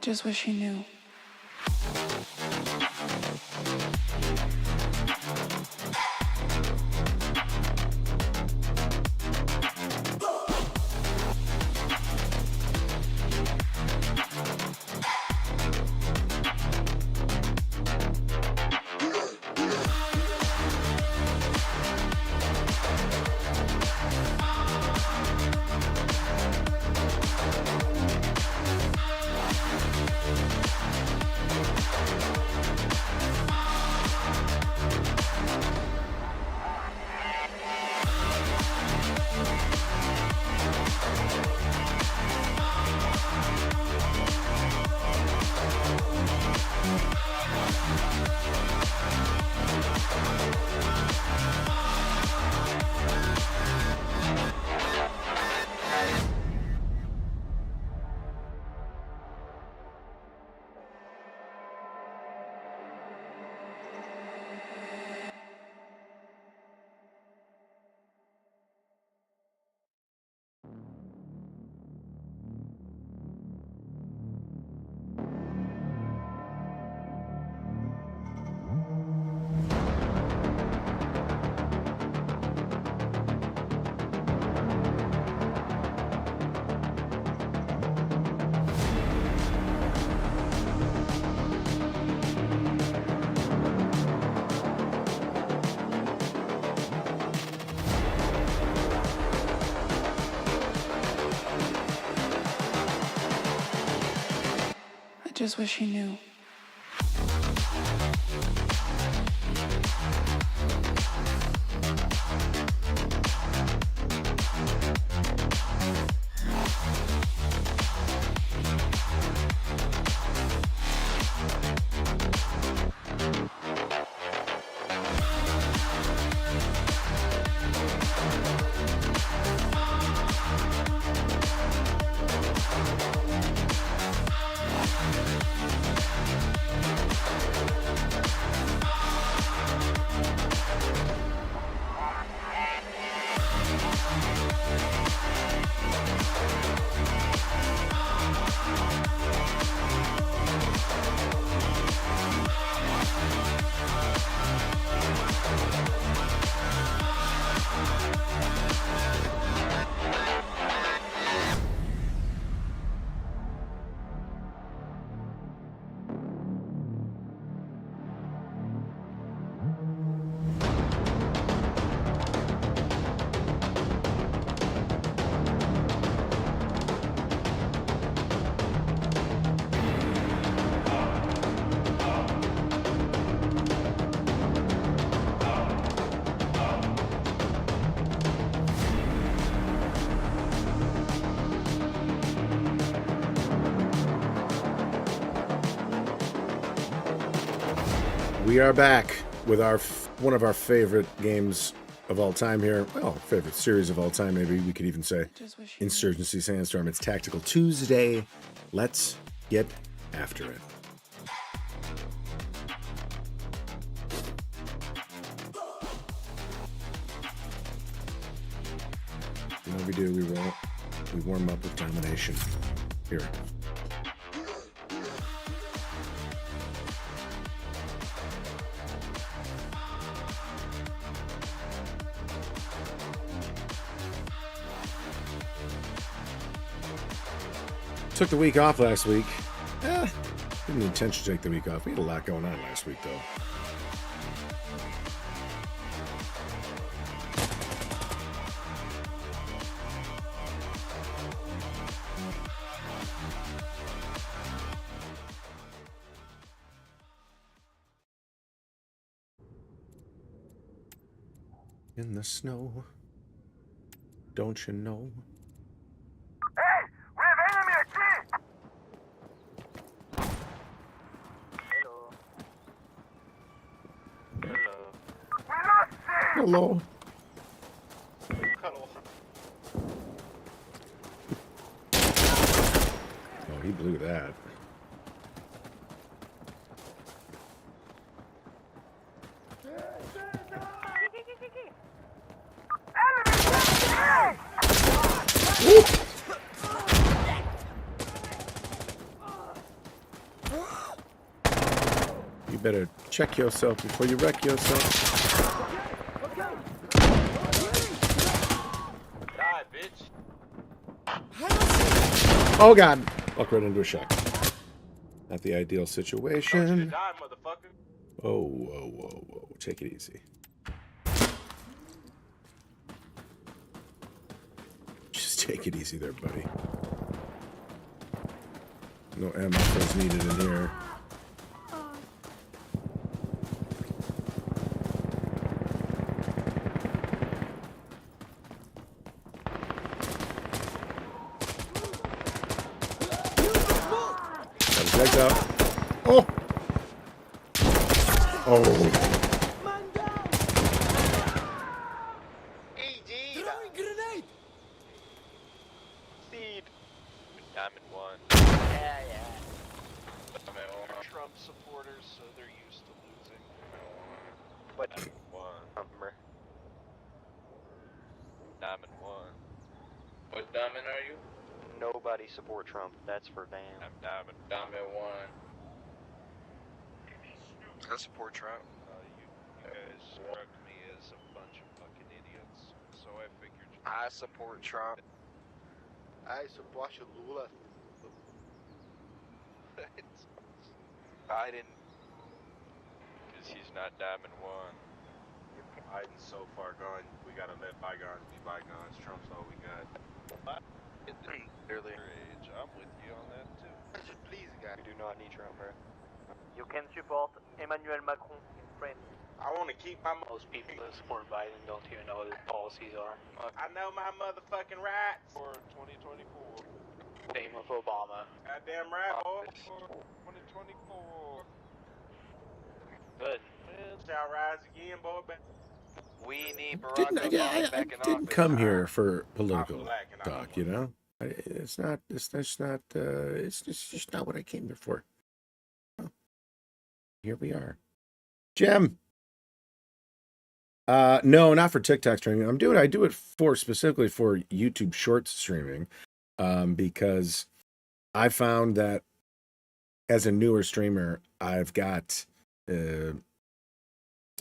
just wish he knew. I just wish he knew. We are back with one of our favorite games of all time here. Well, favorite series of all time, maybe we could even say. Insurgency Sandstorm. It's Tactical Tuesday. Let's get after it. You know what we do? We warm up with Domination. Here. Took the week off last week. Didn't intend to take the week off. We had a lot going on last week, though. In the snow, don't you know? Hello. Hello. Oh, he blew that. better check yourself before you wreck yourself. Die, bitch. Oh god! Walk right into a shack. Not the ideal situation. Don't you die, motherfucker. Oh, whoa, whoa, whoa. Take it easy. Just take it easy there, buddy. No ammo is needed in here. Legs out. Oh! Oh. Grenade! Seed. Diamond 1. Yeah. Trump supporters, so they're used to losing. What? Diamond 1. Diamond 1. What diamond are you? Nobody support Trump, that's for damn. I'm Diamond. Diamond 1. I support Trump. You guys struck me as a bunch of fucking idiots, so I figured. I support Trump. I support Lula. Biden. Because he's not Diamond 1. Biden's so far gone, we gotta let bygones be bygones. Trump's all we got. Earlier age, I'm with you on that too. Please, guys. We do not need Trump, bro. You can support Emmanuel Macron in France. I want to keep my. Most people that support Biden don't even know what his policies are. I know my motherfucking rights. For 2024. Same with Obama. Goddamn right, boy. For 2024. Good. Man, shall rise again, boy. We need Barack I didn't come here for political black and talk, you know? It's just not what I came here for. Here we are. Jim. No, not for TikTok streaming. I do it for specifically for YouTube Shorts streaming. Because I found that as a newer streamer, I've got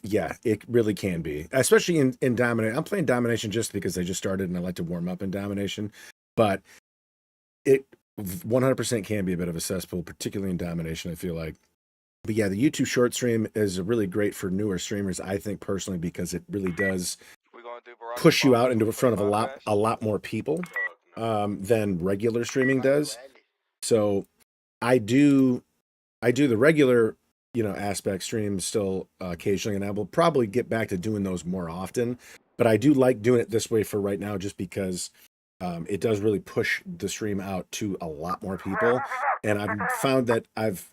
yeah, it really can be, especially in Domination. I'm playing Domination just because I just started and I like to warm up in Domination, but it 100% can be a bit of a cesspool, particularly in Domination, I feel like. But yeah, the YouTube short stream is really great for newer streamers, I think personally, because it really does push you out into front of a lot more people than regular streaming does. So I do the regular, aspect streams still occasionally, and I will probably get back to doing those more often. But I do like doing it this way for right now, just because it does really push the stream out to a lot more people. And I've found that I've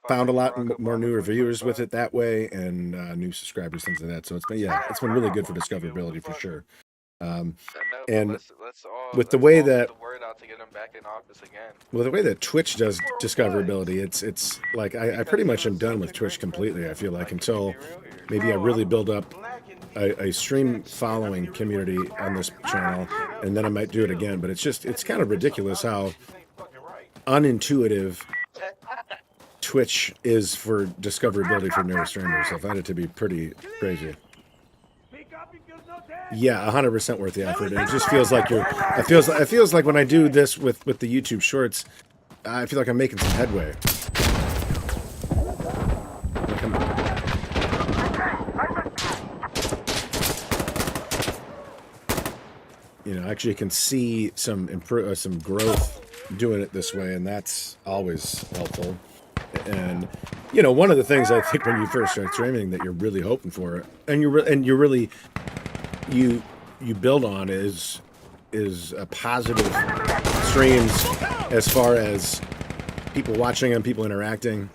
found a lot more newer viewers with it that way, and new subscribers, things like that. So it's been really good for discoverability for sure. And with the way that the way that Twitch does discoverability, it's like I pretty much am done with Twitch completely. I feel like until maybe I really build up a stream following community on this channel, and then I might do it again. But it's kind of ridiculous how unintuitive Twitch is for discoverability for newer streamers. I find it to be pretty crazy. Yeah, 100% worth the effort. And it just feels like it feels like when I do this with the YouTube shorts, I feel like I'm making some headway. Actually you can see some growth doing it this way, and that's always helpful. And one of the things I think when you first start streaming that you're really hoping for, and you build on is a positive streams as far as people watching and people interacting.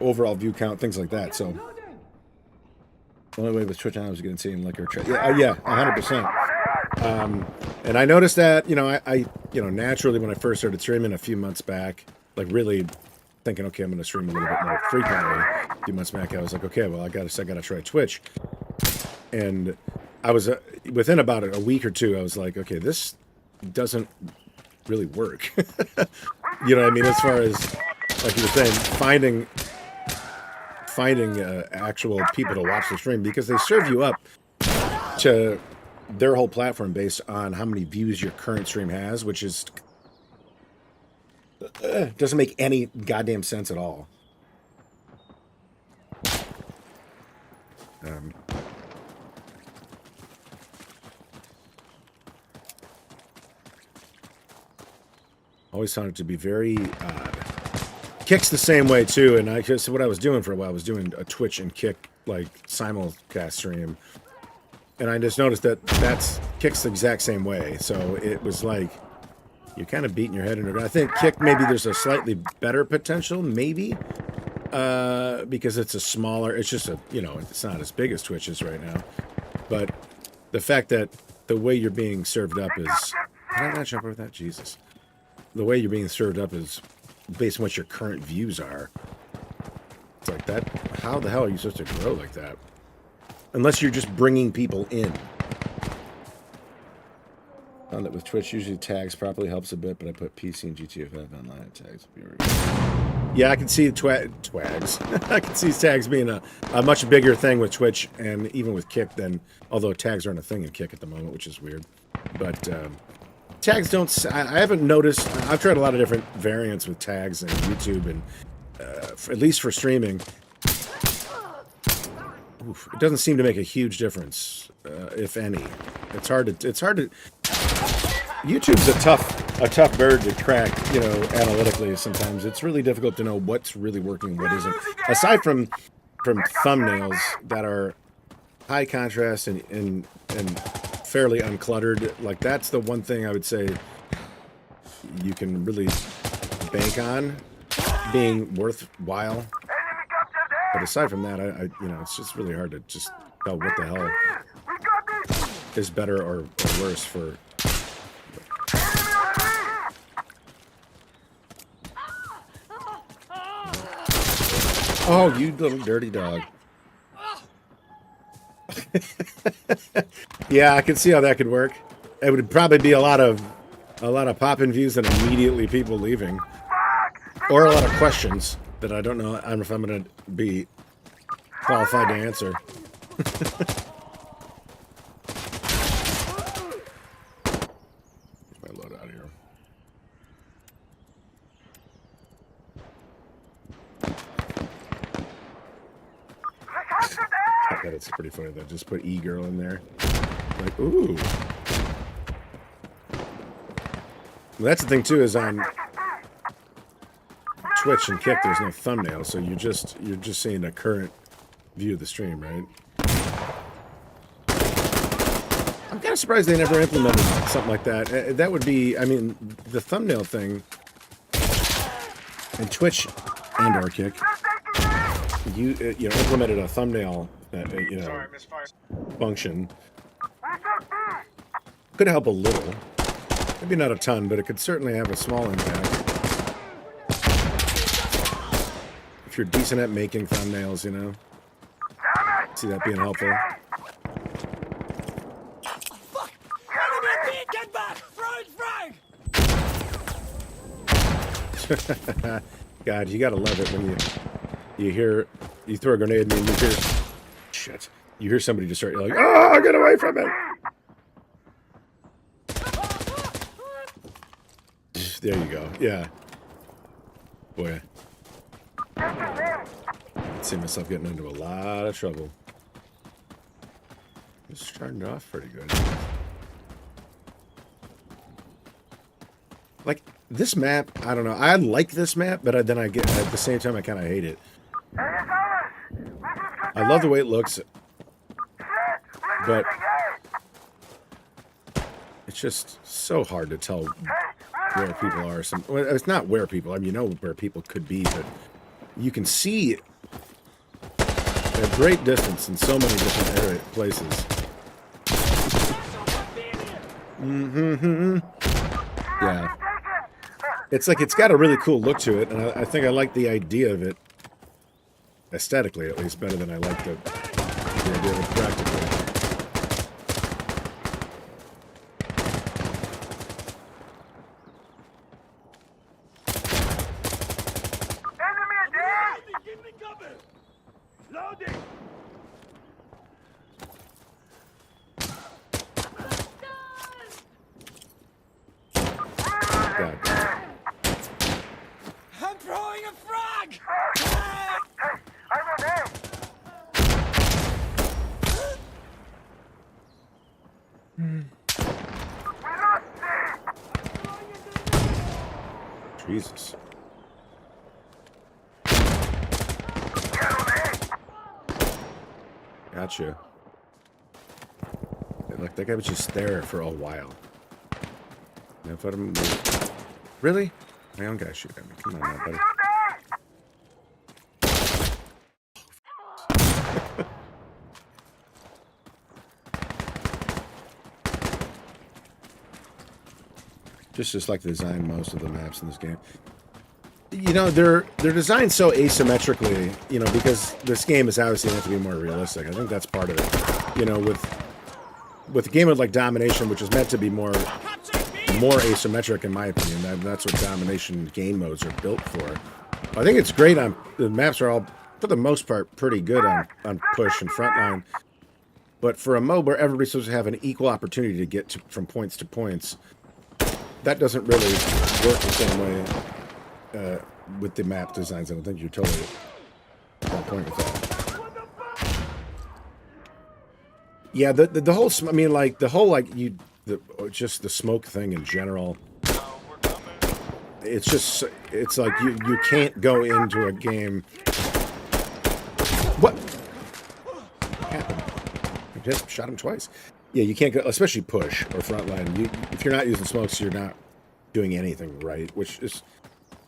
Overall view count, things like that. So the only way with Twitch I was getting seen like your yeah, 100%. And I noticed that I naturally when I first started streaming a few months back, like really thinking, okay, I'm going to stream a little bit more frequently. A few months back, I was like, okay, well, I got to try Twitch. And I was within about a week or two, I was like, okay, this doesn't really work. You know what I mean? As far as, like you were saying, finding actual people to watch the stream, because they serve you up to their whole platform based on how many views your current stream has, which is doesn't make any goddamn sense at all. Always found it to be very odd. Kick's the same way too, and I guess what I was doing for a while was doing a Twitch and Kick like simulcast stream, and I just noticed that Kick's the exact same way. So it was like you're kind of beating your head into it. I think Kick maybe there's a slightly better potential, maybe, because it's a smaller. It's just a it's not as big as Twitch is right now, but the fact that the way you're being served up is. Did I not jump over that? Jesus. The way you're being served up is based on what your current views are. It's like that. How the hell are you supposed to grow like that? Unless you're just bringing people in. Found that with Twitch, usually tags properly helps a bit, but I put PC and GTFF online tags. Yeah, I can see twags. I can see tags being a much bigger thing with Twitch and even with Kick than, although tags aren't a thing in Kick at the moment, which is weird. But tags don't. I haven't noticed. I've tried a lot of different variants with tags and YouTube, and at least for streaming, it doesn't seem to make a huge difference, if any. It's hard to. YouTube's a tough bird to crack. Analytically, sometimes it's really difficult to know what's really working, what isn't. Aside from thumbnails that are high contrast and fairly uncluttered, like that's the one thing I would say you can really bank on being worthwhile. But aside from that, I it's just really hard to just tell what the hell is better or worse for. Oh, you little dirty dog. Yeah, I can see how that could work. It would probably be a lot of pop-in views and immediately people leaving, or a lot of questions that I don't know if I'm going to be qualified to answer. My load out here. It's pretty funny though. Just put E-girl in there. Like, ooh. Well, that's the thing too, is on Twitch and Kick there's no thumbnail, so you're just seeing a current view of the stream, right? I'm kind of surprised they never implemented something like that. That would be, I mean, the thumbnail thing in Twitch and or Kick, you implemented a thumbnail function. Could help a little. Maybe not a ton, but it could certainly have a small impact. If you're decent at making thumbnails, see that being helpful. Fuck! Get back! Frag! God, you gotta love it when you throw a grenade and you hear shit. You hear somebody just start, you're like, oh, get away from it! There you go. Yeah. Boy. I see myself getting into a lot of trouble. It's starting off pretty good. Like, this map, I don't know. I like this map, but then at the same time, I kind of hate it. I love the way it looks, but it's just so hard to tell where people are. Well, it's not where people, I mean, you know where people could be, but you can see at great distance in so many different places. Yeah. It's like, it's got a really cool look to it, and I think I like the idea of it, aesthetically at least, better than I like the idea of it practically. God. I'm throwing a frag! Jesus. Gotcha. Like that guy was just there for a while. Now if I don't move. Really? My own guy shoot at me. Come on now, buddy. Just like the design most of the maps in this game. You know, they're designed so asymmetrically, you know, because this game is obviously meant to be more realistic. I think that's part of it. You know, with a game like Domination, which is meant to be more asymmetric in my opinion. That's what Domination game modes are built for. I think it's great on the maps are all for the most part pretty good on push and frontline. But for a MOBA where everybody's supposed to have an equal opportunity to get from points to points, that doesn't really work the same way with the map designs. I don't think you're totally on point with that. Yeah, the whole, I mean, like the whole just the smoke thing in general. It's just, it's like you can't go into a game. What happened? I just shot him twice. Yeah, you can't go, especially push or frontline. If you're not using smokes, you're not doing anything right. Which is,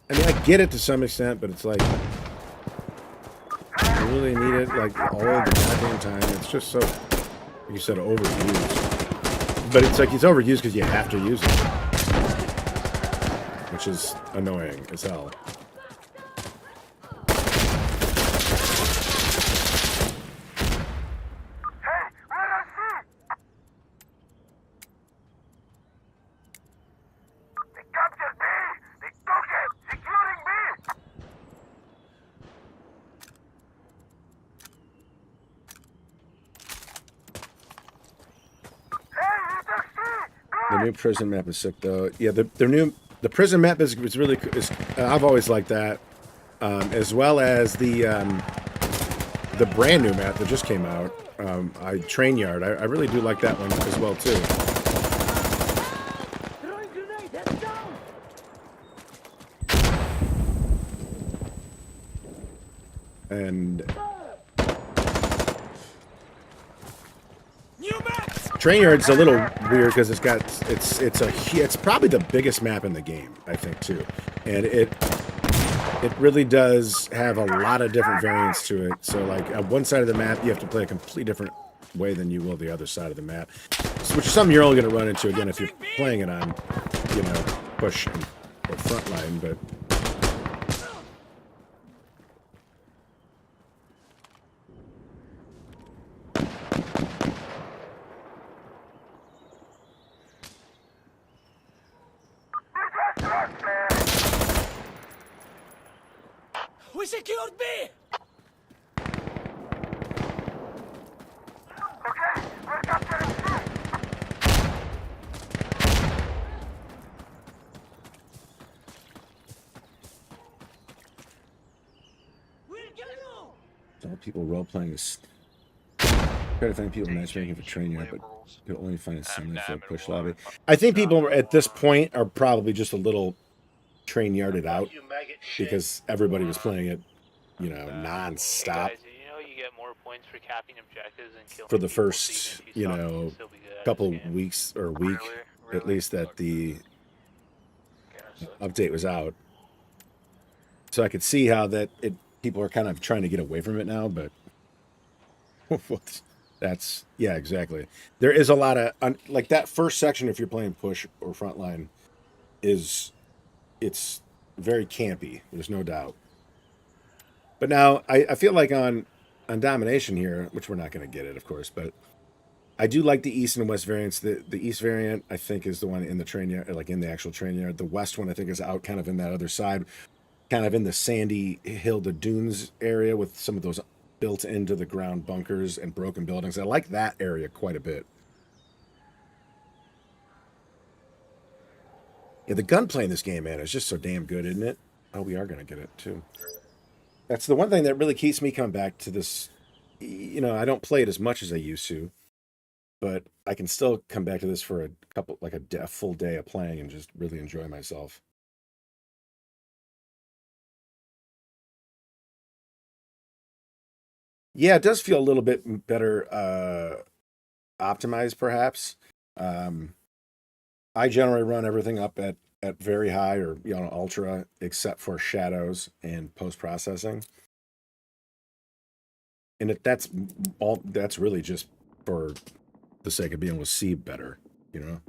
I mean, I get it to some extent, but it's like, you really need it like all the goddamn time. It's just so, like you said, overused. But it's like it's overused because you have to use it, which is annoying as hell. The new prison map is sick, though. Yeah, the prison map is really. I've always liked that, as well as the brand new map that just came out. Train Yard. I really do like that one as well too. And Train Yard's a little weird because it's probably the biggest map in the game, I think, too, and it really does have a lot of different variants to it. So like on one side of the map you have to play a completely different way than you will the other side of the map, which is something you're only going to run into again if you're playing it on, you know, push or frontline. But We secured B! Okay, we're capturing C! We'll get you! all people role-playing is try to find people matchmaking for Train Yard, but you'll only find a similar for a push lobby. I think people at this point are probably just a little Train Yarded out because everybody was playing it, you know, non-stop for the first, you know, couple weeks or week at least that the update was out. So I could see how that people are kind of trying to get away from it now, but that's, yeah, exactly. There is a lot of like that first section if you're playing push or frontline it's very campy, there's no doubt. But now I feel like on Domination here, which we're not going to get it, of course, but I do like the East and West variants. The East variant, I think, is the one in the Train Yard, like in the actual Train Yard. The West one, I think, is out kind of in that other side, kind of in the sandy hill, the dunes area with some of those built into the ground bunkers and broken buildings. I like that area quite a bit. Yeah, the gunplay in this game, man, is just so damn good, isn't it? Oh, we are going to get it, too. That's the one thing that really keeps me coming back to this. You know, I don't play it as much as I used to, but I can still come back to this for a couple, like a full day of playing and just really enjoy myself. Yeah, it does feel a little bit better optimized, perhaps. I generally run everything up at very high or ultra, except for shadows and post-processing. And that's really just for the sake of being able to see better, you know.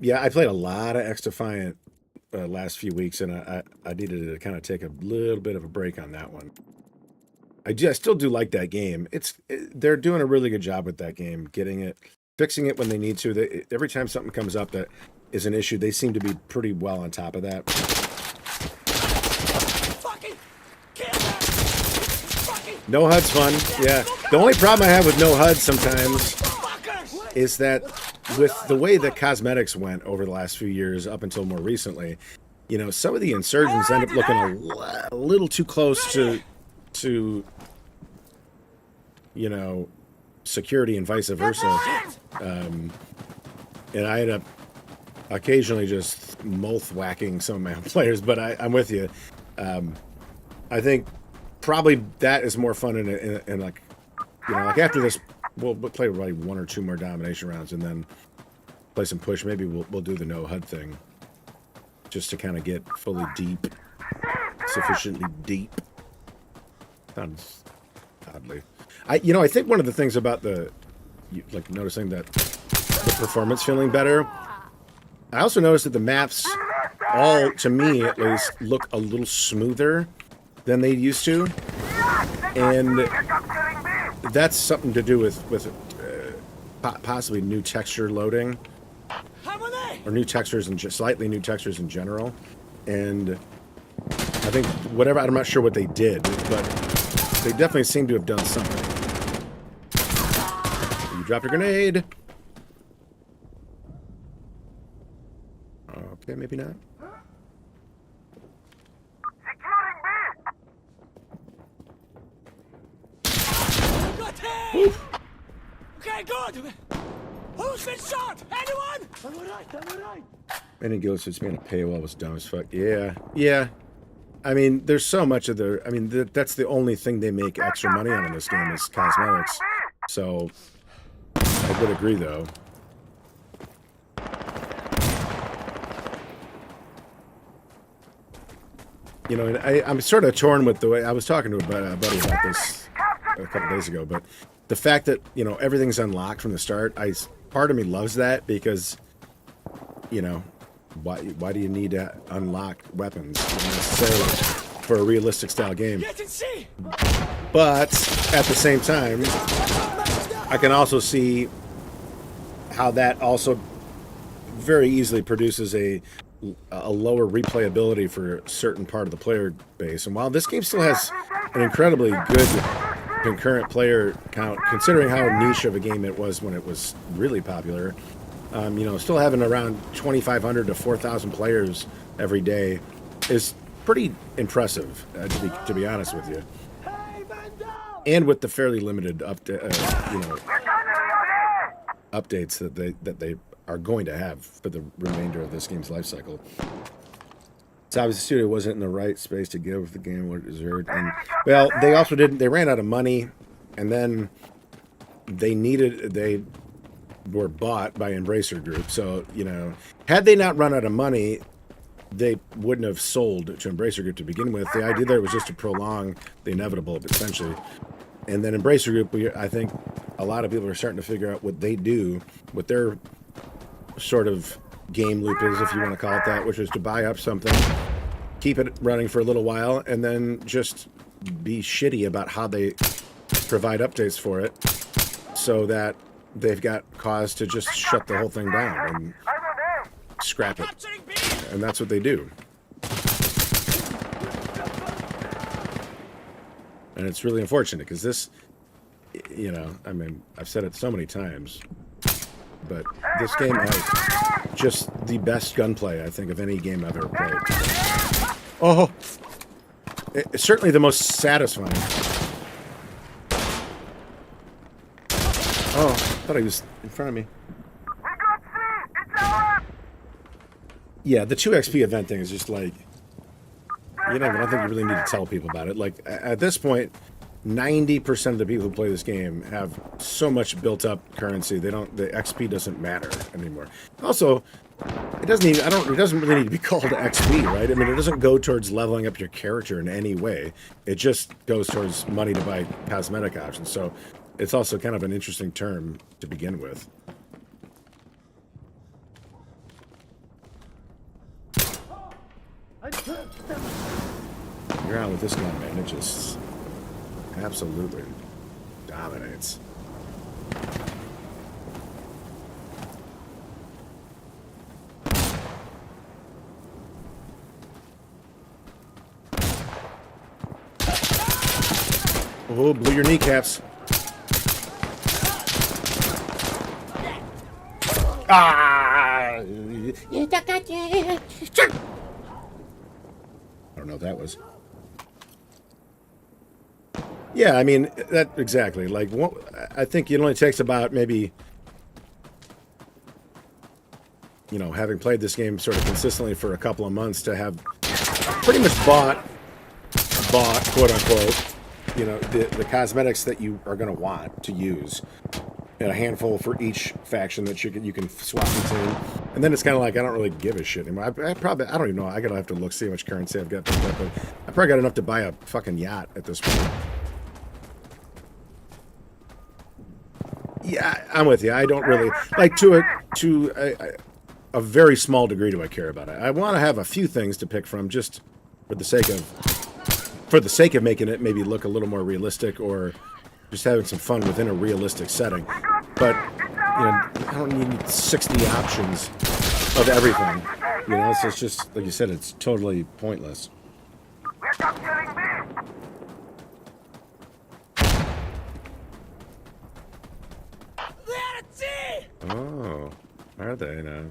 Yeah, I played a lot of X-Defiant last few weeks, and I needed to kind of take a little bit of a break on that one. I still do like that game. They're doing a really good job with that game, fixing it when they need to. Every time something comes up that is an issue, they seem to be pretty well on top of that. No HUD's fun. Yeah. The only problem I have with no HUD sometimes is that with the way the cosmetics went over the last few years, up until more recently, you know, some of the insurgents end up looking a little too close to you know, security and vice versa. And I end up occasionally just moth whacking some of my own players, but I'm with you. I think probably that is more fun in like, you know, like after this, we'll play probably 1 or 2 more domination rounds and then play some push. Maybe we'll do the no HUD thing just to kind of get fully deep, sufficiently deep. Sounds oddly. I think one of the things about like noticing that the performance feeling better, I also noticed that the maps all, to me at least, look a little smoother than they used to. And that's something to do with possibly new texture loading. Or new textures and just slightly new textures in general. And I think I'm not sure what they did, but they definitely seem to have done something. You dropped a grenade. Okay, maybe not. Oof. Okay, good. Who's been shot? Anyone? I'm alright. Any ghost that's being a paywall was dumb as fuck. Yeah. I mean, there's so much of that's the only thing they make extra money on in this game is cosmetics. So, I would agree, though. You know, I'm sort of torn with the way I was talking to a buddy about this a couple days ago, but the fact that, you know, everything's unlocked from the start, part of me loves that because, you know, why do you need to unlock weapons necessarily for a realistic style game? But at the same time, I can also see how that also very easily produces a lower replayability for a certain part of the player base. And while this game still has an incredibly good concurrent player count, considering how niche of a game it was when it was really popular, you know, still having around 2,500 to 4,000 players every day is pretty impressive, to be honest with you. And with the fairly limited updates that they are going to have for the remainder of this game's life cycle. It's obvious the studio wasn't in the right space to give the game what it deserved. And, well, they also didn't. They ran out of money, and then they were bought by Embracer Group. So, you know, had they not run out of money, they wouldn't have sold to Embracer Group to begin with. The idea there was just to prolong the inevitable, essentially. And then Embracer Group, I think a lot of people are starting to figure out what they do, what their sort of game loop is, if you want to call it that, which is to buy up something, keep it running for a little while, and then just be shitty about how they provide updates for it so that they've got cause to just shut the whole thing down and scrap it. And that's what they do. And it's really unfortunate because this you know, I mean, I've said it so many times, but this game has just the best gunplay, I think, of any game I've ever played. Oh! It's certainly the most satisfying. Oh, I thought he was in front of me. Yeah, the 2XP event thing is just like, you know, I don't think you really need to tell people about it. Like, at this point, 90% of the people who play this game have so much built up currency, the XP doesn't matter anymore. Also, it doesn't really need to be called XP, right? I mean, it doesn't go towards leveling up your character in any way. It just goes towards money to buy cosmetic options. So it's also kind of an interesting term to begin with. You're out with this gun, man. It just absolutely dominates. Oh, blew your kneecaps. Ah! I don't know what that was. Yeah, I mean, that exactly. Like, I think it only takes about maybe, you know, having played this game sort of consistently for a couple of months to have pretty much bought, quote unquote, you know, the cosmetics that you are going to want to use. And a handful for each faction that you can swap between. And then it's kind of like, I don't really give a shit anymore. I don't even know. I'm going to have to look, see how much currency I've got picked up. But I probably got enough to buy a fucking yacht at this point. Yeah, I'm with you. I don't really, like, to a very small degree do I care about it. I want to have a few things to pick from just for the sake of making it maybe look a little more realistic, or just having some fun within a realistic setting. But, you know, I don't need 60 options of everything. You know, so it's just, like you said, it's totally pointless. Oh, are they now?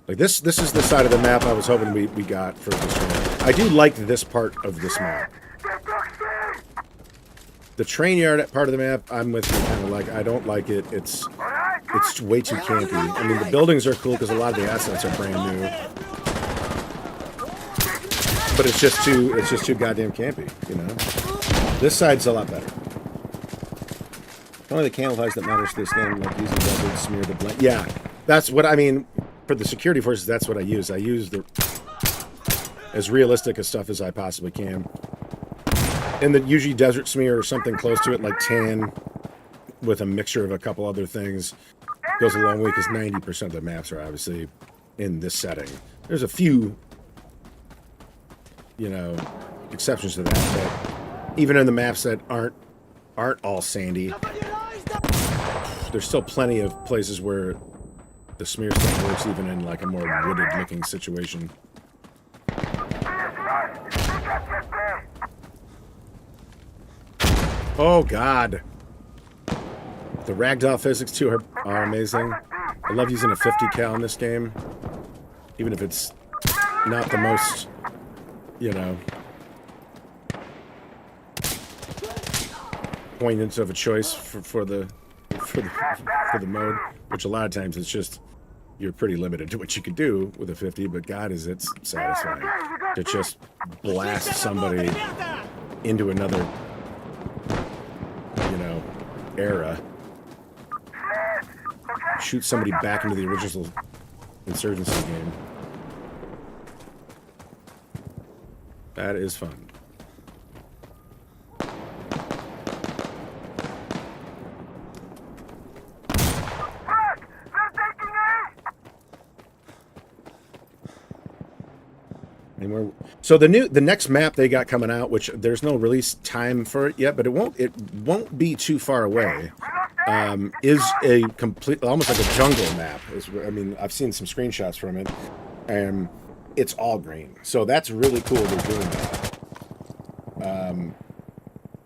Like this is the side of the map I was hoping we got for this one. I do like this part of this map. The train yard part of the map, I'm with you, kind of like, I don't like it. It's way too campy. I mean, the buildings are cool because a lot of the assets are brand new. But it's just too goddamn campy, you know? This side's a lot better. Only the camouflage that matters to this game, like using desert smear to blend. Yeah, that's what I mean. For the security forces, that's what I use. I use as realistic a stuff as I possibly can. And the usually desert smear or something close to it, like tan, with a mixture of a couple other things, goes a long way because 90% of the maps are obviously in this setting. There's a few, you know, exceptions to that, but even in the maps that aren't all sandy, there's still plenty of places where the smear stuff works even in like a more wooded looking situation. Oh god. The ragdoll physics too are amazing. I love using a 50 cal in this game. Even if it's not the most, you know, poignant of a choice for the mode, which a lot of times it's just you're pretty limited to what you can do with a 50, but god is it satisfying to just blast somebody into another, you know, era. Shoot somebody back into the original Insurgency game. That is fun. So the next map they got coming out, which there's no release time for it yet, but it won't be too far away. Is a complete, almost like a jungle map. I mean, I've seen some screenshots from it, and it's all green. So that's really cool they're doing that.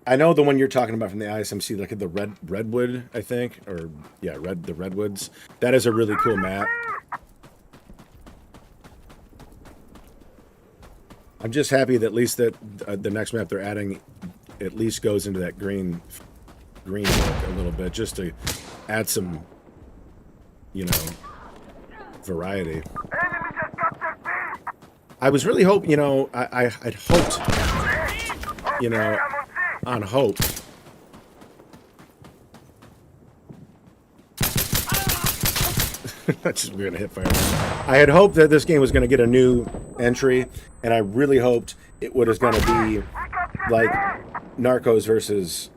I know the one you're talking about from the ISMC, like the redwood, I think, or yeah, the redwoods. That is a really cool map. I'm just happy that at least that the next map they're adding at least goes into that green look a little bit, just to add some, you know, variety. I was really hoping, you know, I'd hoped, you know, on hope. That's just weird to hit fire. I had hoped that this game was going to get a new entry, and I really hoped it was going to be like Narcos versus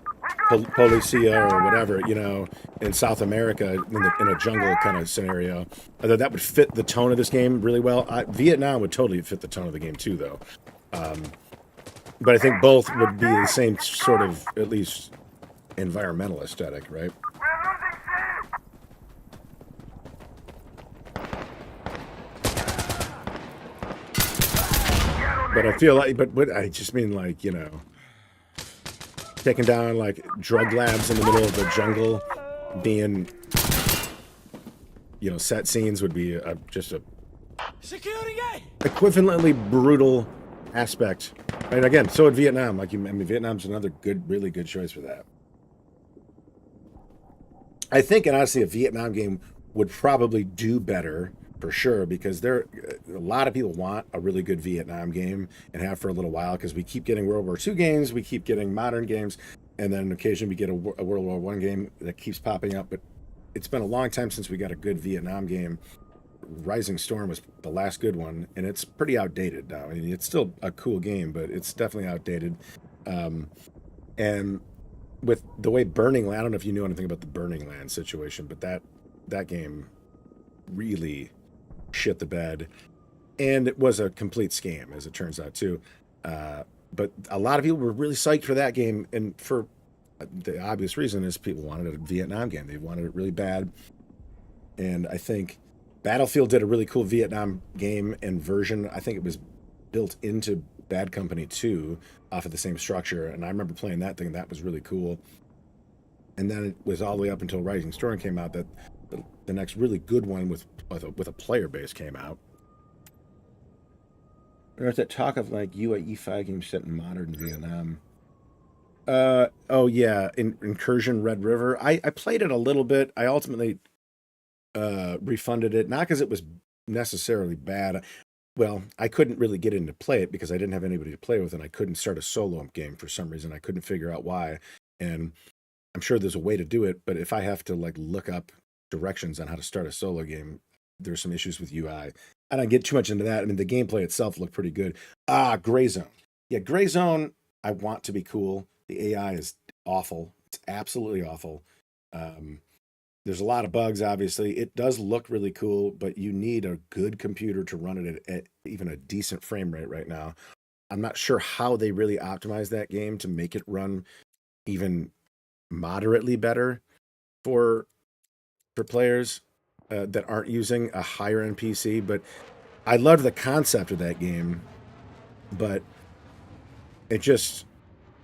Policia or whatever, you know, in South America in a jungle kind of scenario. I thought that would fit the tone of this game really well. Vietnam would totally fit the tone of the game too, though. But I think both would be the same sort of, at least, environmental aesthetic, right? But I feel like, but I just mean like, you know, taking down like drug labs in the middle of the jungle, being, you know, set scenes would be just a equivalently brutal aspect. And again, so would Vietnam. Like, I mean, Vietnam's another good, really good choice for that. I think, and honestly, a Vietnam game would probably do better for sure, because a lot of people want a really good Vietnam game and have for a little while, because we keep getting World War II games, we keep getting modern games, and then occasionally we get a World War I game that keeps popping up. But it's been a long time since we got a good Vietnam game. Rising Storm was the last good one, and it's pretty outdated now. I mean, it's still a cool game, but it's definitely outdated. And with the way Burning Land, I don't know if you knew anything about the Burning Land situation, but that game really shit the bed, and it was a complete scam, as it turns out too. But a lot of people were really psyched for that game, and for the obvious reason is people wanted a Vietnam game. They wanted it really bad, and I think Battlefield did a really cool Vietnam game and version. I think it was built into Bad Company 2 off of the same structure, and I remember playing that thing. That was really cool. And then it was all the way up until Rising Storm came out that the next really good one with a player base came out. There's that talk of like UAE 5 games set in modern Vietnam. Oh yeah, Incursion Red River. I played it a little bit. I ultimately refunded it, not because it was necessarily bad. Well, I couldn't really get in to play it because I didn't have anybody to play with, and I couldn't start a solo game for some reason. I couldn't figure out why, and I'm sure there's a way to do it, but if I have to like look up directions on how to start a solo game, there's some issues with UI. I don't get too much into that. I mean, the gameplay itself looked pretty good. Gray Zone. Yeah, Gray Zone, I want to be cool. The AI is awful. It's absolutely awful. There's a lot of bugs, obviously. It does look really cool, but you need a good computer to run it at even a decent frame rate right now. I'm not sure how they really optimize that game to make it run even moderately better for players that aren't using a higher end PC. But I loved the concept of that game, but it just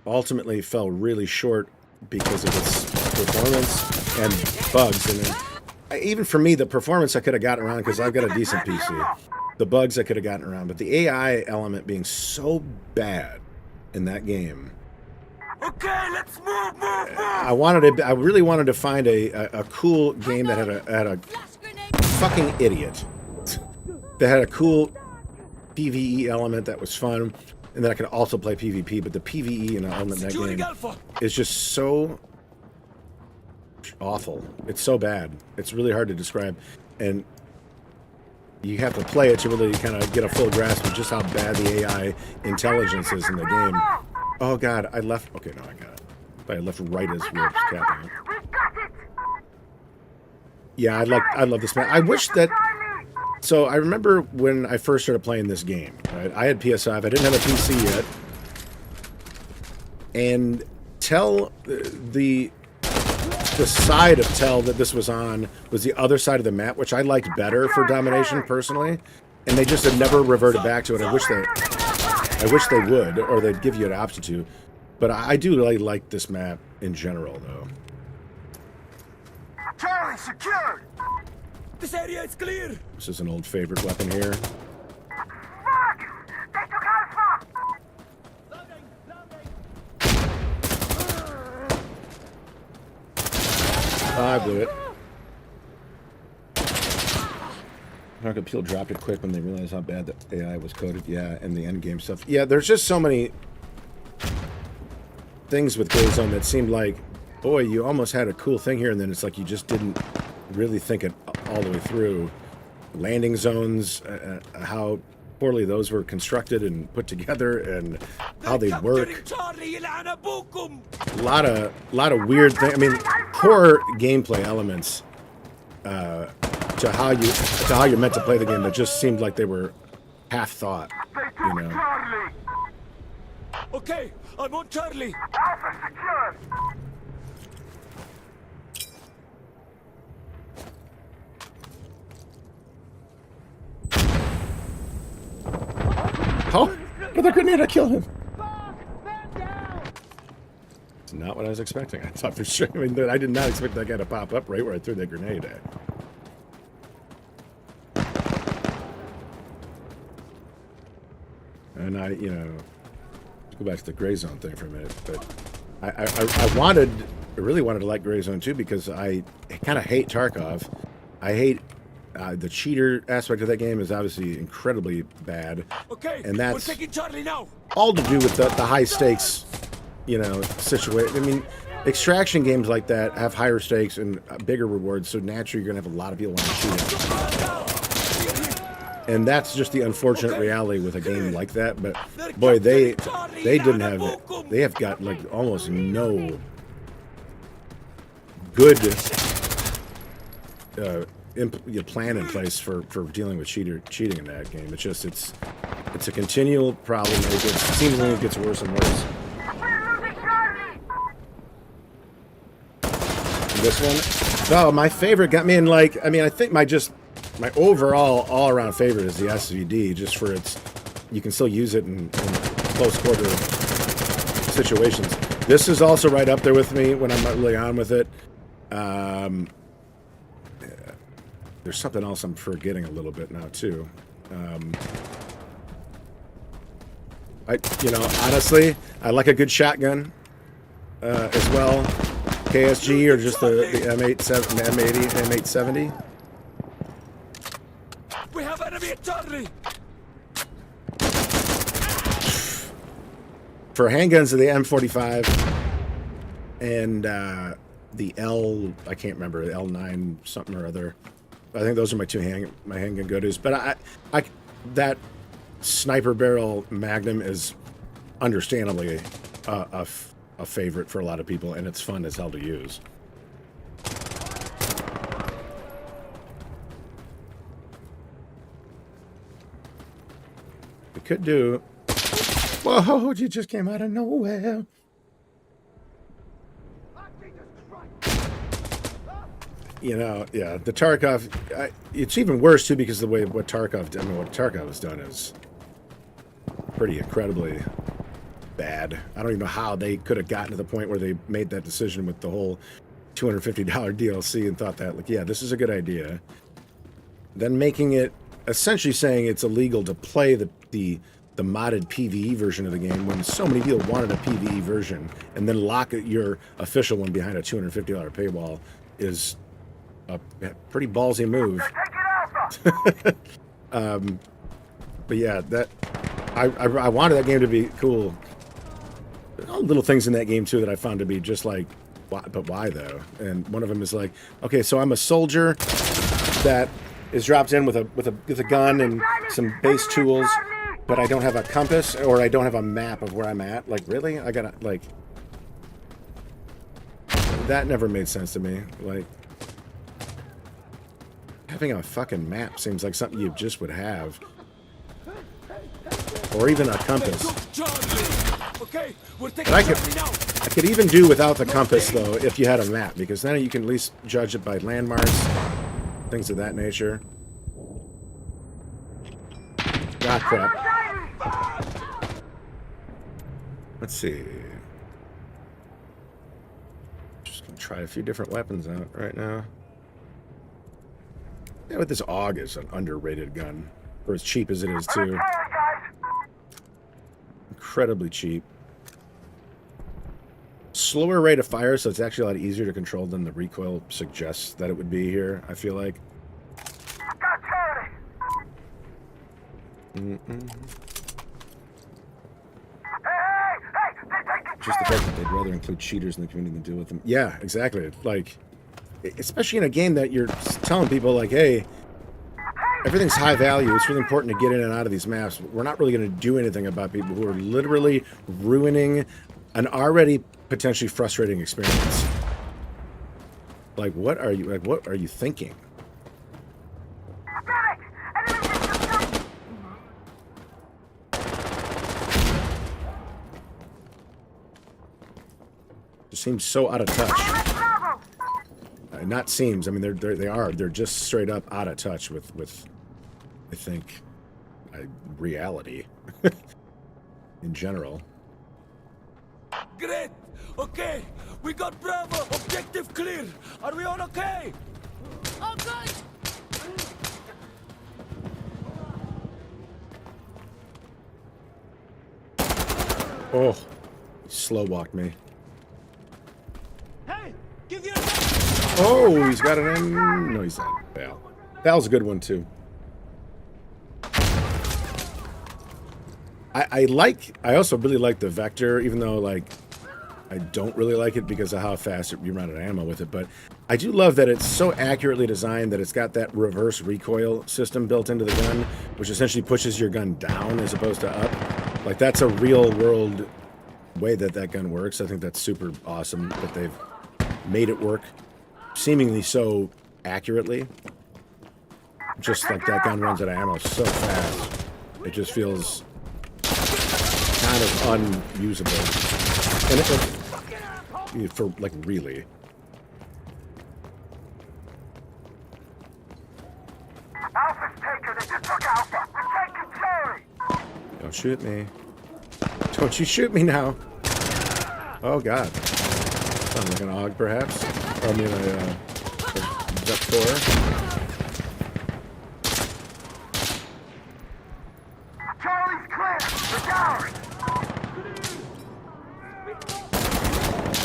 ultimately fell really short because of its performance and bugs. And then, even for me, the performance I could have gotten around because I've got a decent PC. The bugs I could have gotten around, but the AI element being so bad in that game. Okay, let's move. I really wanted to find a cool game that had a fucking idiot that had a cool PvE element that was fun, and then I could also play PvP. But the PvE element in that game is just so awful. It's so bad. It's really hard to describe, and you have to play it to really kind of get a full grasp of just how bad the AI intelligence is in the game. Oh god, I left. Okay, no, I got it. But I left right as we were capping it. Yeah, I love this man. I wish that. So I remember when I first started playing this game. Right, I had PS5. I didn't have a PC yet, and the side of Tell that this was on was the other side of the map, which I liked better for Domination personally. and they just have never reverted back to it. I wish they would, or they'd give you an option to. But I do really like this map in general, though. Charlie secured. This area is clear. This is an old favorite weapon here. Fuck! They took Alpha. Oh, I blew it. Market Peel dropped it quick when they realized how bad the AI was coded. Yeah, and the endgame stuff. Yeah, there's just so many things with Grayzone that seemed like, boy, you almost had a cool thing here, and then it's like you just didn't really think it all the way through. Landing zones, how poorly those were constructed and put together, and how they work. A lot of weird things. I mean, poor gameplay elements to how you're meant to play the game that just seemed like they were half thought. You know. Okay, I'm on Charlie. Alpha secured. Oh, another grenade! I killed him. It's not what I was expecting. I thought for sure. I mean, I did not expect that guy to pop up right where I threw that grenade at. And I, you know, go back to the Grayzone thing for a minute, but I really wanted to like Grayzone too, because I kind of hate Tarkov. I hate the cheater aspect of that game is obviously incredibly bad. Okay, and that's we're taking Charlie now. All to do with the high stakes, you know, situation. I mean, extraction games like that have higher stakes and bigger rewards, so naturally you're gonna have a lot of people want to cheat it. And that's just the unfortunate reality with a game like that. But boy, they didn't have it. They have got like almost no good plan in place for dealing with cheating in that game. It's just it's a continual problem. Seemingly it gets worse and worse. And this one, oh, my favorite got me in like. I mean, I think my overall all-around favorite is the SVD, just for its. You can still use it in close quarter situations. This is also right up there with me when I'm not really on with it. There's something else I'm forgetting a little bit now too. Honestly, I like a good shotgun as well. KSG or just the M80, M870. We have enemy at Charlie. For handguns, the M45 and the I can't remember, L9 something or other. I think those are my my handgun go-tos. But that sniper barrel Magnum is understandably a favorite for a lot of people, and it's fun as hell to use. We could do. Whoa! You just came out of nowhere. You know, yeah, the Tarkov, it's even worse too because of the way what Tarkov has done is pretty incredibly bad. I don't even know how they could have gotten to the point where they made that decision with the whole $250 DLC and thought that, like, yeah, this is a good idea. Then making it, essentially saying it's illegal to play the modded PvE version of the game when so many people wanted a PvE version, and then lock your official one behind a $250 paywall is a pretty ballsy move. But yeah, that I wanted that game to be cool. Little things in that game too that I found to be just like, but why though? And one of them is like, okay, so I'm a soldier that is dropped in with a gun and some base tools, but I don't have a compass or I don't have a map of where I'm at. Like, really? I gotta, like, that never made sense to me. Like, having a fucking map seems like something you just would have. Or even a compass. But I could even do without the compass, though, if you had a map, because then you can at least judge it by landmarks, things of that nature. Ah, crap. Let's see. Just gonna try a few different weapons out right now. Yeah, but this AUG is an underrated gun. For as cheap as it is, too. Incredibly cheap. Slower rate of fire, so it's actually a lot easier to control than the recoil suggests that it would be here, I feel like. Just the fact that they'd rather include cheaters in the community than deal with them. Yeah, exactly. Like, especially in a game that you're telling people, like, hey, everything's high value. It's really important to get in and out of these maps. We're not really going to do anything about people who are literally ruining an already potentially frustrating experience. Like, what are you thinking? It seems so out of touch. Not seems. I mean, they are. They're just straight up out of touch with I think, reality in general. Great. Okay, we got Bravo. Objective clear. Are we all okay? All good. Oh, he slow walked me. Hey, give you. Oh, he's got it in. No, he's not. Val. Val's a good one too. I also really like the Vector, even though, like, I don't really like it because of how fast you run out of ammo with it, but I do love that it's so accurately designed that it's got that reverse recoil system built into the gun, which essentially pushes your gun down as opposed to up. Like, that's a real-world way that that gun works. I think that's super awesome that they've made it work seemingly so accurately. Just like that gun runs out of ammo so fast. It just feels kind of unusable. And for, like, really. Don't shoot me. Don't you shoot me now. Oh, God. Sounds like an AUG, perhaps. Or, I mean, a Vector. Charlie's clear. We're down.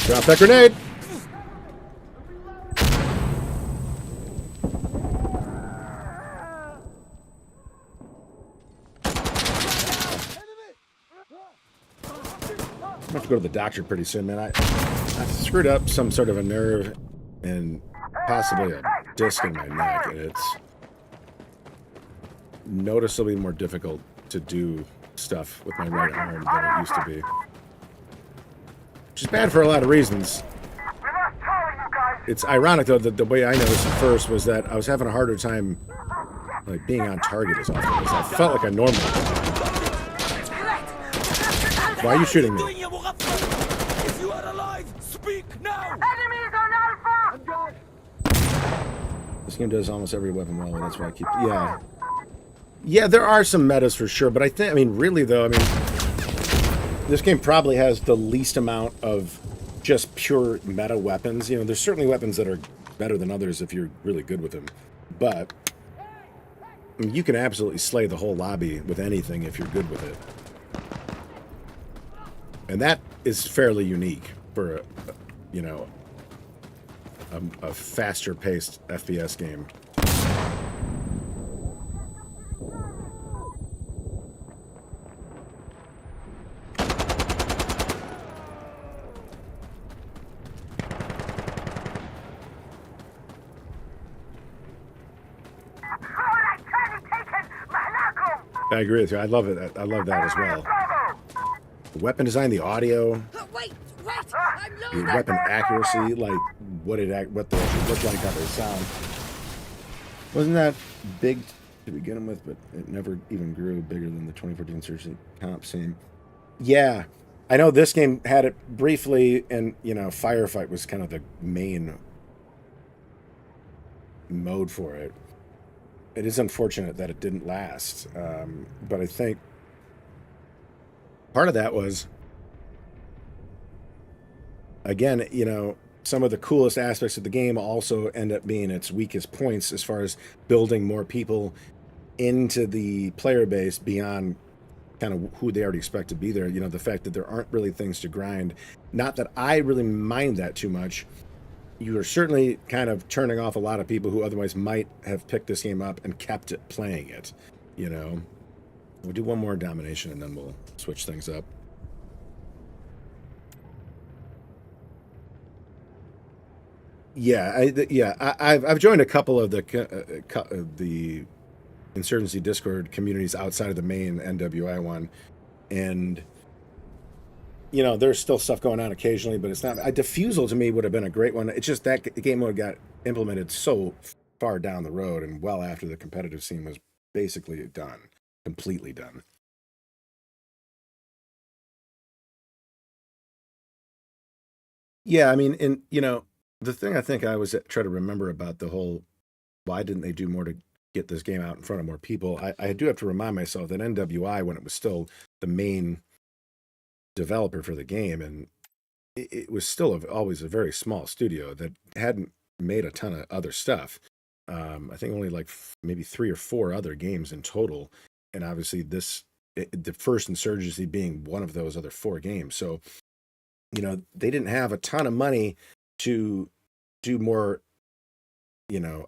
Drop that grenade. I'm have to go to the doctor pretty soon, man. I screwed up some sort of a nerve and possibly a disc in my neck, and it's noticeably more difficult to do stuff with my right arm than it used to be. Which is bad for a lot of reasons. It's ironic, though, that the way I noticed it first was that I was having a harder time, like, being on target as often as I felt like I normally would. Why are you shooting me? If you are alive, speak now. Enemies on Alpha. This game does almost every weapon well, that's why I keep... Yeah. Yeah, there are some metas for sure, but I think, I mean, really, though, I mean, this game probably has the least amount of just pure meta weapons. You know, there's certainly weapons that are better than others if you're really good with them, but I mean, you can absolutely slay the whole lobby with anything if you're good with it. And that is fairly unique for, you know, a faster-paced FPS game. I agree with you. I love it. I love that as well. The weapon design, the audio, the weapon accuracy, like what they actually look like, how they sound. Wasn't that big to begin with, but it never even grew bigger than the 2014 Insurgency comp scene. Yeah, I know this game had it briefly, and you know, Firefight was kind of the main mode for it. it is unfortunate that it didn't last. But I think part of that was, again, you know, some of the coolest aspects of the game also end up being its weakest points as far as building more people into the player base beyond kind of who they already expect to be there. You know, the fact that there aren't really things to grind. Not that I really mind that too much. You are certainly kind of turning off a lot of people who otherwise might have picked this game up and kept it playing it, you know. We'll do one more domination and then we'll switch things up. Yeah, I've joined a couple of the Insurgency Discord communities outside of the main NWI one, and you know there's still stuff going on occasionally, but it's not. Diffusal to me would have been a great one. It's just that game mode got implemented so far down the road and well after the competitive scene was basically done, completely done. Yeah, I mean, and you know, the thing I think I was trying to remember about the whole why didn't they do more to get this game out in front of more people? I do have to remind myself that NWI, when it was still the main developer for the game, and it was still always a very small studio that hadn't made a ton of other stuff. I think only like maybe 3 or 4 other games in total, and obviously the first Insurgency being one of those other 4 games. So, you know, they didn't have a ton of money to do more, you know,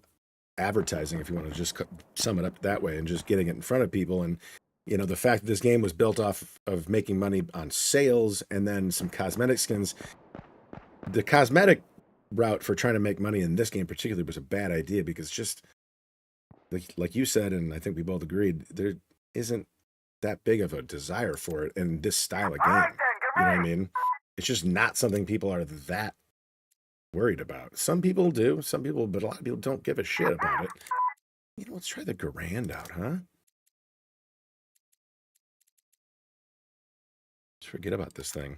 advertising, if you want to just sum it up that way, and just getting it in front of people. And, you know, the fact that this game was built off of making money on sales and then some cosmetic skins, the cosmetic route for trying to make money in this game particularly was a bad idea, because just like you said, and I think we both agreed, there isn't that big of a desire for it in this style of game. You know what I mean? It's just not something people are that worried about. Some people do, but a lot of people don't give a shit about it. You know, let's try the Garand out, huh? Just forget about this thing.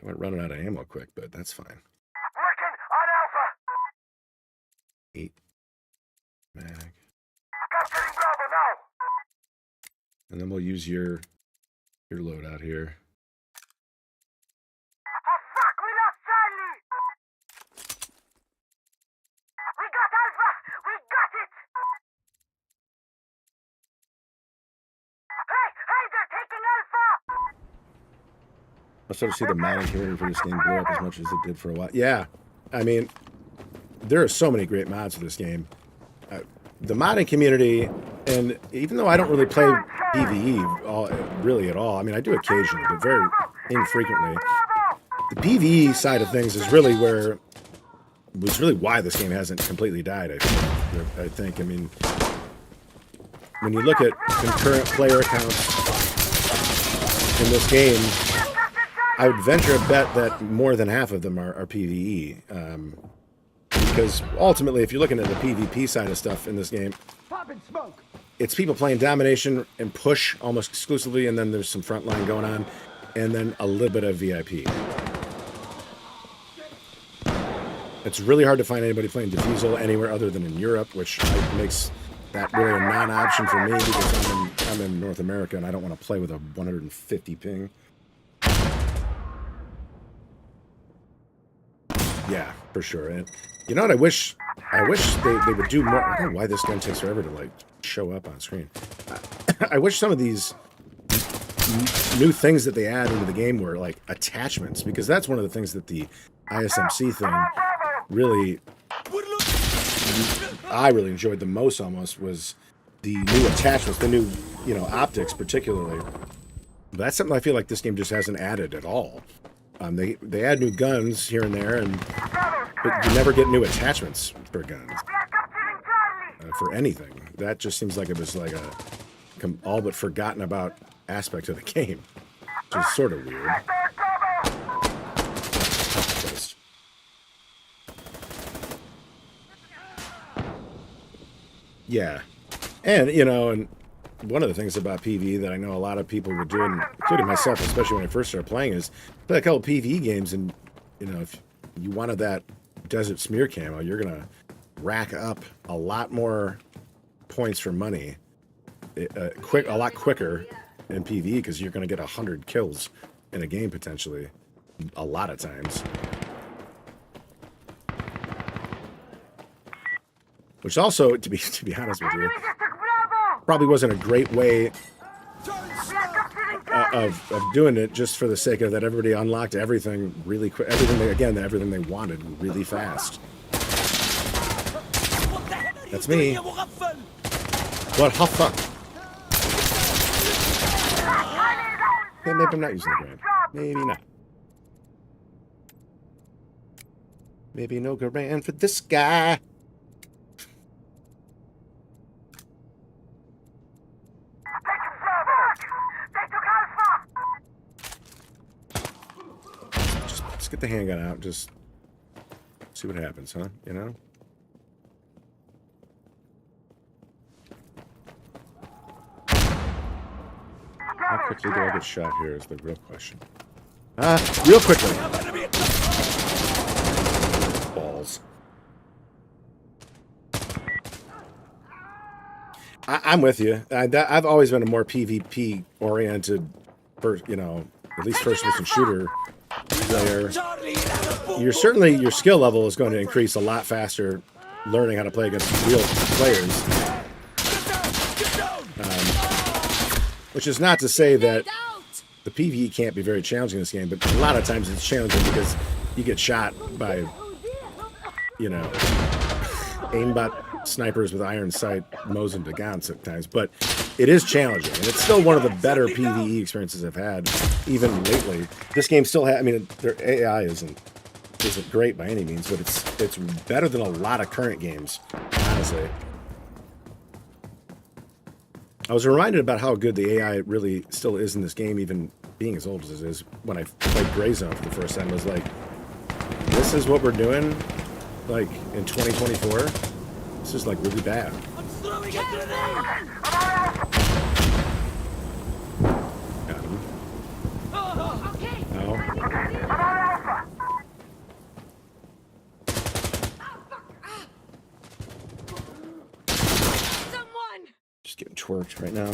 I went running out of ammo quick, but that's fine. Working on Alpha. 8 mag. Capturing Bravo now. And then we'll use your loadout here. Oh fuck, we lost Charlie. We got Alpha. We got it. Hey, they're taking Alpha. I'll start to see the modding community for this game blow up as much as it did for a while. Yeah, I mean, there are so many great mods for this game. The modding community, and even though I don't really play PvE really at all, I mean, I do occasionally, but very infrequently. The PvE side of things is really why this game hasn't completely died, I think. I mean, when you look at concurrent player accounts in this game, I would venture a bet that more than half of them are PvE. Because ultimately, if you're looking at the PvP side of stuff in this game, it's people playing Domination and Push almost exclusively, and then there's some Frontline going on, and then a little bit of VIP. It's really hard to find anybody playing Diffusal anywhere other than in Europe, which makes that really a non-option for me, because I'm in North America and I don't want to play with a 150 ping. Yeah, for sure. And you know what? I wish they would do more. I don't know why this gun takes forever to like show up on screen. I wish some of these new things that they add into the game were like attachments, because that's one of the things that the ISMC thing really, I really enjoyed the most almost, was the new attachments, the new, you know, optics particularly. But that's something I feel like this game just hasn't added at all. They add new guns here and there, but you never get new attachments for guns, for anything. That just seems like it was like a all but forgotten about aspect of the game, which is sort of weird. Yeah, and you know, and one of the things about PvE that I know a lot of people were doing, including myself, especially when I first started playing, is play a couple PvE games, and you know, if you wanted that desert smear camo, you're gonna rack up a lot more points for money, a lot quicker in PvE because you're gonna get 100 kills in a game potentially, a lot of times. Which also, to be honest with you, probably wasn't a great way of doing it, just for the sake of that everybody unlocked everything really quick, everything they wanted really fast. That's me. What huffa? Hey, maybe I'm not using the grand. Maybe not. Maybe no grand for this guy. Just get the handgun out. Just see what happens, huh? You know? How quickly do I get shot here is the real question. Real quickly. Balls. I'm with you. I've always been a more PvP-oriented, at least first-person shooter player. Your skill level is going to increase a lot faster learning how to play against real players. Which is not to say that the PvE can't be very challenging in this game, but a lot of times it's challenging because you get shot by, aimbot snipers with iron sight, Mosin to Gans at times. But it is challenging, and it's still one of the better PvE experiences I've had, even lately. This game still has, their AI isn't great by any means, but it's better than a lot of current games, honestly. I was reminded about how good the AI really still is in this game, even being as old as it is. When I played Grayzone for the first time, I was like, this is what we're doing, like, in 2024? This is, like, really bad. Throwing a grenade! Got him. Okay. No. Just getting twerked right now.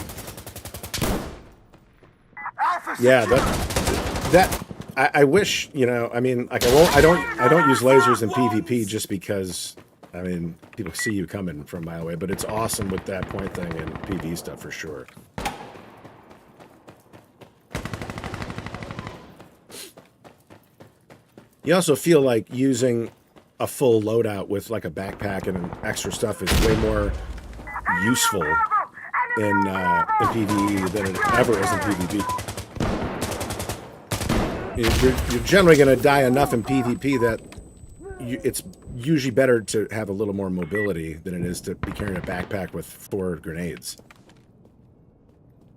Yeah, I wish, like I don't use lasers in PvP just because, people see you coming from a mile away, but it's awesome with that point thing and PvE stuff for sure. You also feel like using a full loadout with like a backpack and extra stuff is way more useful in PvE than it ever is in PvP. You're generally going to die enough in PvP that it's usually better to have a little more mobility than it is to be carrying a backpack with 4 grenades.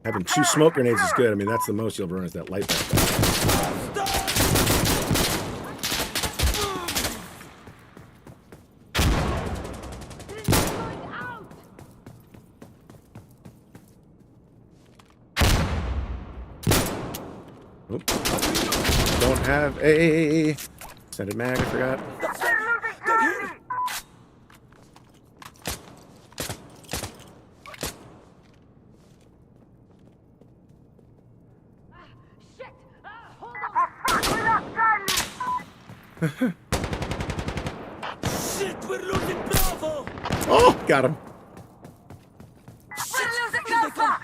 Having 2 smoke grenades is good. That's the most you'll run is that light backpack. Don't have a extended mag, I forgot. Shit, we're losing Bravo! Oh, got him.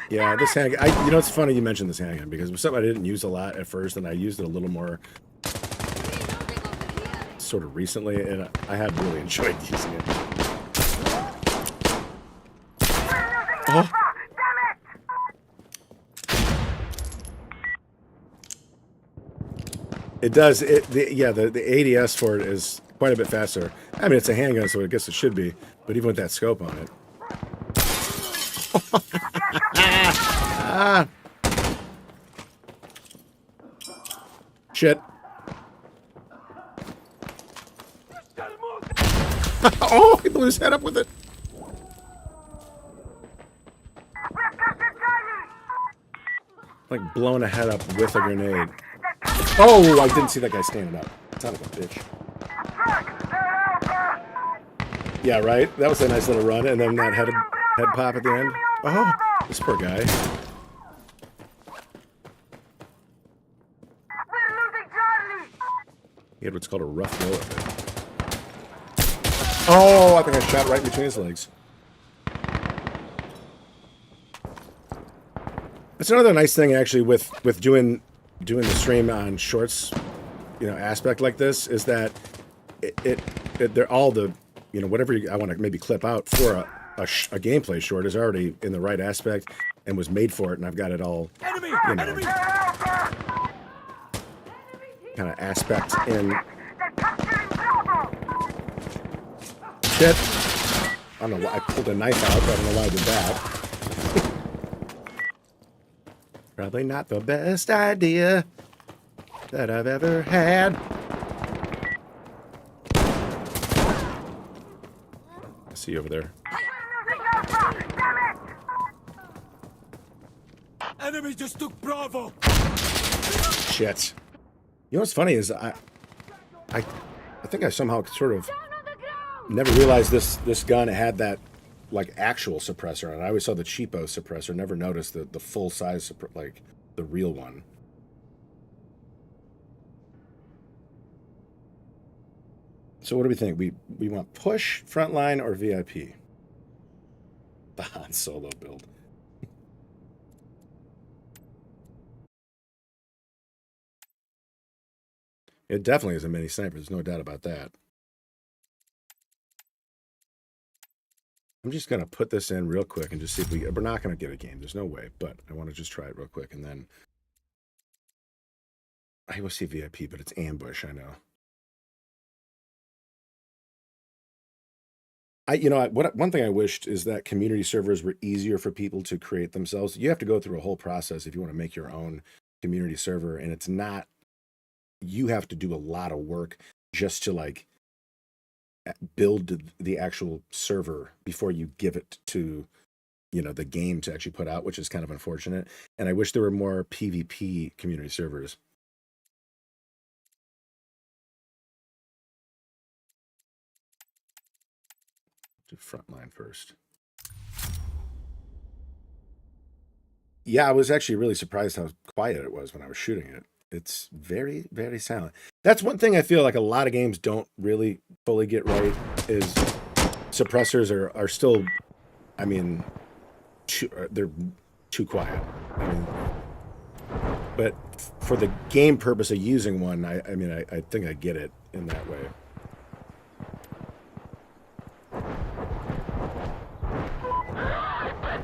Yeah, this handgun. It's funny you mentioned this handgun because it was something I didn't use a lot at first, and I used it a little more sort of recently, and I have really enjoyed using it. Oh. It does. The ADS for it is quite a bit faster. It's a handgun, so I guess it should be. But even with that scope on it. Shit. Oh, he blew his head up with it. Like blowing a head up with a grenade. Oh, I didn't see that guy standing up. Son of a bitch. Yeah, right? That was a nice little run, and then that head pop at the end. Oh, this poor guy. He had what's called a rough go of it. Oh, I think I shot right between his legs. That's another nice thing, actually, with doing the stream on shorts, you know, aspect like this, is that they're all the, you know, whatever I want to maybe clip out for a gameplay short is already in the right aspect and was made for it, and I've got it all, you know, kind of aspect in. Shit. I don't know why I pulled a knife out, but I don't know why I did that. Probably not the best idea that I've ever had. I see you over there. Enemy just took Bravo. Shit. You know what's funny is I think I somehow sort of never realized this gun had that like actual suppressor on it. I always saw the cheapo suppressor, never noticed the full size like the real one. So what do we think? We want push, frontline, or VIP? The Han Solo build. It definitely is a mini sniper. There's no doubt about that. I'm just going to put this in real quick and just see if we're not going to get a game. There's no way, but I want to just try it real quick. And then I will see VIP, but it's ambush. I know. One thing I wished is that community servers were easier for people to create themselves. You have to go through a whole process if you want to make your own community server, and it's not, you have to do a lot of work just to like build the actual server before you give it to, you know, the game to actually put out, which is kind of unfortunate. And I wish there were more PvP community servers. Do frontline first. Yeah, I was actually really surprised how quiet it was when I was shooting it. It's very, very silent. That's one thing I feel like a lot of games don't really fully get right, is suppressors are still, I mean, they're too quiet. I mean, but for the game purpose of using one, I think I get it in that way.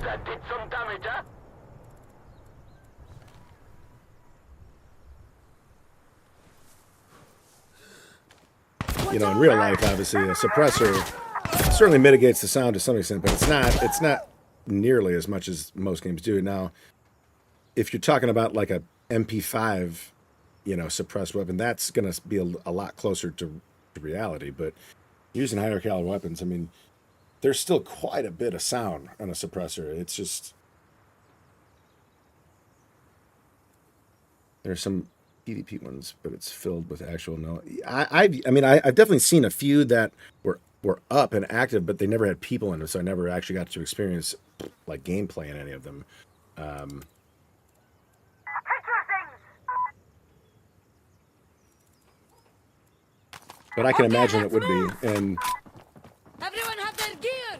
That did some damage, huh? You know, in real life, obviously, a suppressor certainly mitigates the sound to some extent, but it's not nearly as much as most games do. Now, if you're talking about like a MP5, you know, suppressed weapon, that's going to be a lot closer to reality. But using higher caliber weapons, I mean, there's still quite a bit of sound on a suppressor. It's just, there's some PvP ones, but it's filled with actual no. I mean, I've definitely seen a few that were up and active, but they never had people in them, so I never actually got to experience like gameplay in any of them. But I can imagine it would be, and everyone have their gear.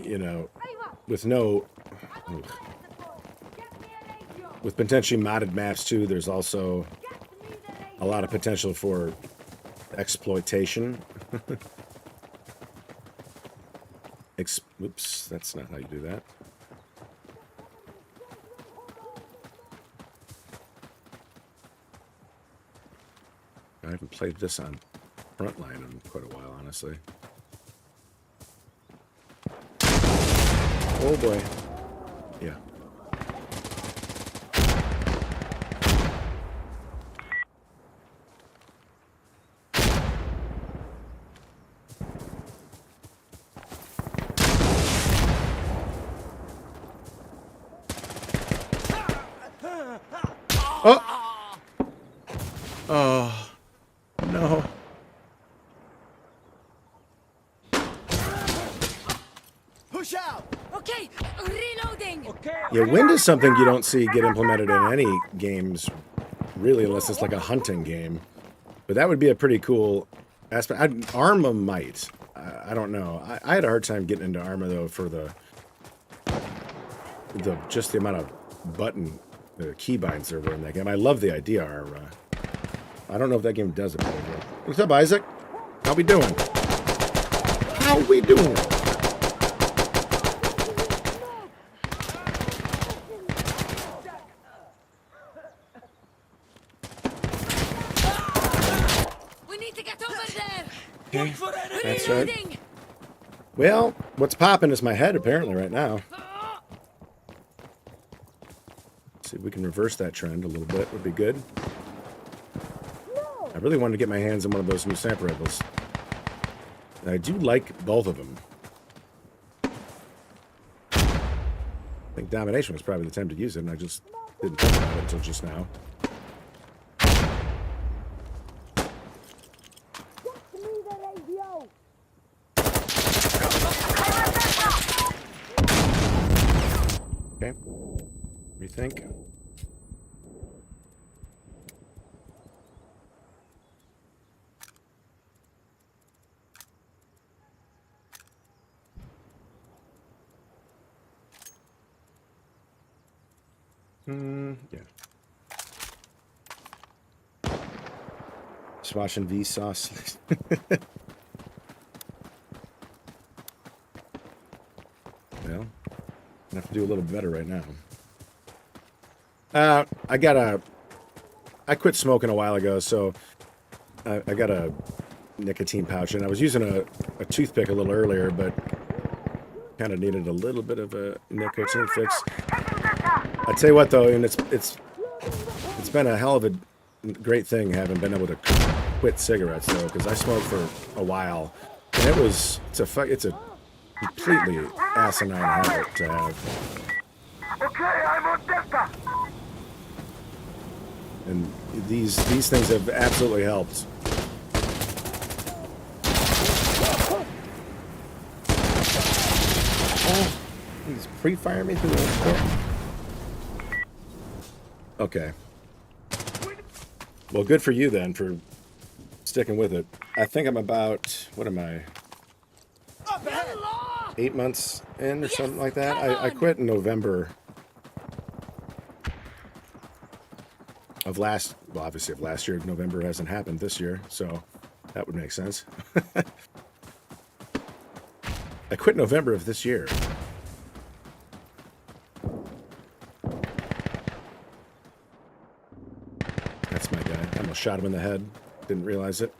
You know, with no. With potentially modded maps too, there's also a lot of potential for exploitation. Oops, that's not how you do that. I haven't played this on Frontline in quite a while, honestly. Oh boy. Yeah. Oh! Oh, no. Yeah, wind is something you don't see get implemented in any games, really, unless it's like a hunting game. But that would be a pretty cool aspect. Arma might. I don't know. I had a hard time getting into Arma, though, for just the amount of button keybinds there were in that game. I love the idea, Arma. I don't know if that game does it. What's up, Isaac? How we doing? How we doing? We need to get over there. Okay, that's right. Well, what's popping is my head, apparently, right now. See if we can reverse that trend a little bit. Would be good. I really wanted to get my hands on one of those new sniper rifles. I do like both of them. I think Domination was probably the time to use it, and I just didn't think about it until just now. Okay. Rethink. Yeah. Just watching Vsauce. Well, I have to do a little better right now. I quit smoking a while ago, so I got a nicotine pouch, and I was using a toothpick a little earlier, but kind of needed a little bit of a nicotine fix. I tell you what, though, and it's been a hell of a great thing having been able to quit cigarettes, though, because I smoked for a while, and it's a completely asinine habit to have. Okay, I'm on Delta. And these things have absolutely helped. Oh, he's pre-firing me through the... Okay. Well, good for you then for sticking with it. I think I'm about, what am I? 8 months in or something like that. I quit in November of last year. November hasn't happened this year, so that would make sense. I quit November of this year. That's my guy. I almost shot him in the head. Didn't realize it.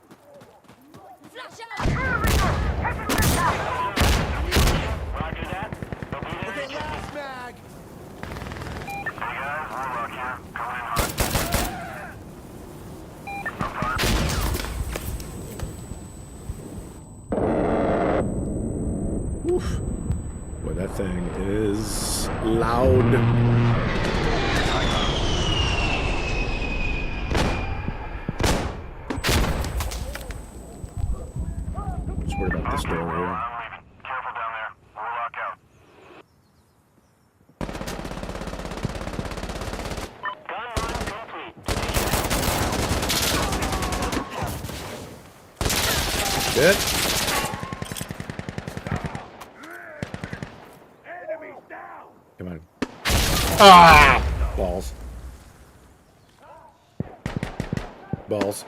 Okay, last mag. Oof. Boy, that thing is loud. Just worried about this door here. Careful down there. We'll lock out. Good. Come on. Ah! Balls. Balls.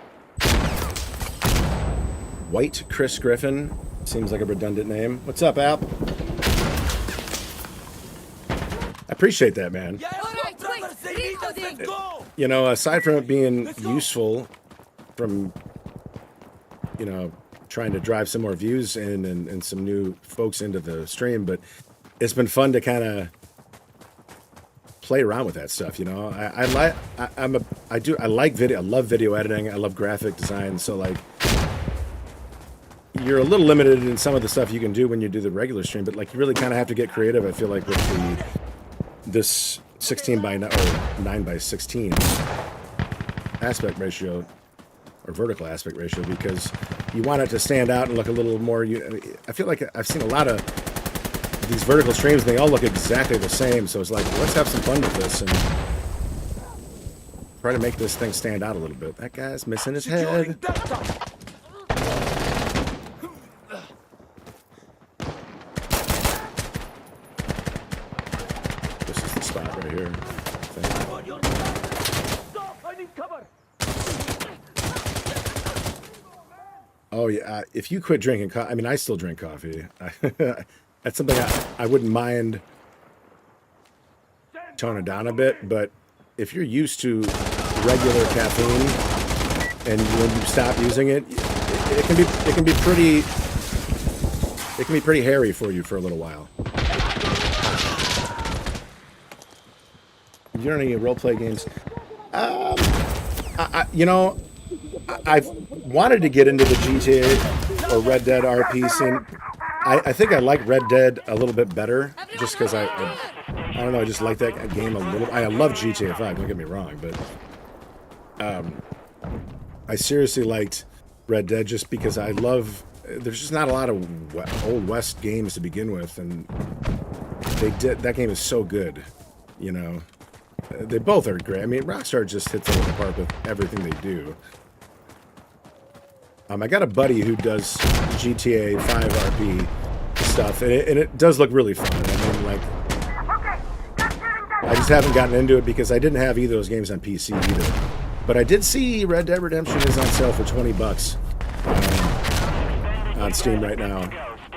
White Chris Griffin. Seems like a redundant name. What's up, App? I appreciate that, man. You know, aside from it being useful from, you know, trying to drive some more views in and some new folks into the stream, but it's been fun to kind of play around with that stuff, you know. I like video. I love video editing. I love graphic design. So like, you're a little limited in some of the stuff you can do when you do the regular stream, but like you really kind of have to get creative. I feel like with this 16 by 9 or 9 by 16 aspect ratio or vertical aspect ratio, because you want it to stand out and look a little more. I feel like I've seen a lot of these vertical streams, they all look exactly the same. So it's like, let's have some fun with this and try to make this thing stand out a little bit. That guy's missing his head. This is the spot right here. Oh yeah, if you quit drinking coffee, I mean, I still drink coffee. That's something I wouldn't mind toning down a bit, but if you're used to regular caffeine and when you stop using it, it can be pretty hairy for you for a little while. You don't any role-play games? You know, I've wanted to get into the GTA or Red Dead RP scene. I think I like Red Dead a little bit better, just because I don't know, I just like that game a little. I love GTA 5, don't get me wrong, but I seriously liked Red Dead just because I love. There's just not a lot of Old West games to begin with, and that game is so good, you know. They both are great. I mean, Rockstar just hits it out of the park with everything they do. I got a buddy who does GTA 5 RP stuff, and it does look really fun. I mean, like, I just haven't gotten into it because I didn't have either of those games on PC either. But I did see Red Dead Redemption is on sale for $20 on Steam right now.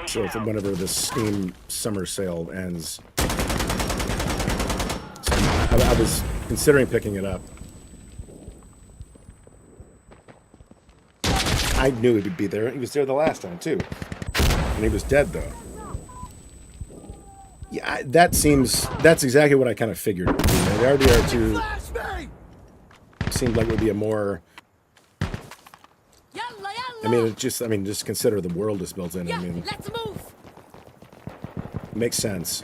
So whenever the Steam summer sale ends, so I was considering picking it up. I knew he'd be there. He was there the last time, too. And he was dead, though. Yeah, that's exactly what I kind of figured it would be. The RDR2 seemed like it would be a more... I mean, just consider the world is built in. I mean, let's move. Makes sense.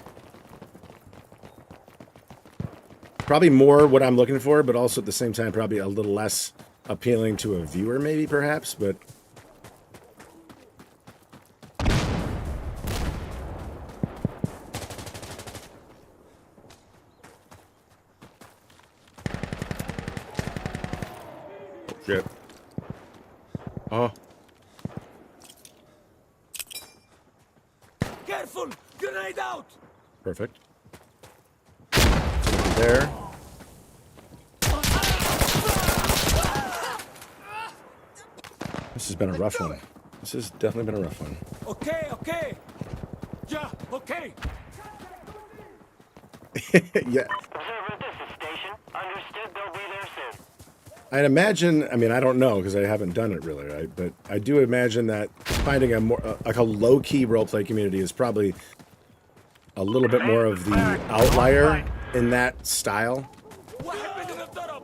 Probably more what I'm looking for, but also at the same time, probably a little less appealing to a viewer, maybe, perhaps, but... Shit. Oh. Careful! Grenade out! Perfect. There. This has been a rough one. This has definitely been a rough one. Okay, okay. Yeah, okay. Yeah. Observer, this is station. Understood, they'll be there soon. I'd imagine, I mean, I don't know because I haven't done it really, right? But I do imagine that finding a more, like a low-key roleplay community is probably a little bit more of the outlier in that style. What happened to the turret?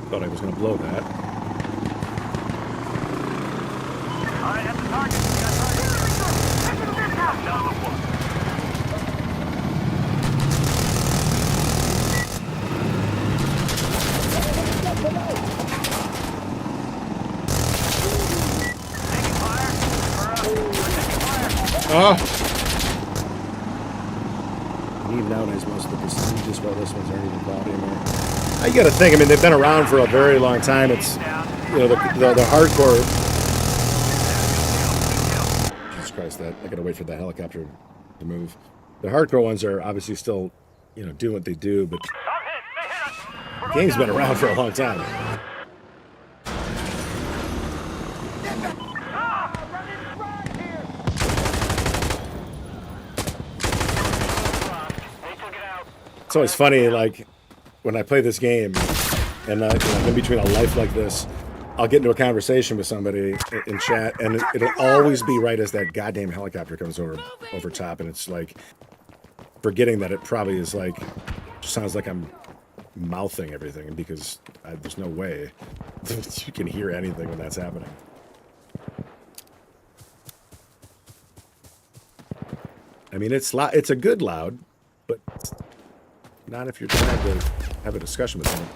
Thought I was going to blow that. Alright, at the target. We got target. Down the floor. Taking fire. Oh! Even nowadays, most of the prestigious wireless ones aren't even quality anymore. You got to think. I mean, they've been around for a very long time. It's, you know, the hardcore. Jesus Christ! That I got to wait for the helicopter to move. The hardcore ones are obviously still, you know, doing what they do, but the game's been around for a long time. It's always funny, like, when I play this game, and you know, in between a life like this, I'll get into a conversation with somebody in chat, and it'll always be right as that goddamn helicopter comes over top, and it's like, forgetting that it probably is like, sounds like I'm mouthing everything, because there's no way you can hear anything when that's happening. I mean, it's a good loud, but not if you're trying to have a discussion with someone.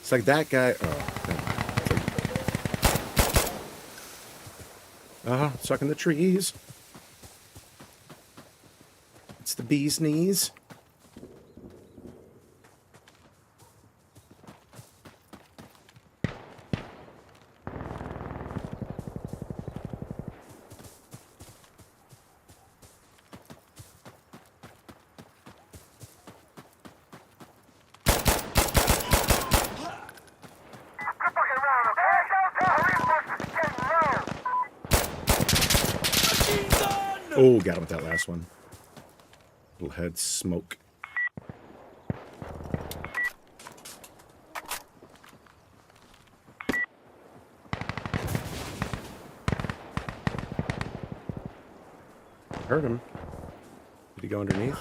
It's like that guy. Oh, stuck in the trees. It's the bee's knees. Oh, got him with that last one. Little head smoke. Heard him. Did he go underneath?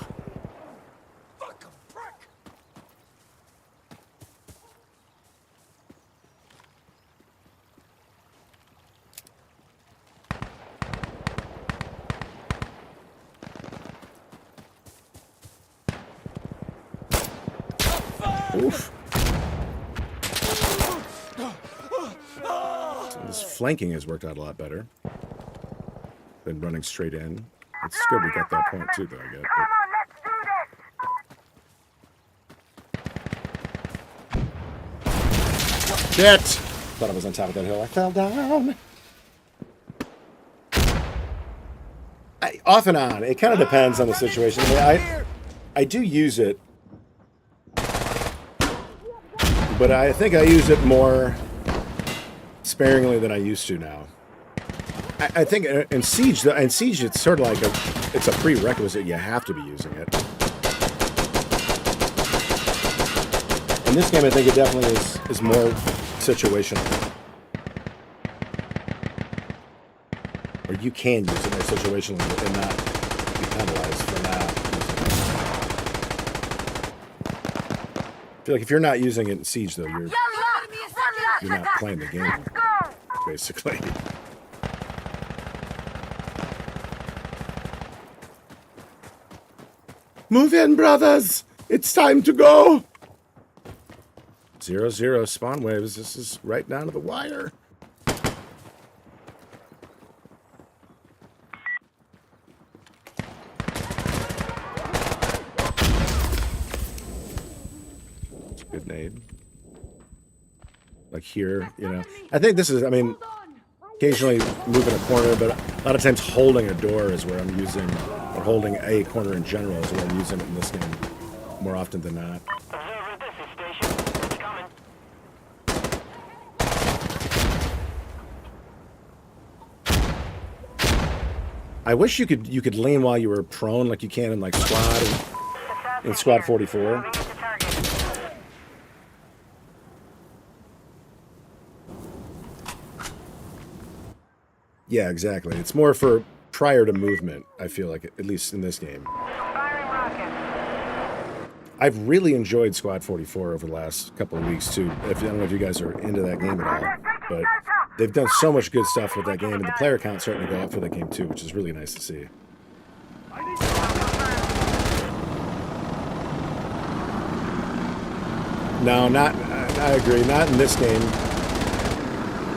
Oof. So this flanking has worked out a lot better than running straight in. It's good we got that point too, though, I guess. Shit! Thought I was on top of that hill. I fell down. Off and on. It kind of depends on the situation. I do use it, but I think I use it more sparingly than I used to now. I think in Siege, it's sort of like it's a prerequisite. You have to be using it. In this game, I think it definitely is more situational. Or you can use it more situationally and not be penalized for not using it. I feel like if you're not using it in Siege, though, you're not playing the game, basically. Move in, brothers! It's time to go! 0-0 spawn waves. This is right down to the wire. It's a good nade. Like here, you know. I think this is, I mean, occasionally moving a corner, but a lot of times holding a door is where I'm using, or holding a corner in general is where I'm using it in this game more often than not. I wish you could lean while you were prone like you can in like squad in squad 44. Yeah, exactly. It's more for prior to movement, I feel like, at least in this game. I've really enjoyed Squad 44 over the last couple of weeks, too. I don't know if you guys are into that game at all, but they've done so much good stuff with that game, and the player count's starting to go up for that game, too, which is really nice to see. No, I agree, not in this game.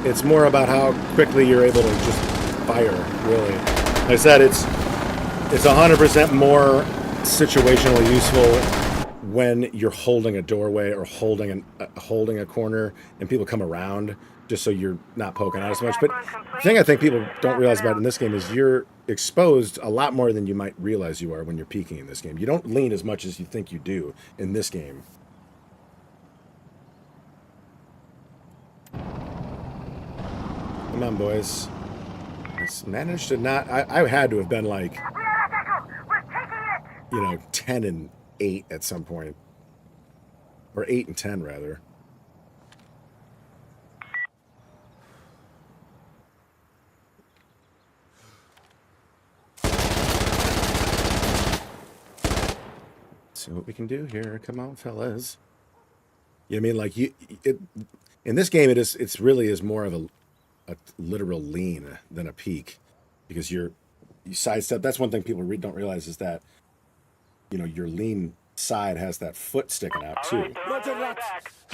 It's more about how quickly you're able to just fire, really. Like I said, it's 100% more situationally useful when you're holding a doorway or holding a corner and people come around, just so you're not poking out as much. But the thing I think people don't realize about in this game is you're exposed a lot more than you might realize you are when you're peeking in this game. You don't lean as much as you think you do in this game. Come on, boys. I managed to not... I had to have been like, you know, 10 and 8 at some point. Or 8 and 10, rather. Let's see what we can do here. Come on, fellas. You know what I mean? Like, in this game, it's really is more of a literal lean than a peek, because you sidestep. That's one thing people don't realize is that, you know, your lean side has that foot sticking out too. Roger that.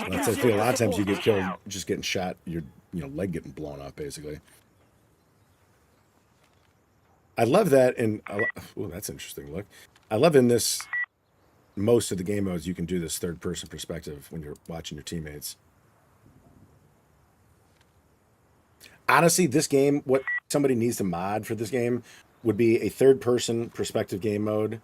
That's I feel a lot of times you get killed just getting shot, your leg getting blown off basically. I love that in oh, that's interesting. Look, I love in this most of the game modes you can do this third person perspective when you're watching your teammates. Honestly, this game, what somebody needs to mod for this game would be a third-person perspective game mode,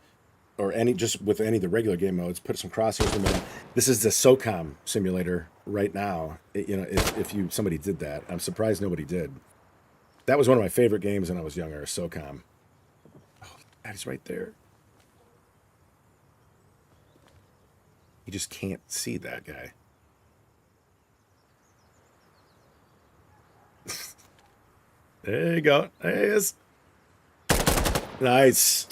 or just with any of the regular game modes. Put some crosshairs in there. This is the SOCOM simulator right now. If somebody did that, I'm surprised nobody did. That was one of my favorite games when I was younger. SOCOM. Oh, that is right there. You just can't see that guy. There you go. There he is. Nice.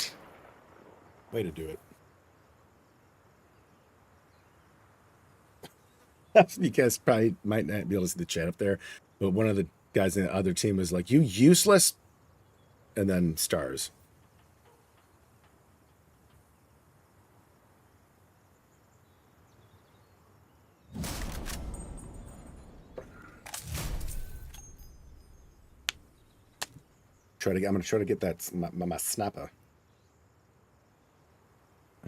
Way to do it. You guys probably might not be able to see the chat up there, but one of the guys in the other team was like, "You useless," and then stars. I'm going to try to get that my snapper.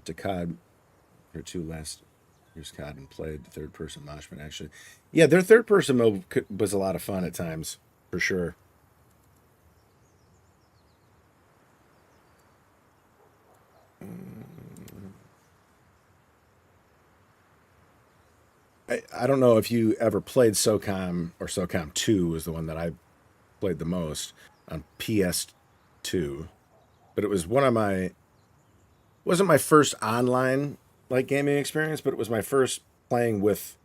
To COD, or two last year's COD and played third person Moshman actually. Yeah, their third person mode was a lot of fun at times, for sure. I don't know if you ever played SOCOM, or SOCOM 2 was the one that I played the most on PS2, but it was one of my, wasn't my first online like gaming experience, but it was my first playing with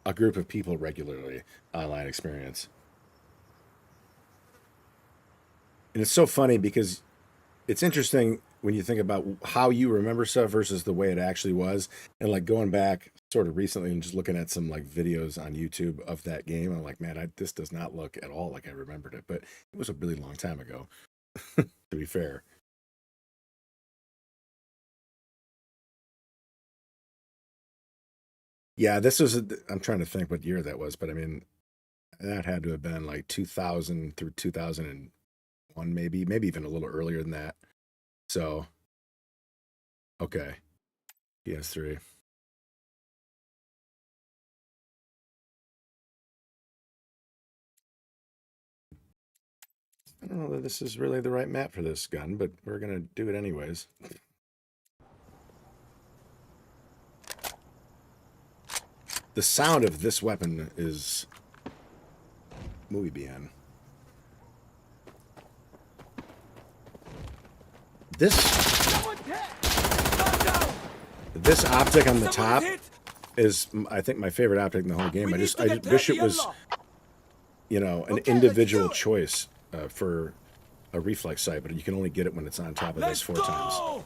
a group of people regularly online experience. And it's so funny because it's interesting when you think about how you remember stuff versus the way it actually was. And like going back sort of recently and just looking at some like videos on YouTube of that game, I'm like, man, this does not look at all like I remembered it, but it was a really long time ago, to be fair. Yeah, this was, I'm trying to think what year that was, but I mean, that had to have been like 2000 through 2001, maybe even a little earlier than that. So, okay, PS3. I don't know that this is really the right map for this gun, but we're going to do it anyways. The sound of this weapon is movie BN. This optic on the top is, I think, my favorite optic in the whole game. I just wish it was, you know, an individual choice for a reflex sight, but you can only get it when it's on top of this 4 times.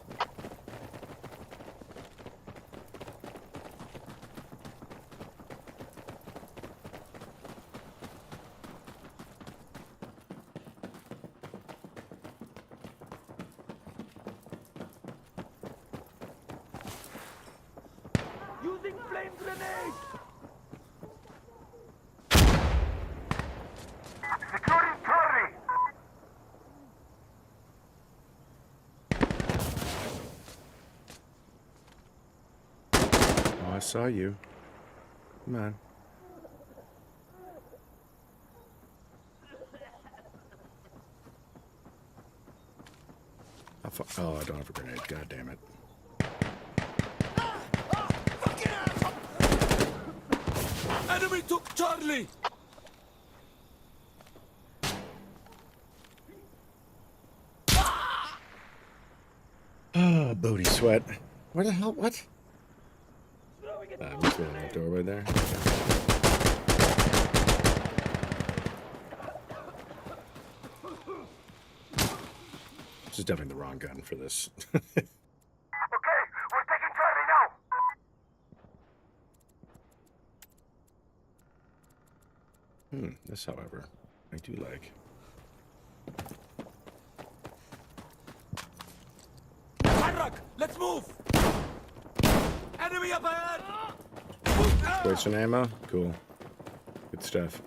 Using flame grenade. Securing turret. Oh, I saw you. Come on. Oh, I don't have a grenade. God damn it. Enemy took Charlie. Oh, booty sweat. Where the hell? What? I'm just in that doorway there. This is definitely the wrong gun for this. Okay, we're taking Charlie now. This, however, I do like. Harrak, let's move. Enemy up ahead! Wasting ammo? Cool. Good stuff.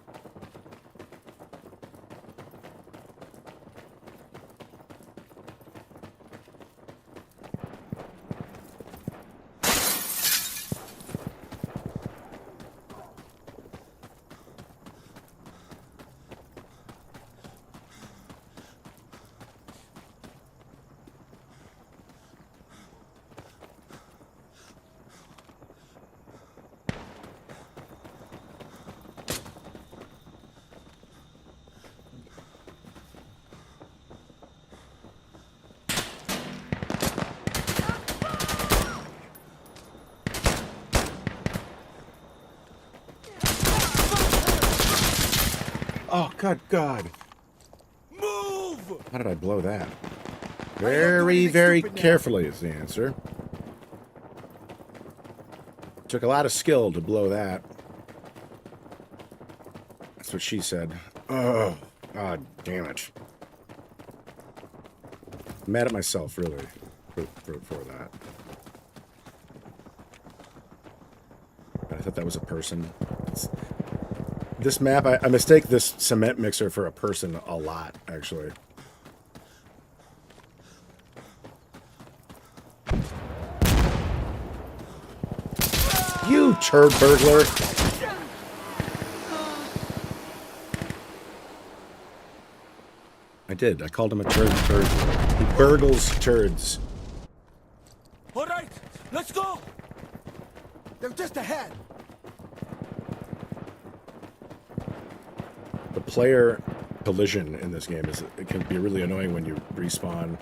Oh, God. Move! How did I blow that? Very, very carefully is the answer. Took a lot of skill to blow that. That's what she said. Oh, God damn it. I'm mad at myself, really, for that. I thought that was a person. This map, I mistake this cement mixer for a person a lot, actually. You turd burglar! I did. I called him a turd burglar. He burgles turds. All right, let's go! They're just ahead. The player collision in this game it can be really annoying when you respawn.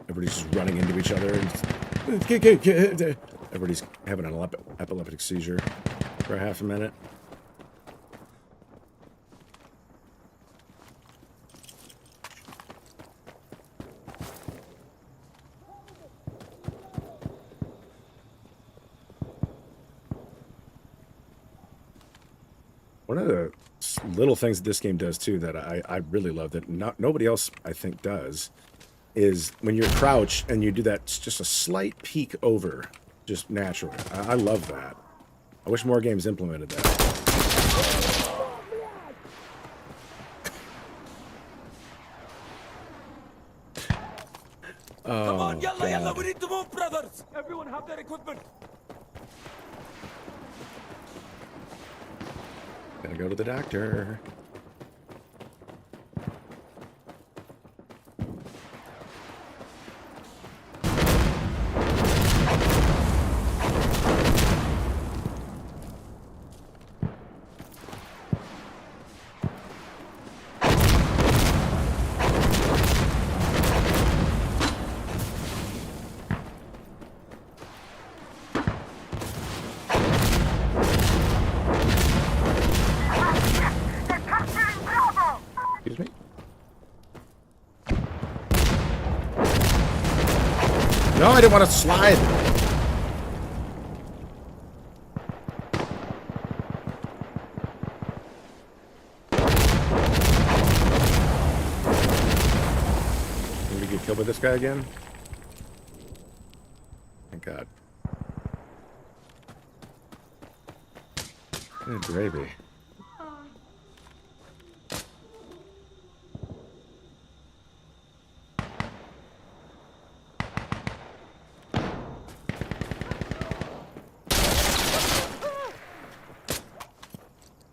Everybody's just running into each other. And everybody's having an epileptic seizure for a half a minute. One of the little things that this game does too that I really love that nobody else I think does is when you're crouched and you do that just a slight peek over just naturally. I love that. I wish more games implemented that. Oh, Come on, yalla, God. yalla, we need to move, brothers! Everyone have their equipment! Gotta go to the doctor. Excuse me? No, I didn't want to slide. Did we get killed by this guy again? Thank God. Good gravy.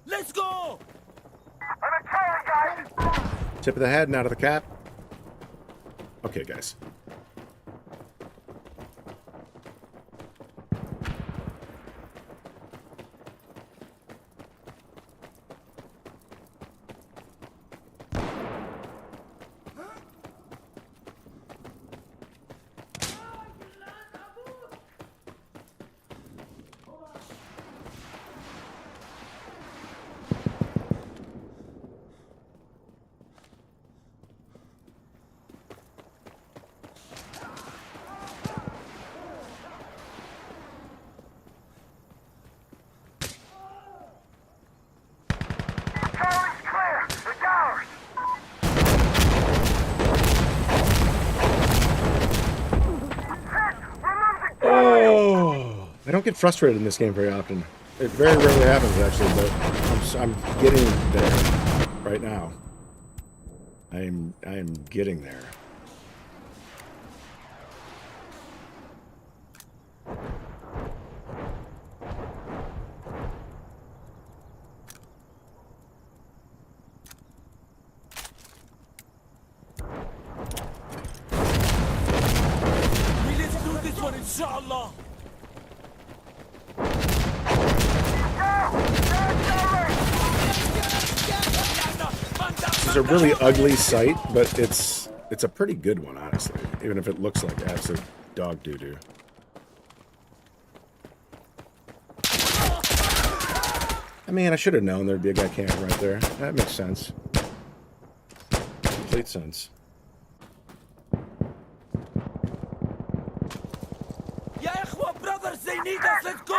Let's go! Tip of the head and out of the cap. Okay, guys. I don't get frustrated in this game very often. It very rarely happens, actually, but I'm getting there right now. I am getting there. Let's do this one, inshallah. This is a really ugly sight, but it's a pretty good one, honestly. Even if it looks like absolute dog doo-doo. I mean, I should have known there'd be a guy camping right there. That makes sense. Complete sense. Ya ikhwa, brothers, they need us. Let's go.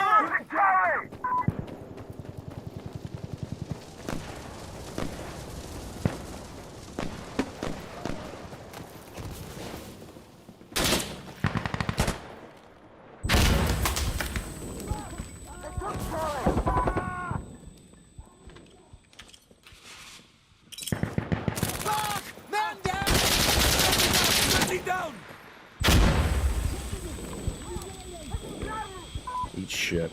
Eat shit.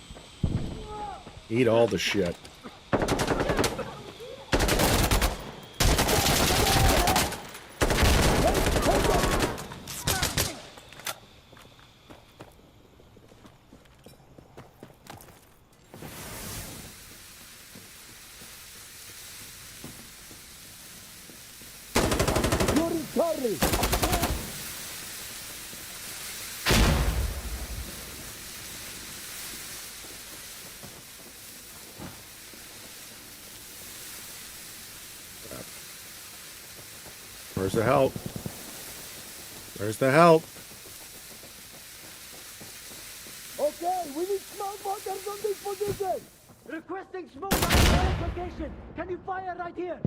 Eat all the shit. Where's the help? Where's the help? Okay, we need smoke bombers on this position. Requesting smoke on the location. Can you fire right here?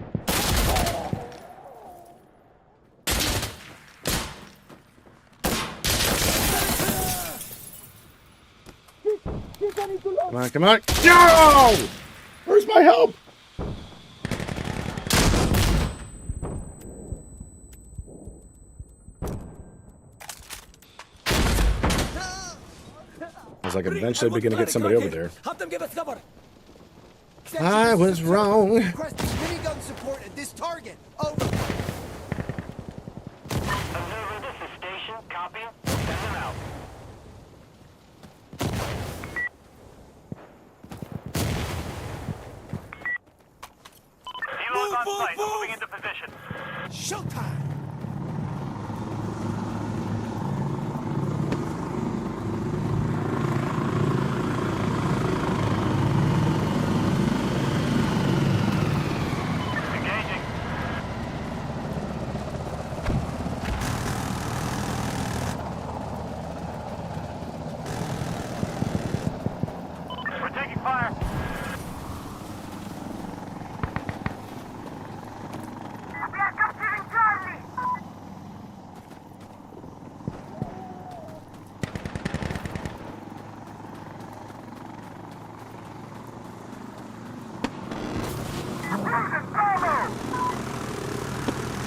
Come on, come on. No! Where's my help? I was like, eventually we're gonna get somebody over there. Help them give us cover. I was wrong. Requesting minigun support at this target. Over. Observer, this is station. Copy. Send them out. Helos on site. Moving into position. Showtime.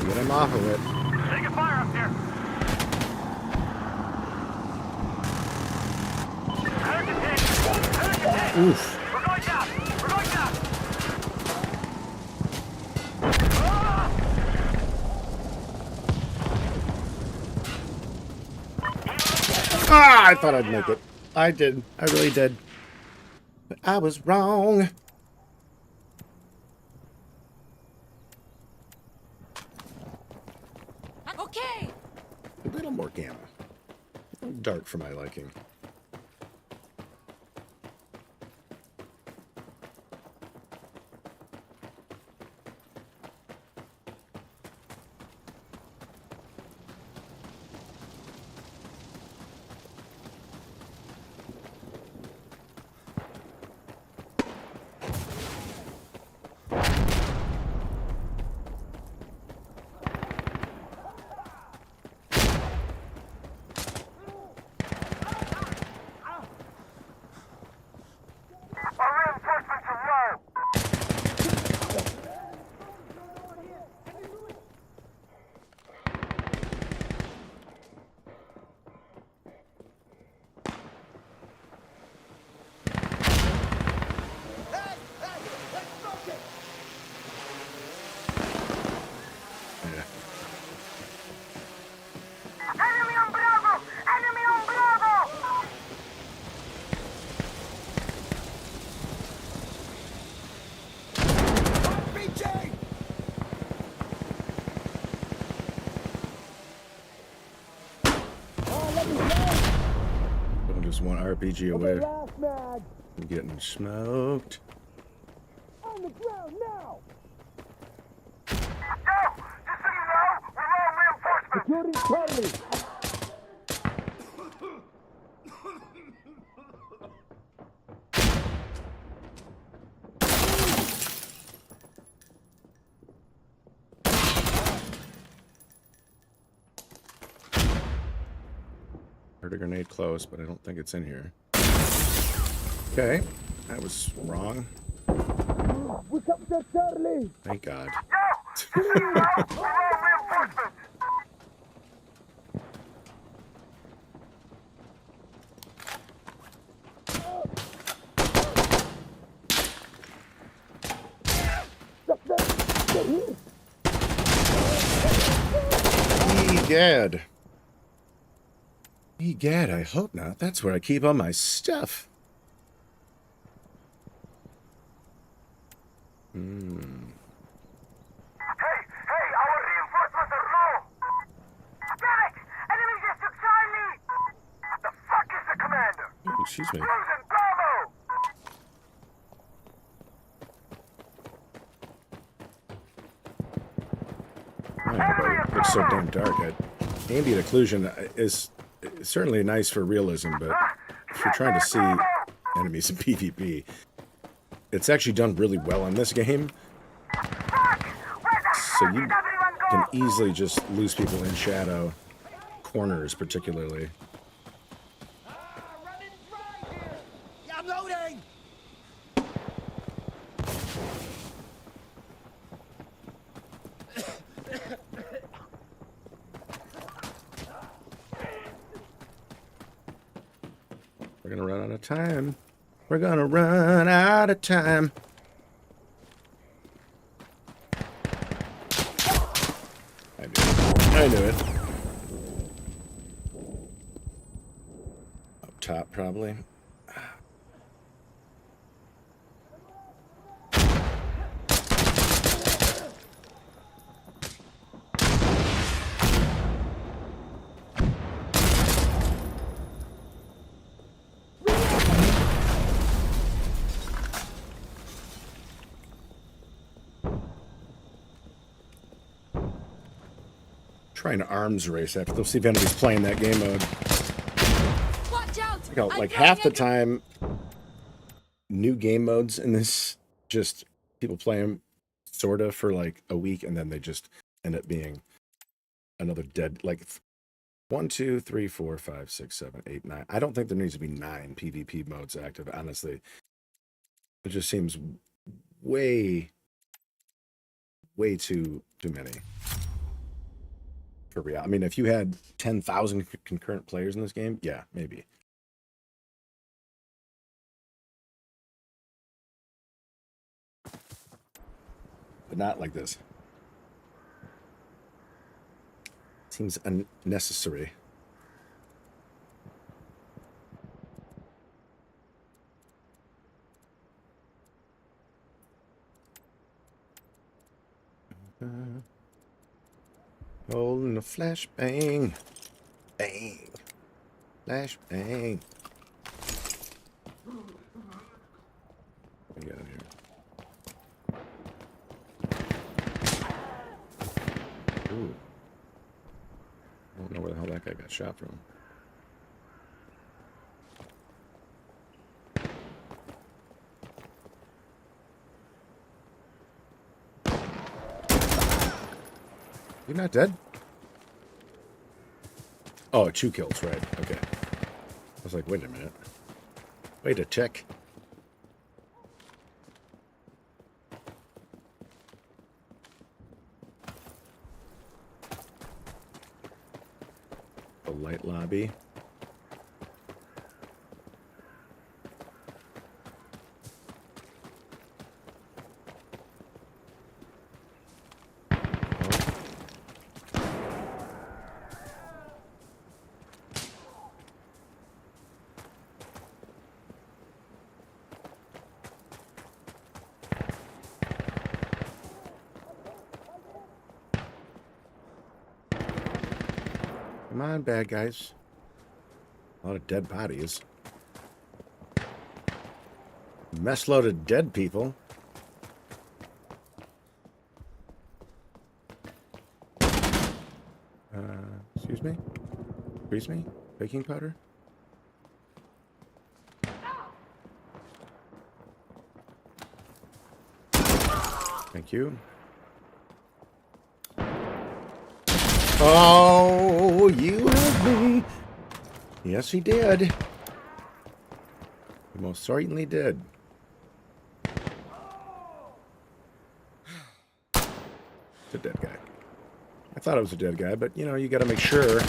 Get him off of it. Taking fire up here. Oof. We're going down. We're going down. Ah, I thought I'd make it. I did. I really did. But I was wrong. Okay. A little more gamma. A little dark for my liking. just one RPG away Last mag. from getting smoked. On the ground now. Securing Charlie. Heard a grenade close, but I don't think it's in here. Okay, that was wrong. We captured Charlie. Thank God. Egad. Egad, I hope not. That's where I keep all my stuff. Hey, our reinforcements are low! Damn it! Enemy just took Charlie! The fuck is the commander? Oh, excuse me. Losing Bravo! It looks so damn dark. Ambient occlusion is certainly nice for realism, but if you're trying to see enemies in PvP, it's actually done really well in this game. So you can easily just lose people in shadow, corners particularly. Yeah, I'm loading! We're gonna run out of time. We're gonna run out of time. I knew it. Up top, probably. Trying to arms race after they'll see if anybody's playing that game mode. Watch out! Like half the time, new game modes in this, just people play them sort of for like a week, and then they just end up being another dead. Like 1, 2, 3, 4, 5, 6, 7, 8, 9. I don't think there needs to be 9 PvP modes active. Honestly, it just seems way too many. For real. I mean, if you had 10,000 concurrent players in this game, yeah, maybe. But not like this. Seems unnecessary. Holding a flashbang. Bang. Flashbang. What do we got in here? Ooh. I don't know where the hell that guy got shot from. You're not dead? Oh, 2 kills, right. Okay. I was like, wait a minute. Wait a check. The light lobby. Come on, bad guys. A lot of dead bodies. Mess load of dead people. Excuse me? Freeze me? Baking powder? Thank you. Oh, you have me. Yes, he did. He most certainly did. It's a dead guy. I thought it was a dead guy, but, you know, you gotta make sure.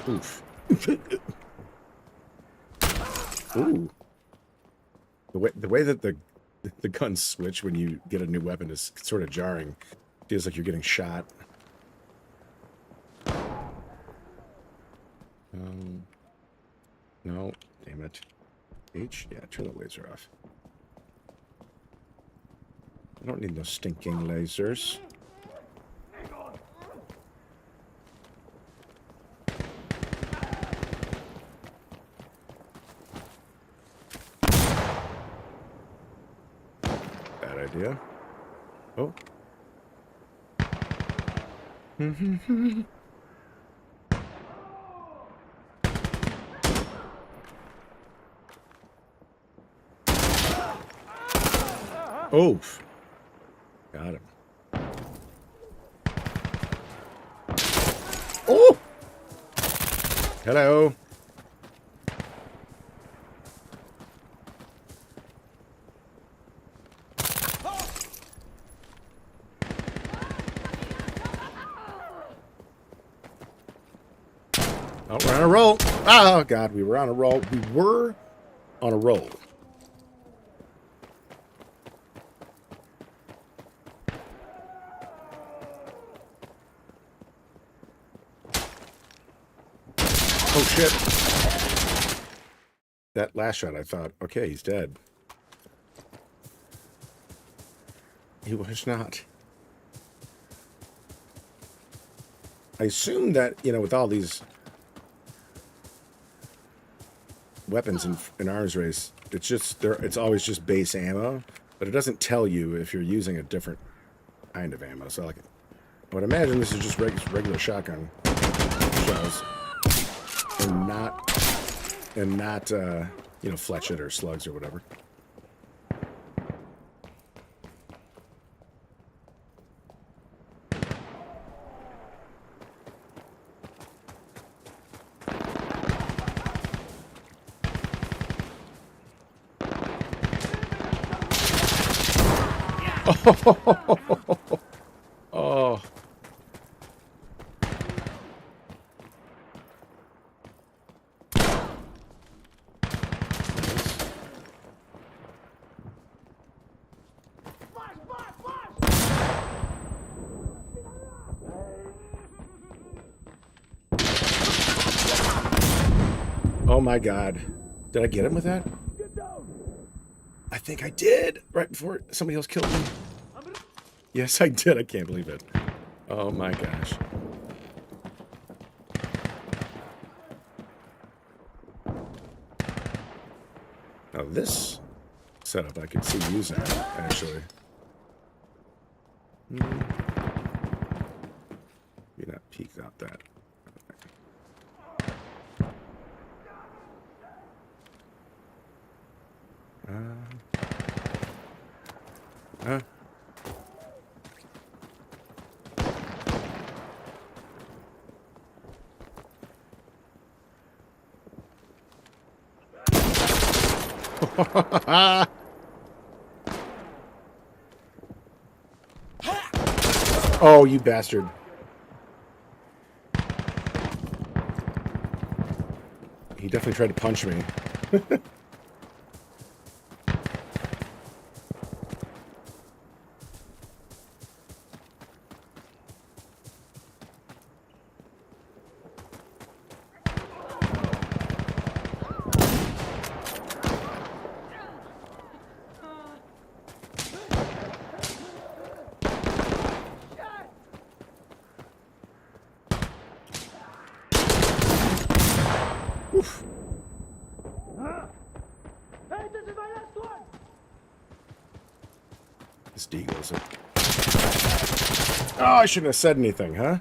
Oof. Ooh. The way that the guns switch when you get a new weapon is sort of jarring. Feels like you're getting shot. No, damn it. H? Yeah, turn the laser off. I don't need no stinking lasers. Bad idea. Oh. Oh, got him. Oh, hello. Oh, we're on a roll. Oh, God, we were on a roll. We were on a roll. Oh, shit. That last shot, I thought, okay, he's dead. He was not. I assume that, you know, with all these weapons in arms race, it's just it's always just base ammo, but it doesn't tell you if you're using a different kind of ammo. So like, I would imagine this is just regular shotgun shells, and not you know, fletchet or slugs or whatever. Oh. Oh my God. Did I get him with that? I think I did, right before somebody else killed me. Yes, I did. I can't believe it. Oh my gosh. Now this setup I could see using, actually. Maybe not peeked out that. Oh, you bastard. He definitely tried to punch me. Oof. Hey, this is my last one! This deagle's it. Oh, I shouldn't have said anything, huh?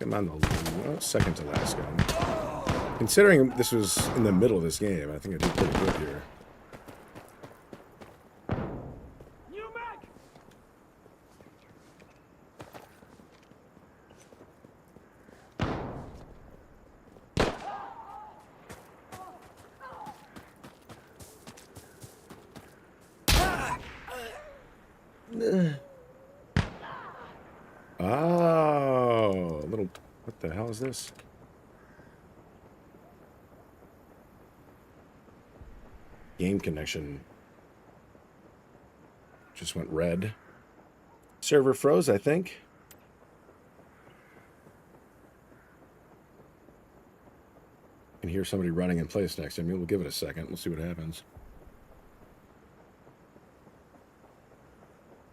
I'm on the second to last gun. Considering this was in the middle of this game, I think I did pretty good here. New mag! Oh, little. What the hell is this? Game connection just went red. Server froze, I think. I can hear somebody running in place next to me. We'll give it a second. We'll see what happens.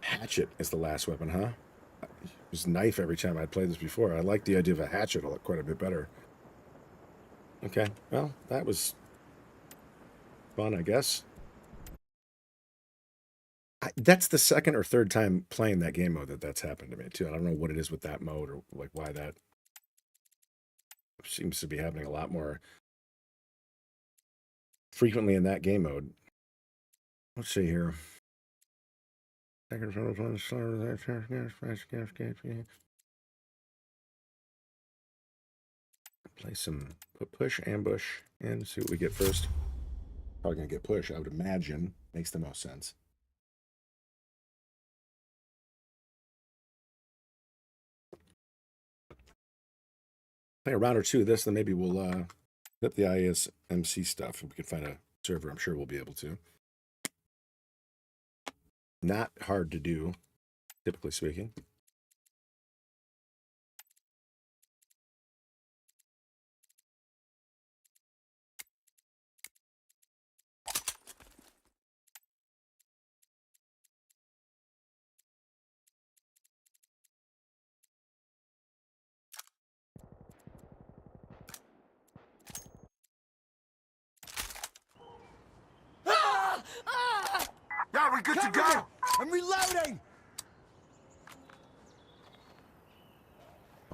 Hatchet is the last weapon, huh? It was knife every time I played this before. I like the idea of a hatchet quite a bit better. Okay, well, that was fun, I guess. That's the second or third time playing that game mode that's happened to me, too. I don't know what it is with that mode or like why that seems to be happening a lot more frequently in that game mode. Let's see here. Play some push, ambush, and see what we get first. Probably gonna get push, I would imagine. Makes the most sense. Play a round or two of this, then maybe we'll hit the ISMC stuff. If we can find a server, I'm sure we'll be able to. Not hard to do, typically speaking. Yeah, we're good to go. I'm reloading.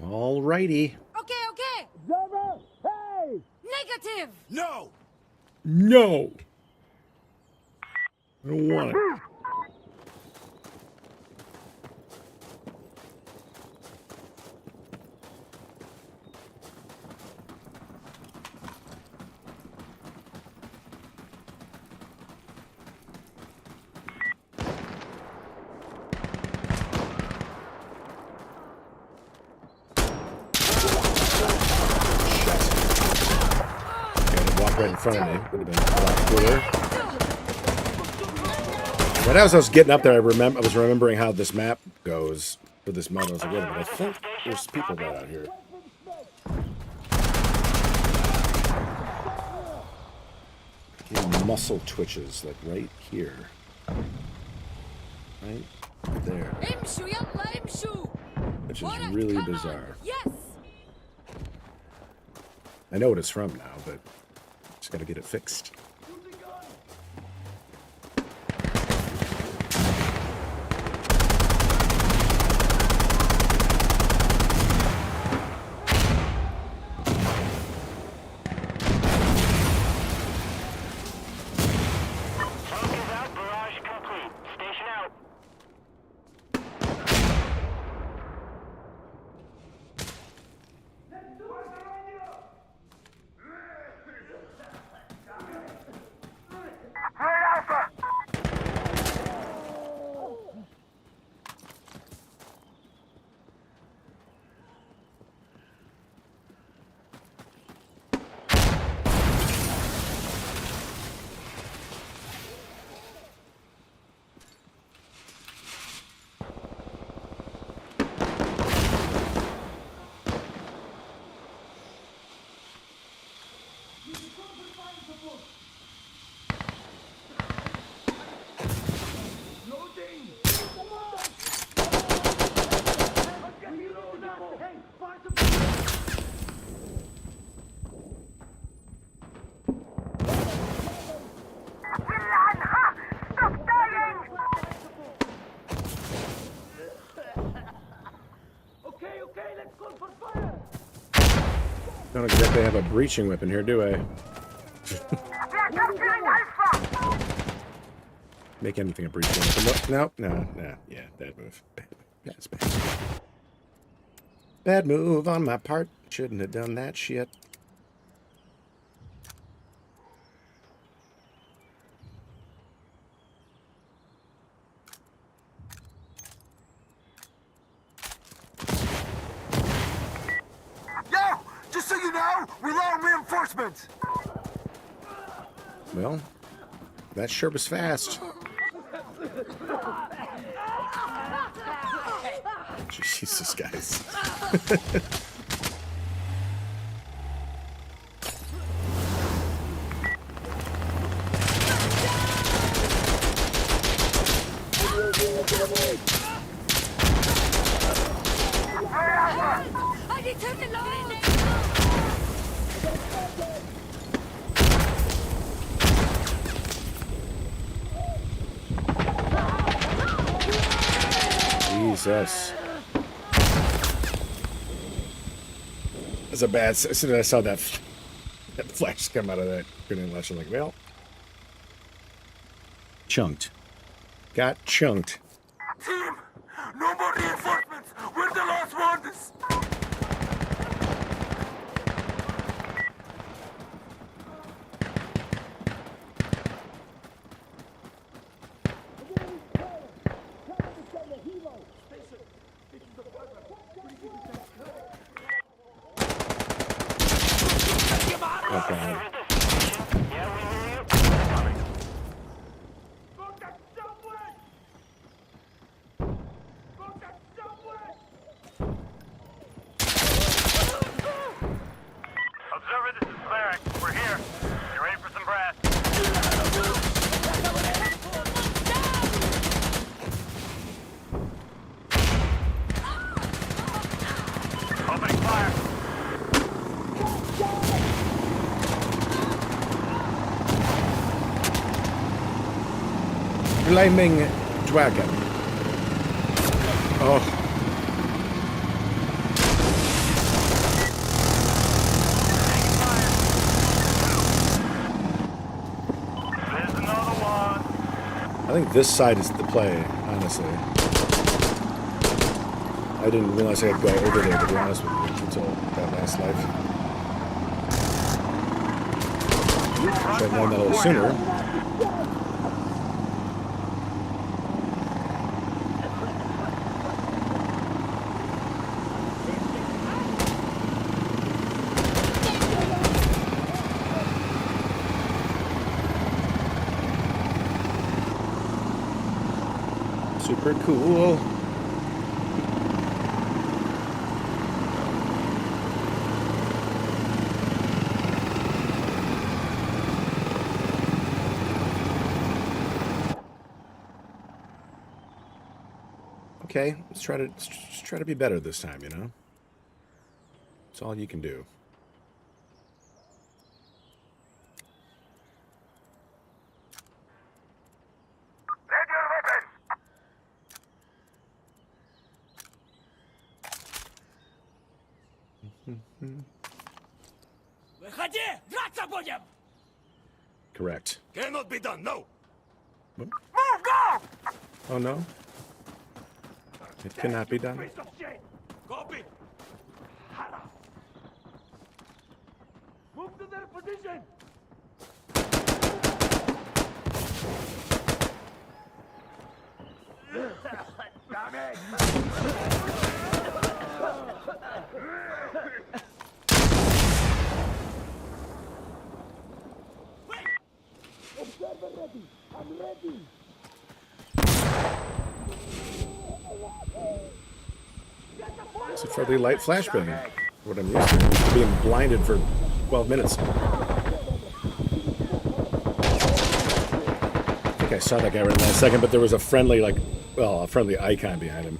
All righty. Okay, okay. Zama! Hey! Negative. No. No. I don't want it. Right in front of me would have been a lot cooler. Right as I was getting up there, I was remembering how this map goes for this mode. I was like, wait a minute, I think there's people right out here. Muscle twitches, like right here. Right there. Which is really bizarre. Yes. I know what it's from now, but just gotta get it fixed. Don't exactly have a breaching weapon here, do I? We are capturing Alpha! Make anything a breaching weapon. No. Yeah, bad move. That's bad. Bad move on my part. Shouldn't have done that shit. Yo! Just so you know, we lost reinforcements! Well, that sure was fast. Jesus, guys. I need to reload! Jesus. That's a bad... As soon as I saw that flash come out of that grenade launcher, I'm like, well... Chunked. Got chunked. Team! No more reinforcements! We're the last ones! Okay. Observer, this is Cleric. We're here. You ready for some brass? Opening fire. Flaming dragon. Oh. There's another one. I think this side is the play, honestly. I didn't realize I could go over there, to be honest with you, until that last life. Should have known that a little sooner. Super cool. Okay, let's try to be better this time, you know? That's all you can do. Ready your weapons. Выходи! Драться будем! Correct. Cannot be done, no! Move, go! Oh no? It cannot be done. Piece of shit! Copy! Move to their position! Observer ready! I'm ready! It's a fairly light flashbang. What I'm used to. Being blinded for 12 minutes. I think I saw that guy right in that second, but there was a friendly, a friendly icon behind him.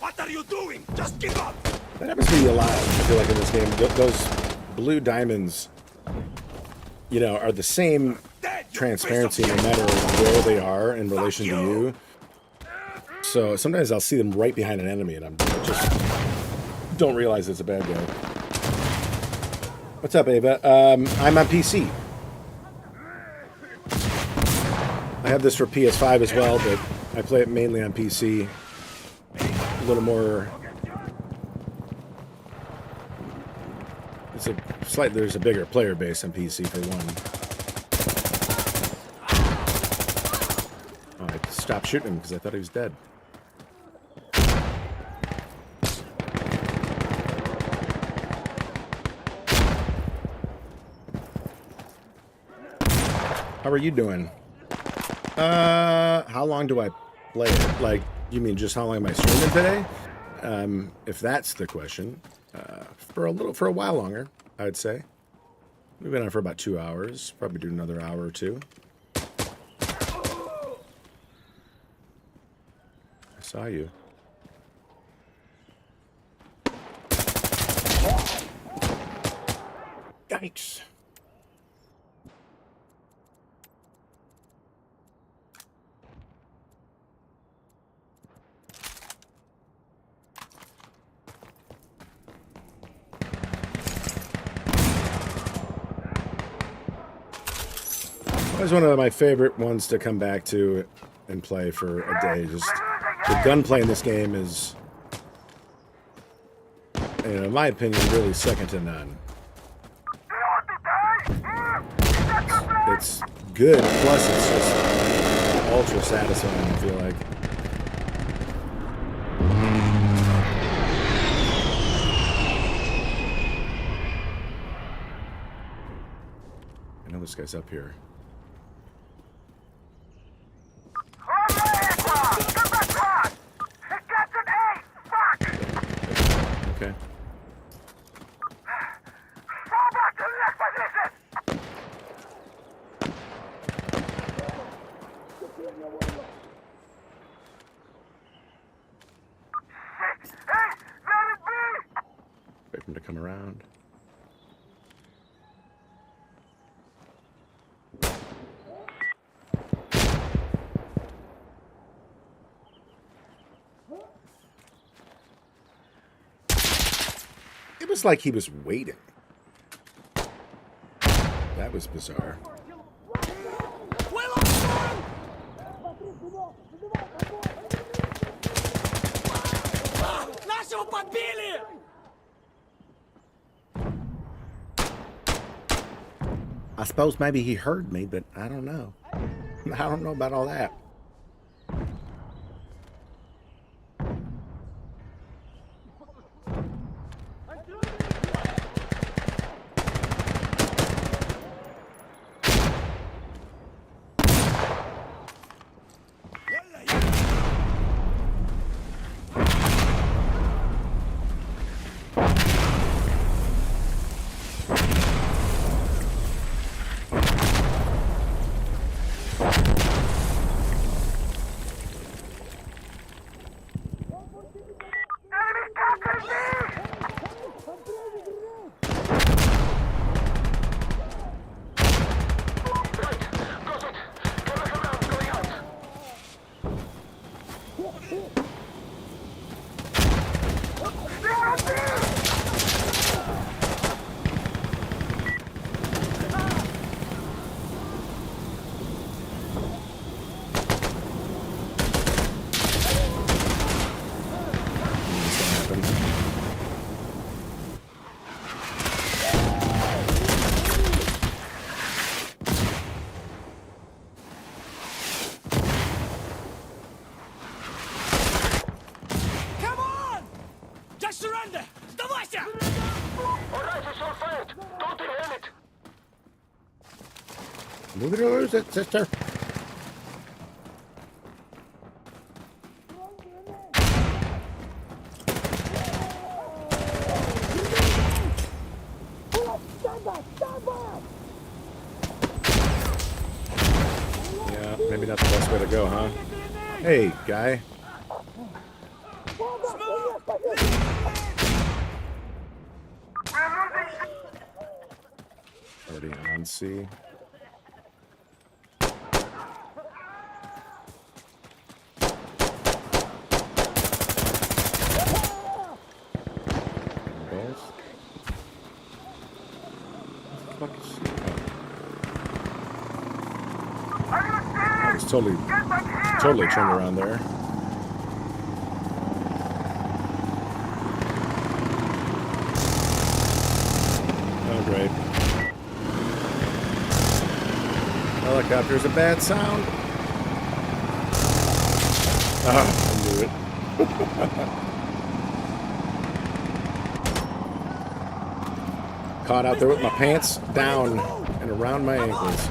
What are you doing? Just give up! That happens to me a lot, I feel like, in this game. Those blue diamonds, you know, are the same transparency no matter where they are in relation to you. So sometimes I'll see them right behind an enemy and I'm just don't realize it's a bad guy. What's up, Ava? I'm on PC. I have this for PS5 as well, but I play it mainly on PC. A little more. There's a bigger player base on PC for one. Oh, I stopped shooting him because I thought he was dead. How are you doing? How long do I play it? Like, you mean just how long am I streaming today? If that's the question, for a while longer, I'd say. We've been on for about 2 hours. Probably do another hour or two. I saw you. Yikes. It's one of my favorite ones to come back to and play for a day. Just the gunplay in this game is, in my opinion, really second to none. It's good, plus it's just ultra satisfying, I feel like. I know this guy's up here. Okay. Fall back to the next position! Shit! Hey! Let it be! Wait for him to come around. It was like he was waiting. That was bizarre. I suppose maybe he heard me, but I don't know. I don't know about all that. Moving to lose it, sister. Yeah, maybe not the best way to go, huh? Hey, guy. Already on C. totally turned around there. Oh, great. Helicopter's a bad sound. Ah, I knew it. Caught out there with my pants down and around my ankles.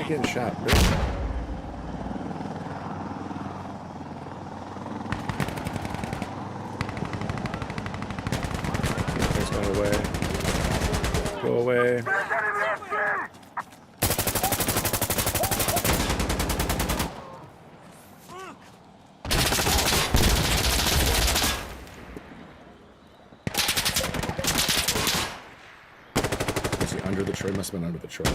Getting shot, bitch. Just go away. Go away. Is he under the tray? Must have been under the tray.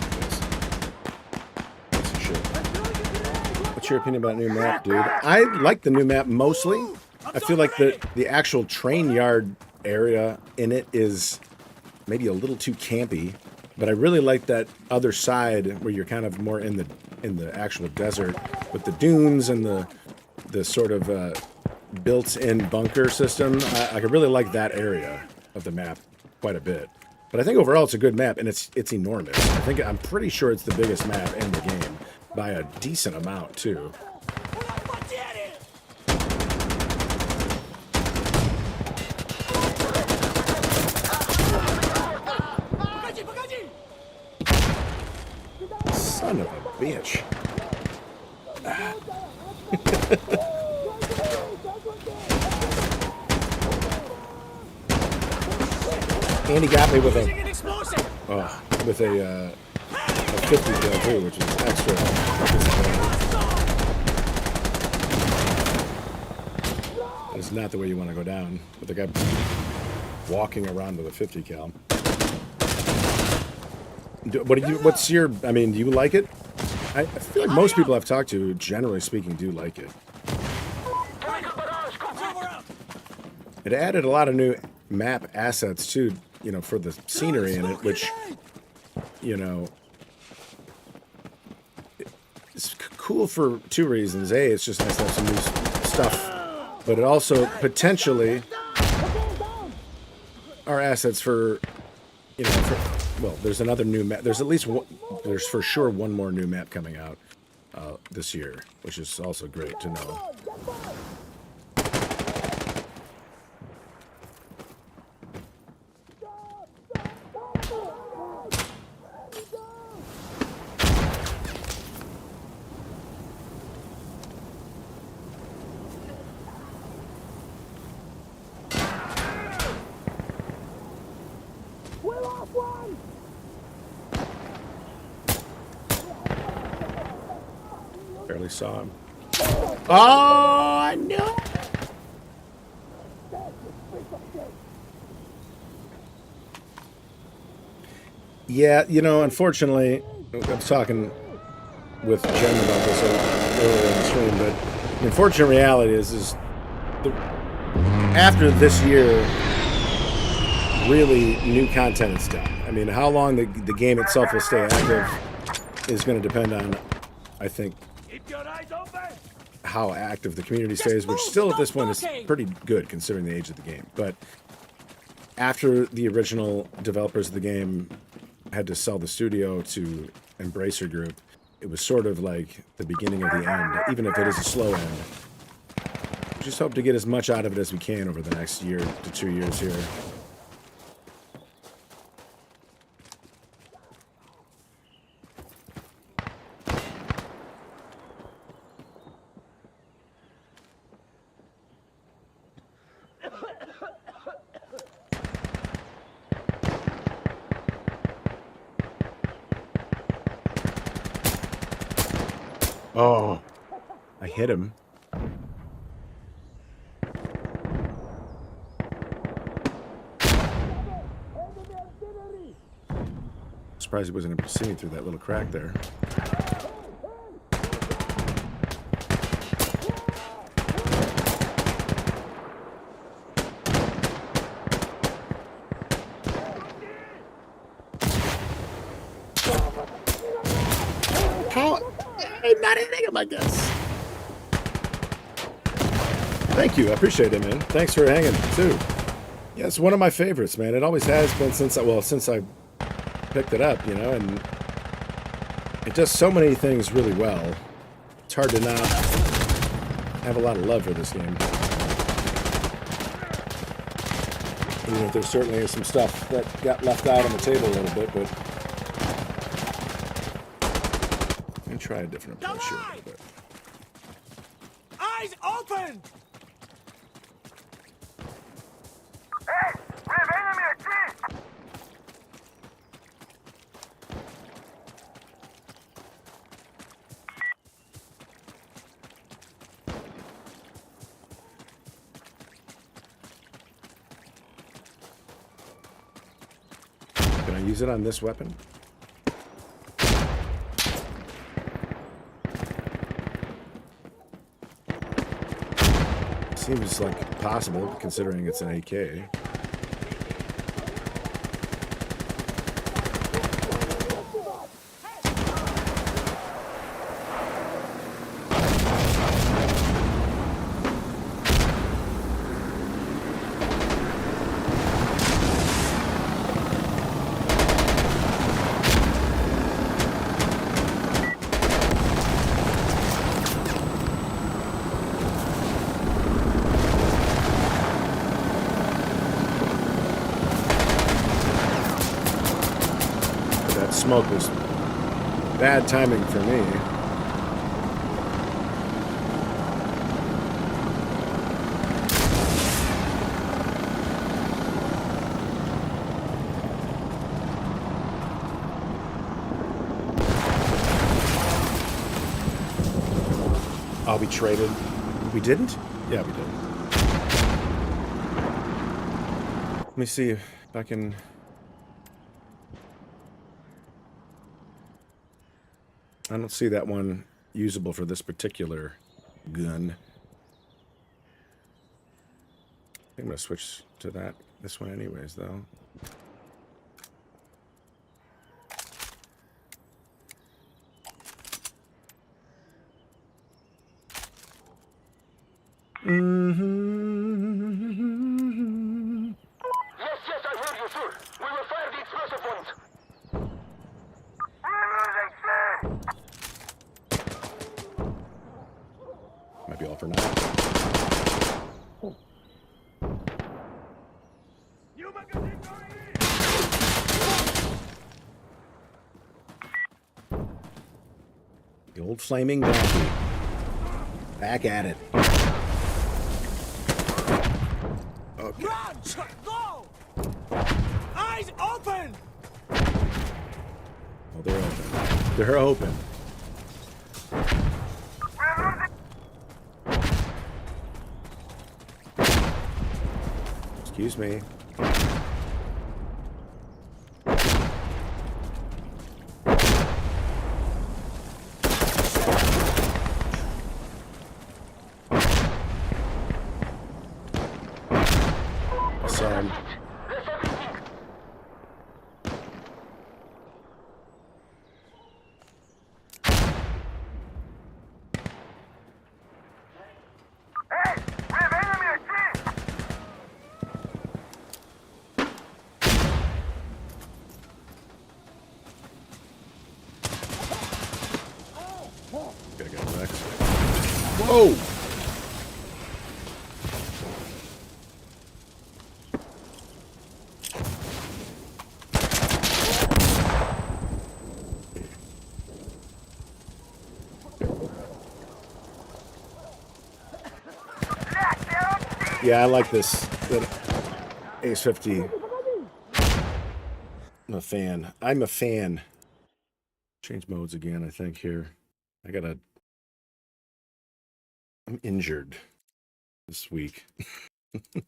What's your opinion about new map, dude? I like the new map mostly. I feel like the actual train yard area in it is maybe a little too campy, but I really like that other side where you're kind of more in the actual desert with the dunes and the sort of built-in bunker system. I could really like that area of the map quite a bit. But I think overall it's a good map, and it's enormous. I'm pretty sure it's the biggest map in the game. By a decent amount, too. Son of a bitch. And he got me with a 50 kill too, which is extra. It's not the way you want to go down with the guy walking around with a 50 cal. What's your? I mean, do you like it? I feel like most people I've talked to, generally speaking, do like it. It added a lot of new map assets too, you know, for the scenery in it, which, you know, it's cool for two reasons. A, it's just nice to have some new stuff, but it also potentially are assets for, you know, well, there's another new map. There's at least one, there's for sure one more new map coming out this year, which is also great to know. Barely saw him. Oh, no! Yeah, you know, unfortunately, I was talking with Jen about this earlier in the stream, but the unfortunate reality is after this year, really new content is done. I mean, how long the game itself will stay active is going to depend on, I think, how active the community stays, which still at this point is pretty good considering the age of the game. But after the original developers of the game had to sell the studio to Embracer Group, it was sort of like the beginning of the end, even if it is a slow end. We just hope to get as much out of it as we can over the next year to 2 years here. Oh, I hit him. Surprised he wasn't able to see me through that little crack there. I'm not hitting him, I guess. Thank you. I appreciate it, man. Thanks for hanging, too. Yeah, it's one of my favorites, man. It always has been since I picked it up, you know, and it does so many things really well. It's hard to not have a lot of love for this game. Even if there certainly is some stuff that got left out on the table a little bit, but I'm try a different approach here a little bit. Eyes open! Hey, we have enemy at sea! Can I use it on this weapon? Seems like possible, considering it's an AK. Smoke was bad timing for me. Oh, we traded. We didn't? Yeah, we did. Let me see if I can... I don't see that one usable for this particular gun. I think I'm going to switch to this one anyways, though. Yes, yes, I heard you, sir. We will fire the explosive ones. Might be all for now. The old flaming donkey. Back at it. Okay. Run! Go! Eyes open! Oh, they're open. They're open. Excuse me. Awesome. Gotta get Rex. Whoa! Yeah, I like this. The Ace 50. I'm a fan. I'm a fan. Change modes again, I think, here. I gotta I'm injured this week. I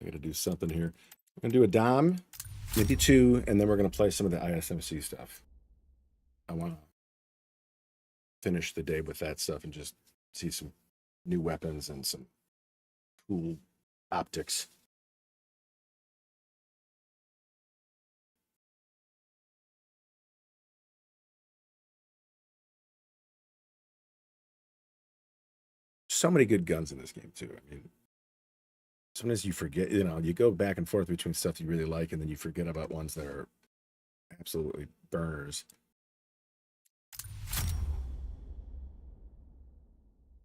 gotta do something here. I'm gonna do a Dom, maybe 2, and then we're gonna play some of the ISMC stuff. I want to finish the day with that stuff and just see some new weapons and some cool optics. So many good guns in this game too. I mean, sometimes you forget, you know, you go back and forth between stuff you really like and then you forget about ones that are absolutely burners.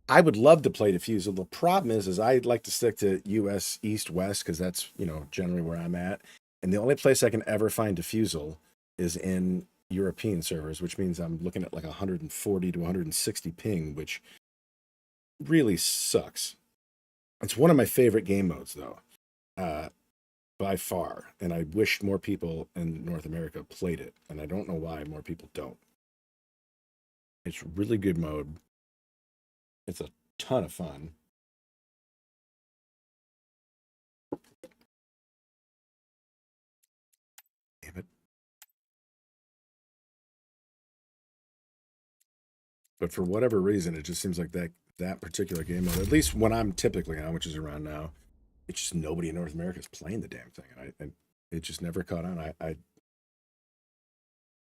I would love to play Diffusal. The problem is I'd like to stick to US East West because that's, you know, generally where I'm at. And the only place I can ever find Diffusal is in European servers, which means I'm looking at like 140 to 160 ping, which really sucks. It's one of my favorite game modes, though, by far. And I wish more people in North America played it. And I don't know why more people don't. It's really good mode. It's a ton of fun. Damn it. But for whatever reason, it just seems like that particular game mode, at least when I'm typically on, which is around now, it's just nobody in North America is playing the damn thing. And it just never caught on. I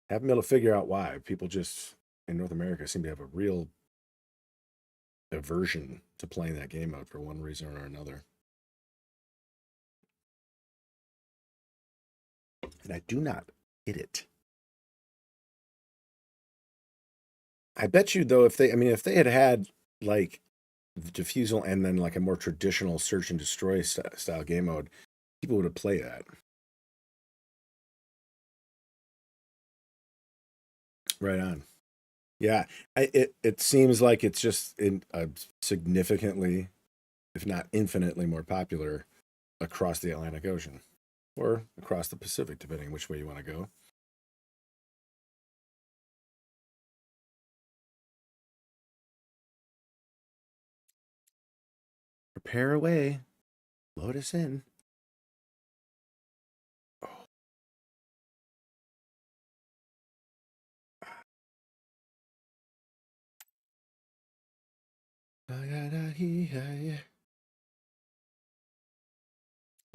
haven't been able to figure out why. People just in North America seem to have a real aversion to playing that game mode for one reason or another. And I do not get it. I bet you though, if they had like the Diffusal and then like a more traditional search and destroy style game mode, people would have played that. Right on. Yeah, it seems like it's just significantly, if not infinitely, more popular across the Atlantic Ocean or across the Pacific, depending on which way you want to go. Prepare away. Load us in. Oh.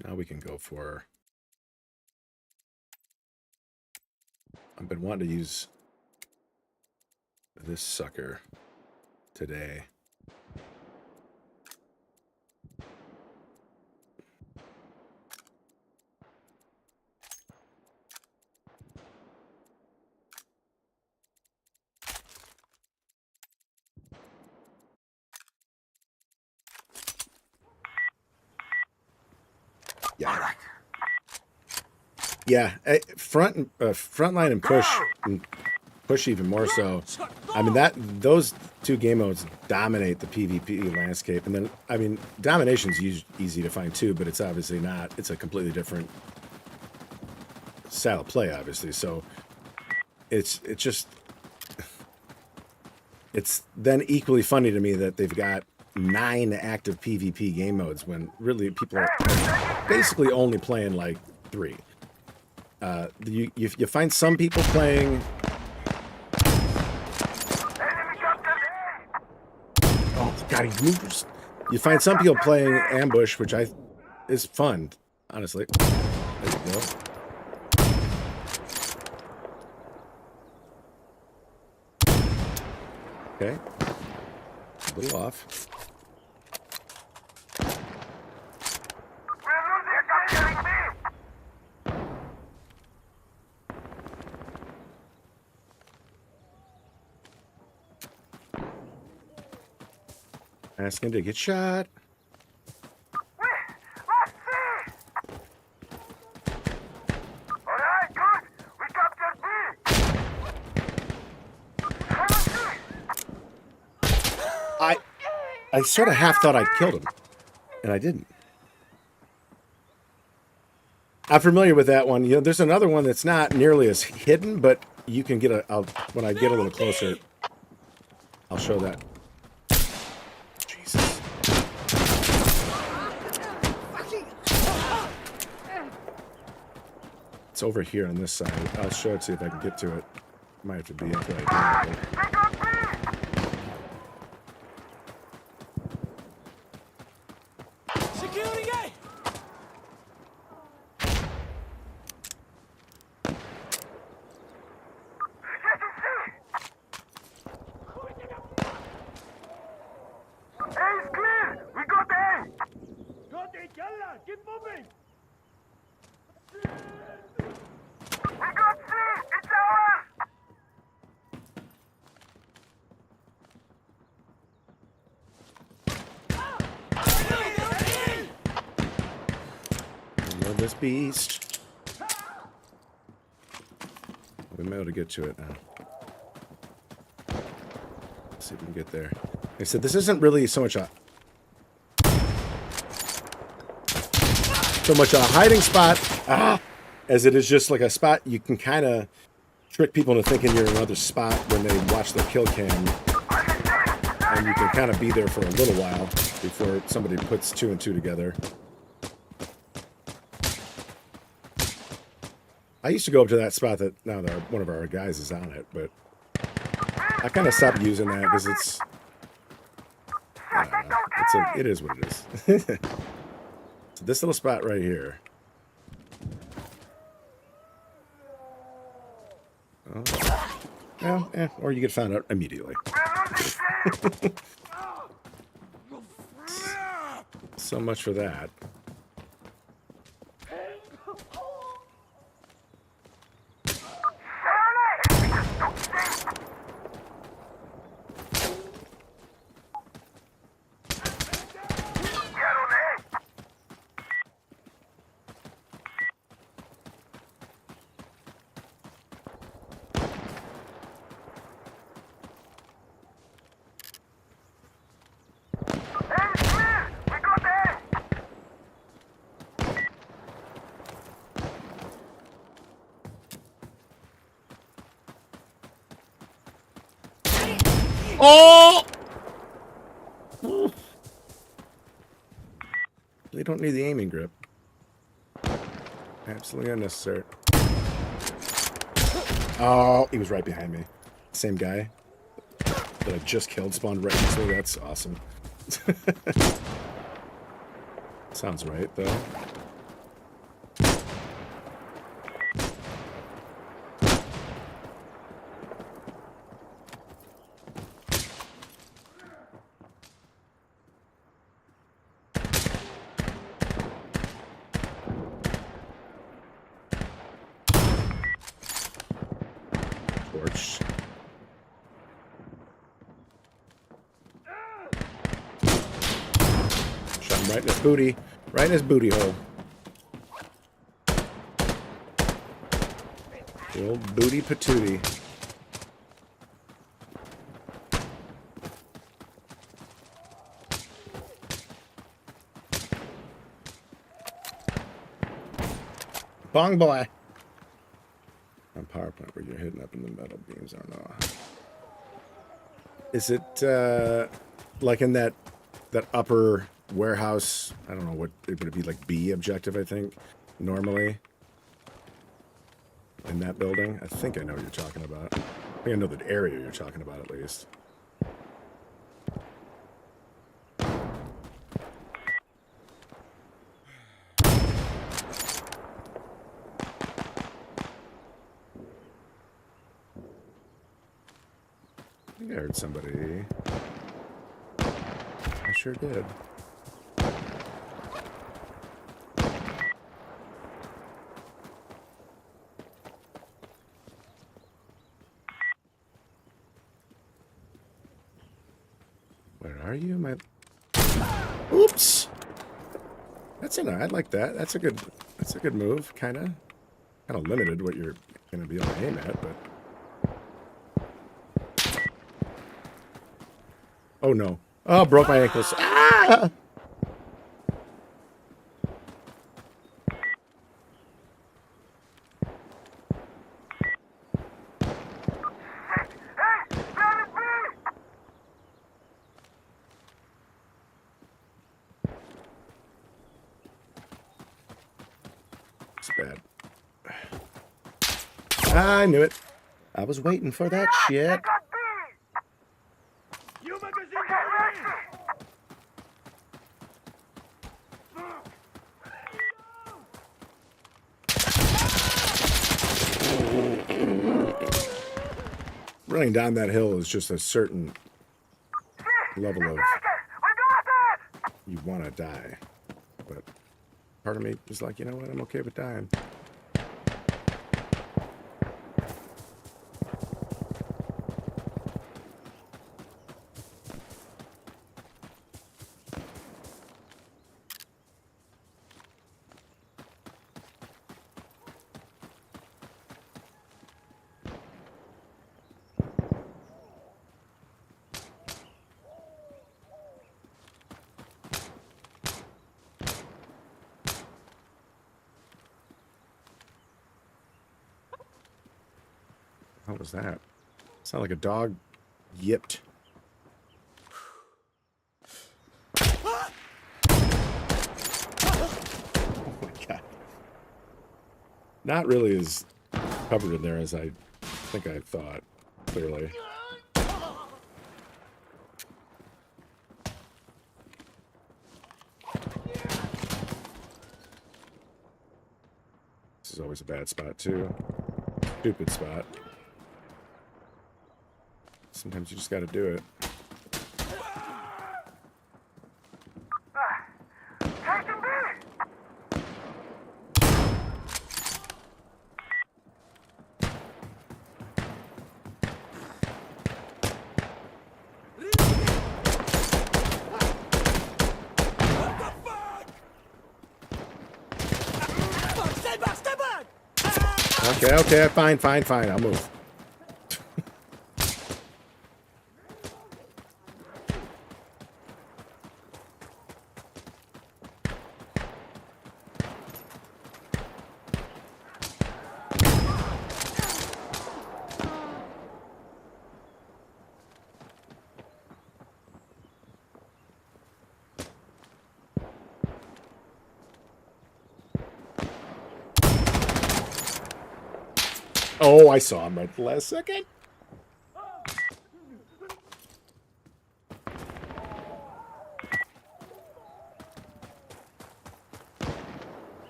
Now we can go for... I've been wanting to use this sucker today. Yeah. All right. Yeah, frontline and push even more so. I mean, those two game modes dominate the PvP landscape, and then I mean, Domination's easy to find too, but it's obviously not. It's a completely different style of play, obviously. So it's just it's then equally funny to me that they've got 9 active PvP game modes when really people are basically only playing like 3. You find some people playing. Oh God, he moves. You find some people playing ambush, which is fun, honestly. There you go. Okay, a little off. Asking to get shot. Let's see! Alright, good! We captured B! I sort of half thought I killed him, and I didn't. I'm familiar with that one. You know, there's another one that's not nearly as hidden, but you can get when I get a little closer, I'll show that. It's over here on this side. I'll show it to you if I can get to it. Might have to be until I do it. Security gate! Ace clear! We got A! Got it, yalla! Keep moving! We got C! It's ours! I love this beast. We may be able to get to it now. Let's see if we can get there. Like I said, this isn't really so much a hiding spot as it is just like a spot you can kind of trick people into thinking you're in another spot when they watch the kill cam, and you can kind of be there for a little while before somebody puts 2 and 2 together. I used to go up to that spot that now one of our guys is on it, but I kind of stopped using that because it is what it is. So this little spot right here. Oh. Well, or you get found out immediately. So much for that. Oh! They don't need the aiming grip. Absolutely unnecessary. Oh, he was right behind me. Same guy that I just killed spawned right next to me. That's awesome. Sounds right, though. Torch. Shot him right in his booty. Right in his booty hole. The old booty patootie. Bong boy. On power plant where you're hidden up in the metal beams. I don't know. Is it like in that upper warehouse? I don't know what it would be, like B objective, I think, normally in that building. I think I know what you're talking about. I think I know the area you're talking about at least. I think I heard somebody. I sure did. Where are you, my? Oops. That's an. I like that. That's a good move. Kind of limited what you're gonna be able to aim at, but. Oh no. Oh, broke my ankles. Ah! It's bad. I knew it. I was waiting for that shit. Got B! You magazine Okay, let's see! Running down that hill is just a certain level of We got it! you want to die. But part of me is like, you know what? I'm okay with dying. What was that? Sound like a dog yipped. Oh my god. Not really as covered in there as I think I thought, clearly. This is always a bad spot, too. Stupid spot. Sometimes you just gotta do it. Taking B! Stay back! Stay back! Okay, fine, I'll move. Oh, I saw him right the last second.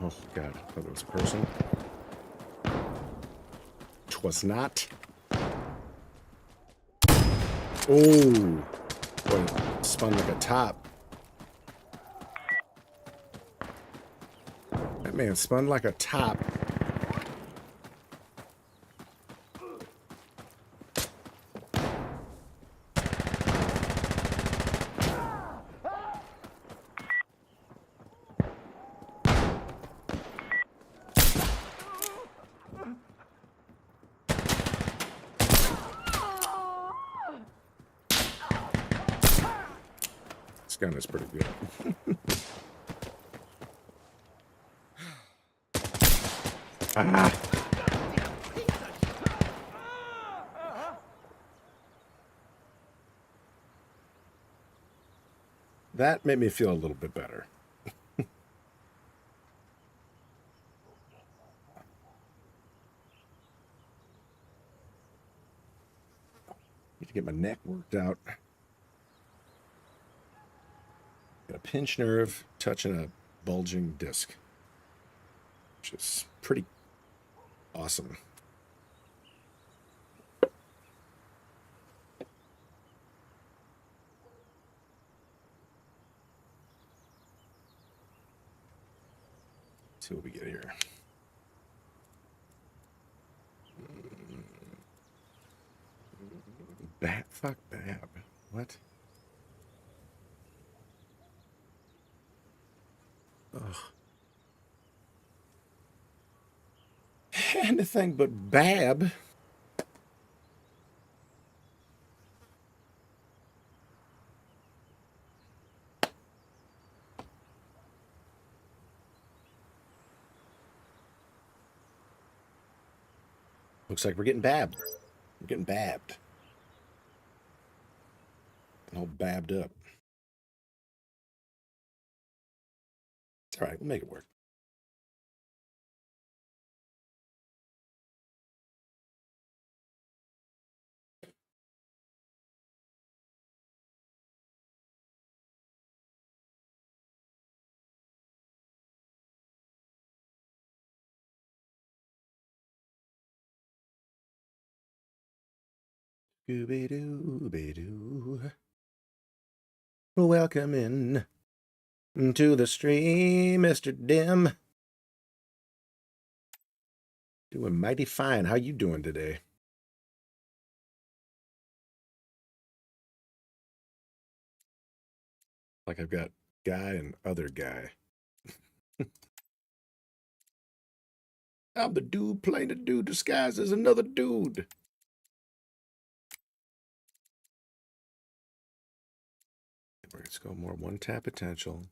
Oh, God. I thought it was a person. Twas not. Oh. Boy, it spun like a top. That man spun like a top. This gun is pretty good. Ah. That made me feel a little bit better. Need to get my neck worked out. Got a pinched nerve touching a bulging disc, which is pretty awesome. See what we get here. Fuck Bab. What? Ugh. Anything but Bab. Looks like we're getting babbed. We're getting babbed. All babbed up. It's all right. We'll make it work. Scooby-Doo. Welcome in to the stream, Mr. Dim. Doing mighty fine. How you doing today? Like I've got guy and other guy. I'm the dude playing the dude disguised as another dude. Let's go more one-tap potential.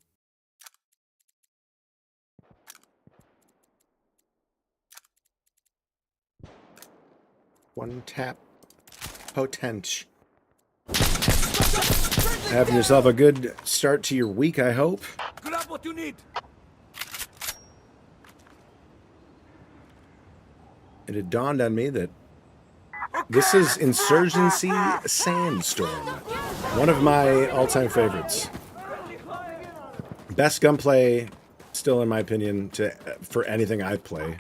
One-tap potential. Having yourself a good start to your week, I hope. Grab what you need. It had dawned on me that this is Insurgency Sandstorm, one of my all-time favorites. Best gunplay, still in my opinion, for anything I play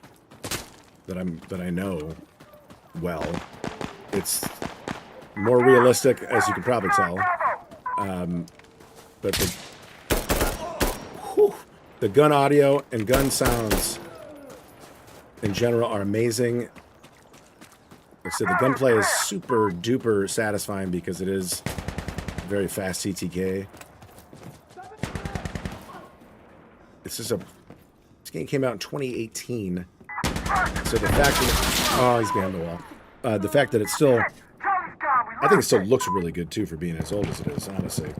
that I know well. It's more realistic, as you can probably tell. But the gun audio and gun sounds in general are amazing. Like I said, the gunplay is super duper satisfying because it is very fast CTK. This game came out in 2018. So the fact that he's behind the wall. The fact that it's still, I think it still looks really good too for being as old as it is, honestly.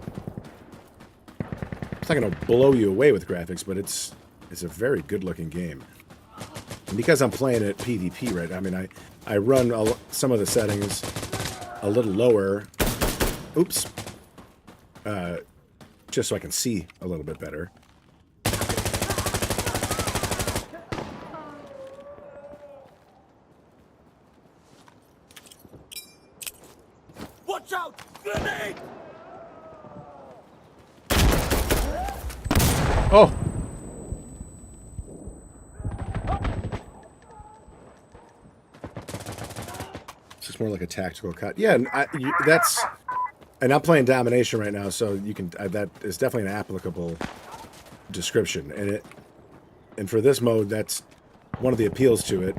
It's not going to blow you away with graphics, but it's a very good looking game. And because I'm playing it PvP, right? I mean, I run some of the settings a little lower. Oops. Just so I can see a little bit better. Watch out! Grenade! Oh! It's just more like a tactical cut. Yeah, and I'm playing Domination right now, so you can that is definitely an applicable description. And for this mode, that's one of the appeals to it.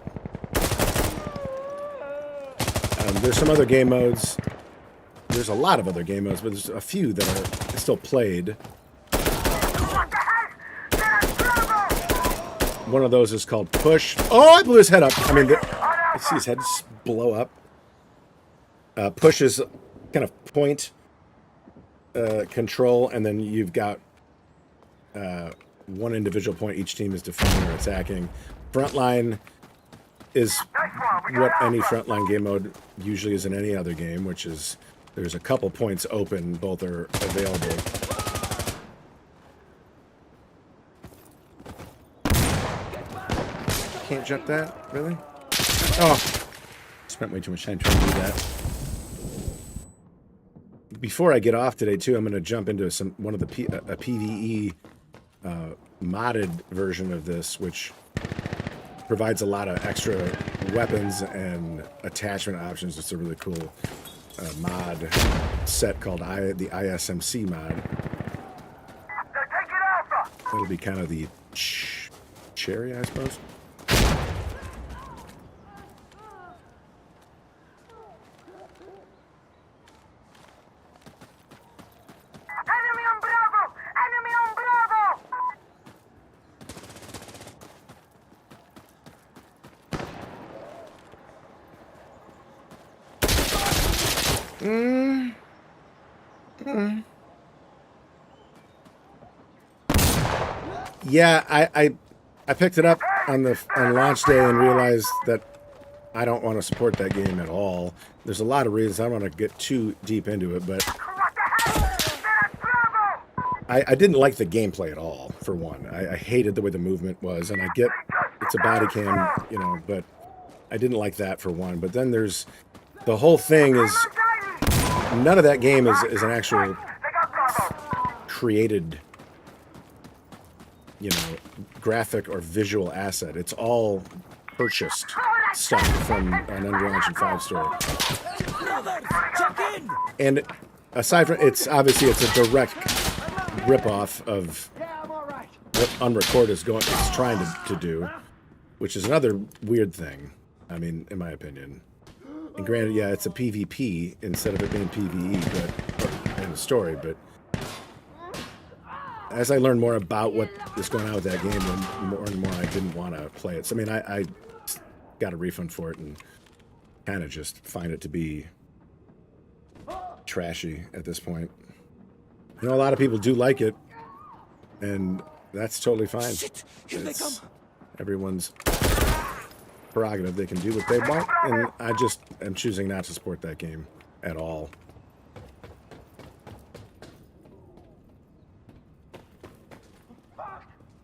There's some other game modes. There's a lot of other game modes, but there's a few that are still played. One of those is called Push. Oh, I blew his head up. I mean, I see his head blow up. Push is kind of point control, and then you've got one individual point. Each team is defending or attacking. Frontline is what any Frontline game mode usually is in any other game, which is there's a couple points open. Both are available. Can't jump that? Really? Oh. Spent way too much time trying to do that. Before I get off today, too, I'm going to jump into a PvE modded version of this, which provides a lot of extra weapons and attachment options. It's a really cool mod set called the ISMC mod. It'll be kind of the cherry, I suppose. Yeah, I picked it up on launch day and realized that I don't want to support that game at all. There's a lot of reasons. I don't want to get too deep into it, but I didn't like the gameplay at all, for one. I hated the way the movement was, and I get it's a body cam, you know, but I didn't like that, for one. But then there's the whole thing is none of that game is an actual created, you know, graphic or visual asset. It's all purchased stuff from an Unreal Engine 5 store. Brothers, check in! And aside from, it's obviously it's a direct ripoff of what Unrecord is trying to do, which is another weird thing. I mean, in my opinion. And granted, yeah, it's a PvP instead of it being PvE, but in the story. But as I learned more about what is going on with that game, the more and more I didn't want to play it. So I mean, I got a refund for it and kind of just find it to be trashy at this point. You know, a lot of people do like it, and that's totally fine. Shit, here they come. Everyone's prerogative. They can do what they want, and I just am choosing not to support that game at all.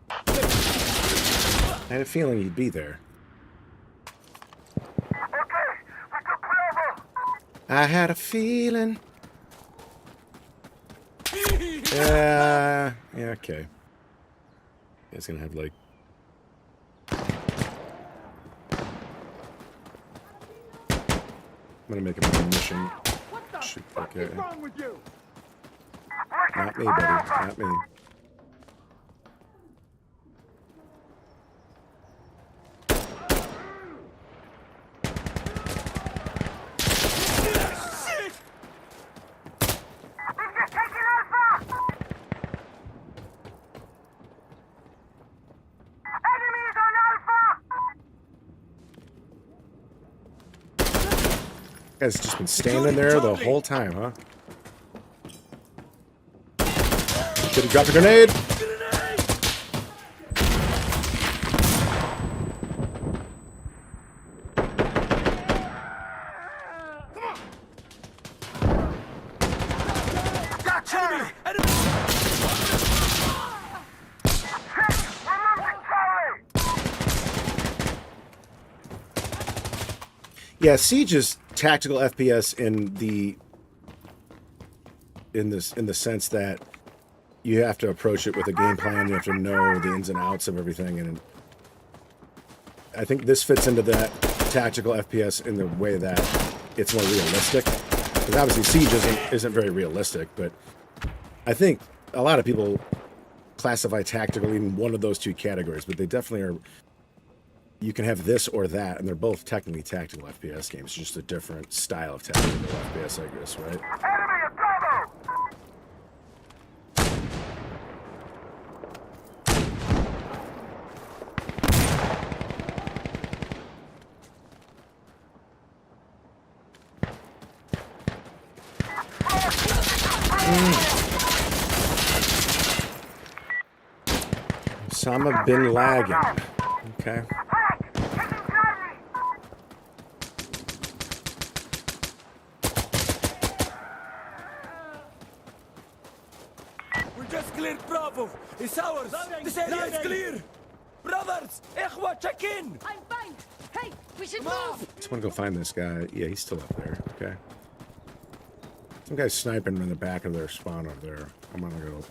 I had a feeling you'd be there. I had a feeling. Yeah, okay. It's gonna have like. I'm gonna make a mission. Shoot, okay. Not me, buddy. Not me. Guy's just been standing there the whole time, huh? Should have dropped a grenade. Yeah, Siege is tactical FPS in the sense that you have to approach it with a game plan. You have to know the ins and outs of everything, and I think this fits into that tactical FPS in the way that it's more realistic. Because obviously Siege isn't very realistic, but I think a lot of people classify tactical in one of those two categories, but they definitely are. You can have this or that, and they're both technically tactical FPS games, just a different style of tactical FPS, I guess, right? Osama bin Laden. Okay. We just cleared Bravo. It's ours. This area is clear. Brothers, Ikhwa, check in. I'm fine. Hey, we should move. Just want to go find this guy. Yeah, he's still up there. Okay. Some guy's sniping in the back of their spawn over there. I'm gonna go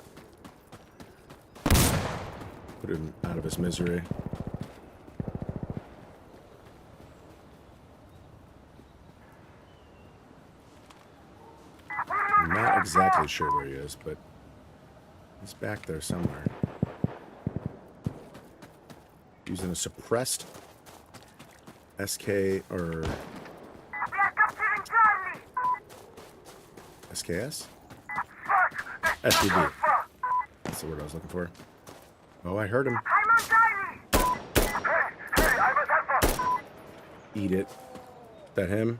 put him out of his misery. I'm not exactly sure where he is, but he's back there somewhere. Using a suppressed SK or SKS? SDB. That's the word I was looking for. Oh, I heard him. Eat it. Is that him?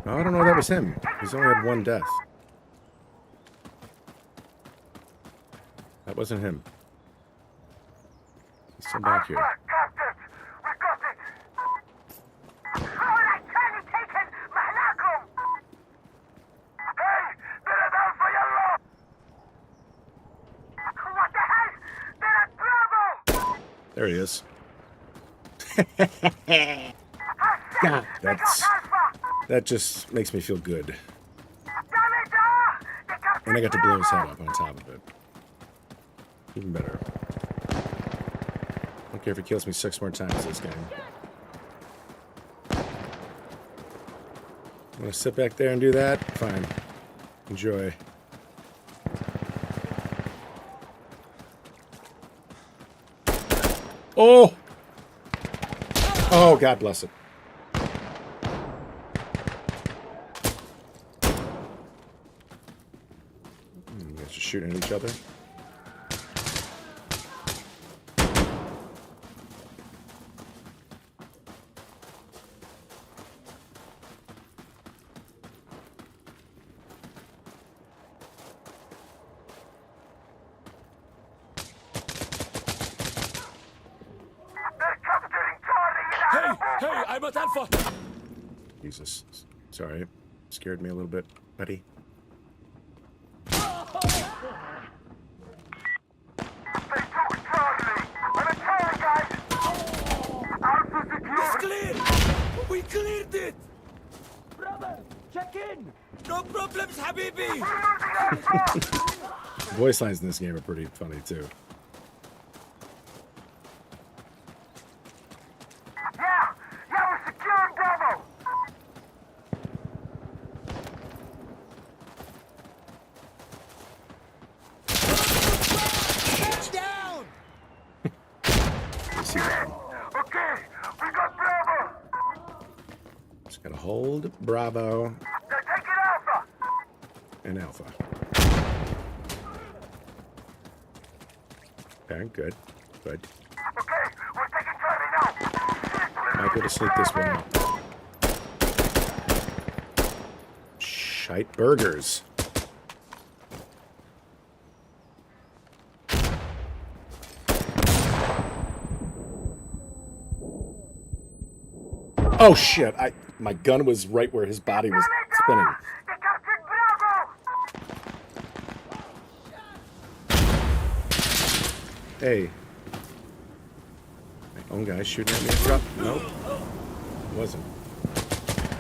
Oh, I don't know if that was him. He's only had one death. That wasn't him. He's still back here. There he is. God, that just makes me feel good. And I got to blow his head up on top of it. Even better. Don't care if he kills me 6 more times this game. Want to sit back there and do that? Fine. Enjoy. Oh! Oh, God bless it. You guys just shooting at each other? Hey, I'm at Alpha. Jesus. Sorry. Scared me a little bit, buddy. They took Charlie. I'm a tower, guys. Alpha It's secure. clear. We cleared it. Brother, check in. No problems, Habibi. Voice lines in this game are pretty funny, too. Yeah, we're securing Bravo. Down. See that? Okay, we got Bravo. Just gotta hold Bravo They're taking Alpha. and Alpha. Okay, good. Good. Okay, we're taking Charlie now. Might be able to sneak this one out. Shite burgers. Oh shit! My gun was right where his body was spinning. They captured Bravo. Hey. My own guy shooting at me. Drop. Nope. It wasn't.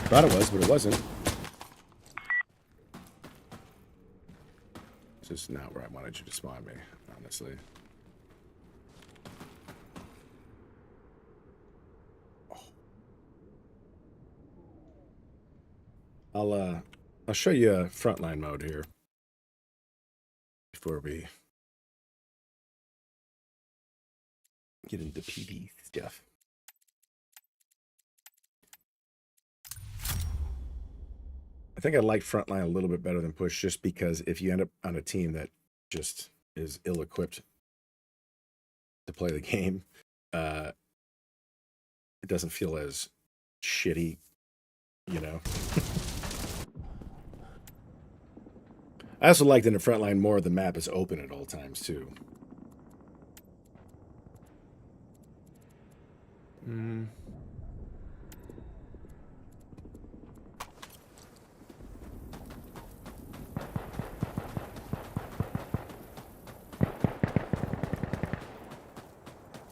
Thought it was, but it wasn't. This is not where I wanted you to spawn me, honestly. I'll show you a frontline mode here before we get into PD stuff. I think I like frontline a little bit better than push, just because if you end up on a team that just is ill-equipped to play the game, it doesn't feel as shitty, you know. I also liked in the frontline more the map is open at all times too.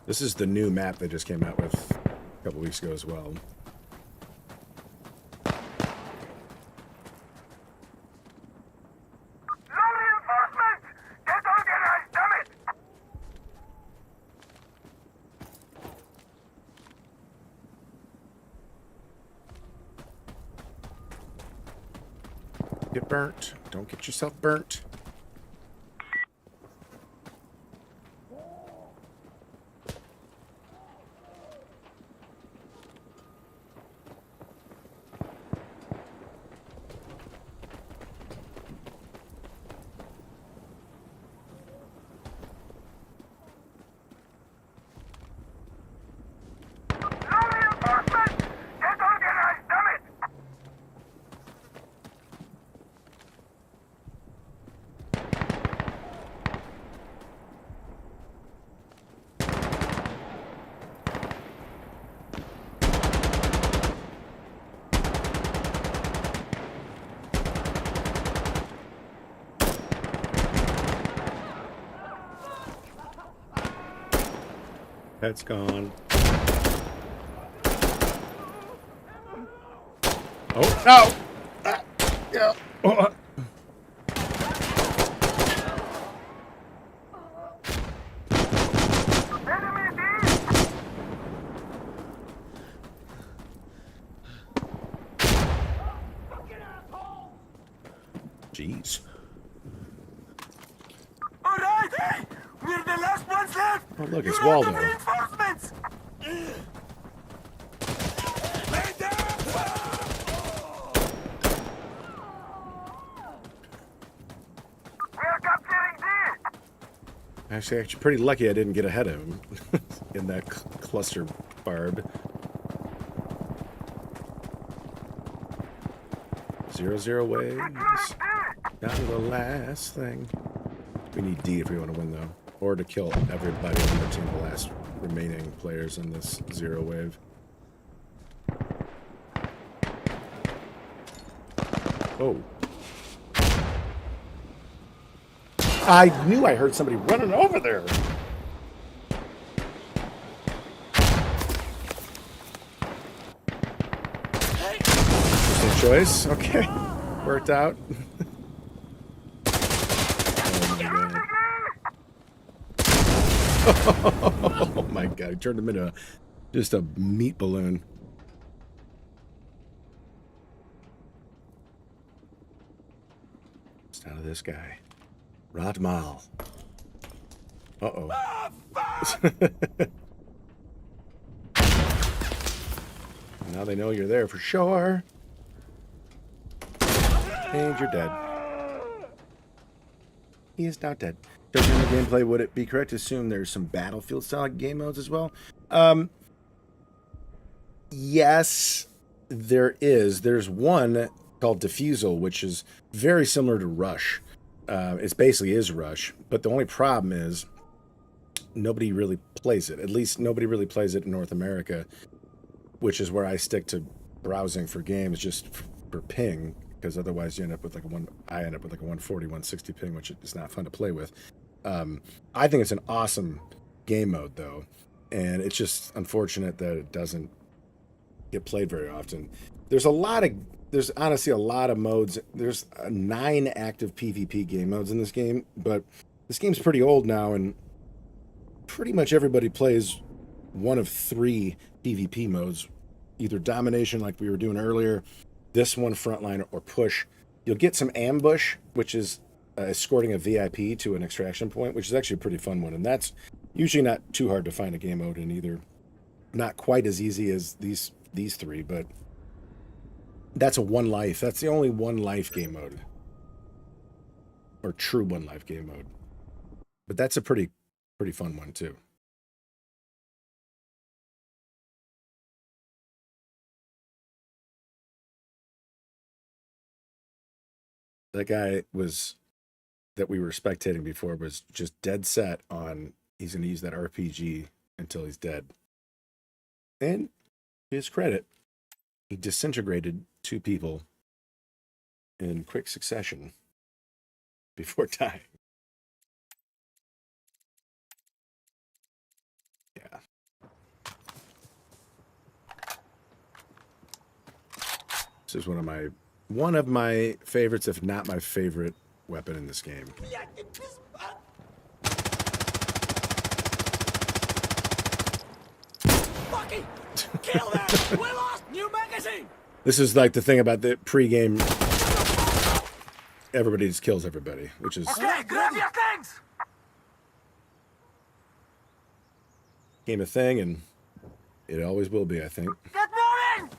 This is the new map they just came out with a couple weeks ago as well. No reinforcements. Get organized, damn it. Get burnt. Don't get yourself burnt. No reinforcements. Get organized, damn it. That's gone. Oh, no! Yeah. Oh. Enemy D. Jeez. All right, hey! We're the last ones left! Oh, look, it's You're out Waldo. of reinforcements! Lay down! We're capturing D! Actually, pretty lucky I didn't get ahead of him in that cluster barb. 0-0 waves. Down to the last thing. We need D if we want to win, though. Or to kill everybody on the team, the last remaining players in this 0 wave. Oh. I knew I heard somebody running over there. Interesting choice. Okay. Worked out. Oh my god. Oh my god. He turned him into just a meat balloon. It's down to this guy. Rodmal. Uh-oh. Now they know you're there for sure. And you're dead. He is now dead. Judging the gameplay, would it be correct to assume there's some Battlefield-style game modes as well? Yes, there is. There's one called Diffusal, which is very similar to Rush. It basically is Rush, but the only problem is nobody really plays it. At least nobody really plays it in North America, which is where I stick to browsing for games just for ping, because otherwise you end up with like I end up with like a 140, 160 ping, which is not fun to play with. I think it's an awesome game mode though, and it's just unfortunate that it doesn't get played very often. There's honestly a lot of modes. There's 9 active PvP game modes in this game, but this game's pretty old now, and pretty much everybody plays one of 3 PvP modes, either Domination like we were doing earlier, this one Frontline, or Push. You'll get some Ambush, which is escorting a VIP to an extraction point, which is actually a pretty fun one, and that's usually not too hard to find a game mode in either. Not quite as easy as these 3, but that's a one life. That's the only one life game mode, or true one life game mode. But that's a pretty fun one too. That guy that we were spectating before was just dead set on he's going to use that RPG until he's dead. And to his credit, he disintegrated 2 people in quick succession before dying. Yeah. This is one of my favorites, if not my favorite weapon in this game. Fucking kill them! We lost! New magazine! This is like the thing about the pre-game. Everybody just kills everybody, which is Okay, grab your things! game a thing, and it always will be, I think. Get moving!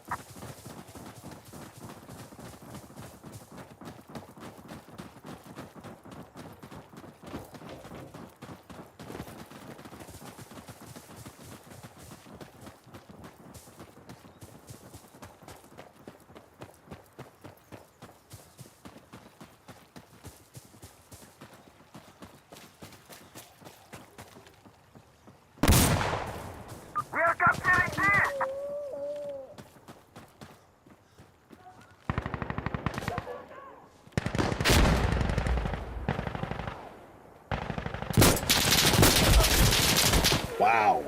We're capturing D! Wow.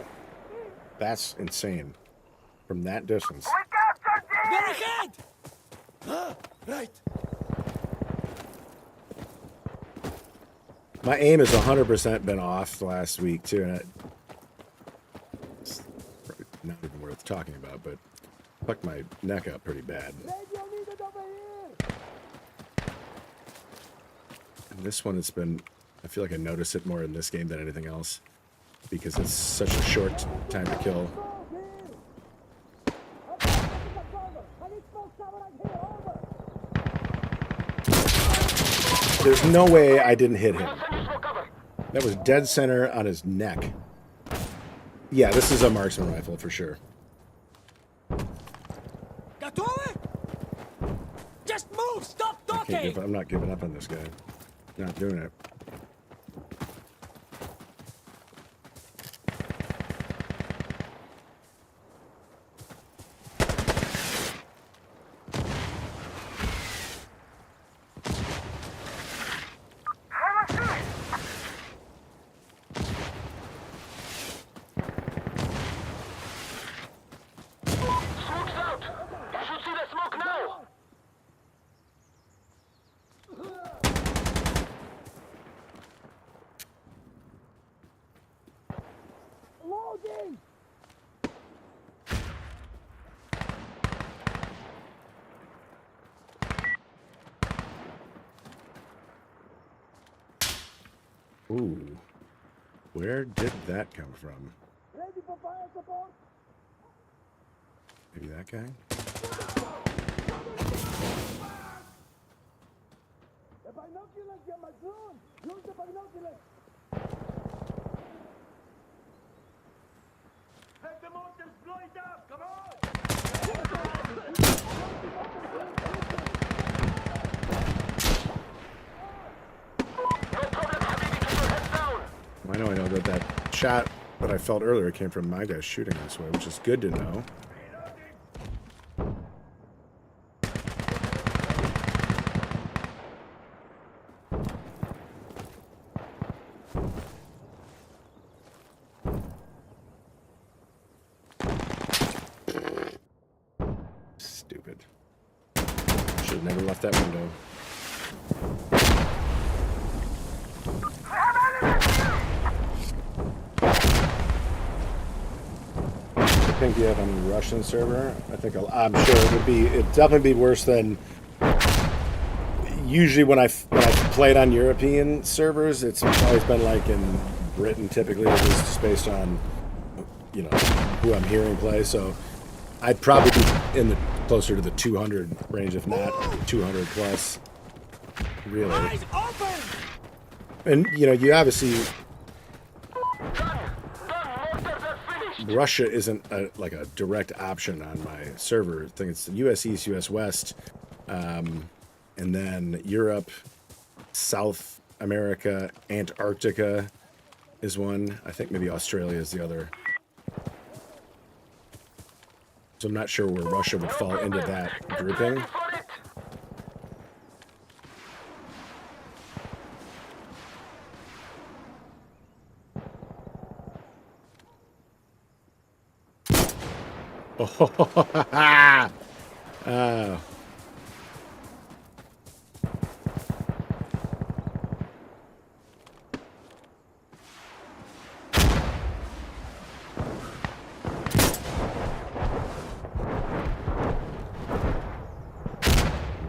That's insane. From that distance. We captured D! Barricade! Right. My aim has 100% been off last week, too, and it's not even worth talking about, but fucked my neck up pretty bad. Radio needed over here! This one, it's been, I feel like I notice it more in this game than anything else because it's such a short time to kill. There's no way I didn't hit him. That was dead center on his neck. Yeah, this is a marksman rifle for sure. Just move! Stop talking! I'm not giving up on this guy. Not doing it. Ooh. Where did that come from? Ready for fire support? Maybe that guy? The binoculars, you're my drone! Use the binoculars! Let the monsters blow it up! Come on! I know that that shot that I felt earlier came from my guy shooting this way, which is good to know. Stupid. Should have never left that window. I think you have on the Russian server. I'm sure it'd definitely be worse than usually when I've played on European servers. It's always been like in Britain typically, at least just based on, you know, who I'm hearing play. So I'd probably be in the closer to the 200 range, if not 200 plus. Really. And you know, you obviously. Russia isn't like a direct option on my server. I think it's US East, US West, and then Europe, South America, Antarctica is one. I think maybe Australia is the other. So I'm not sure where Russia would fall into that grouping. Oh, oh.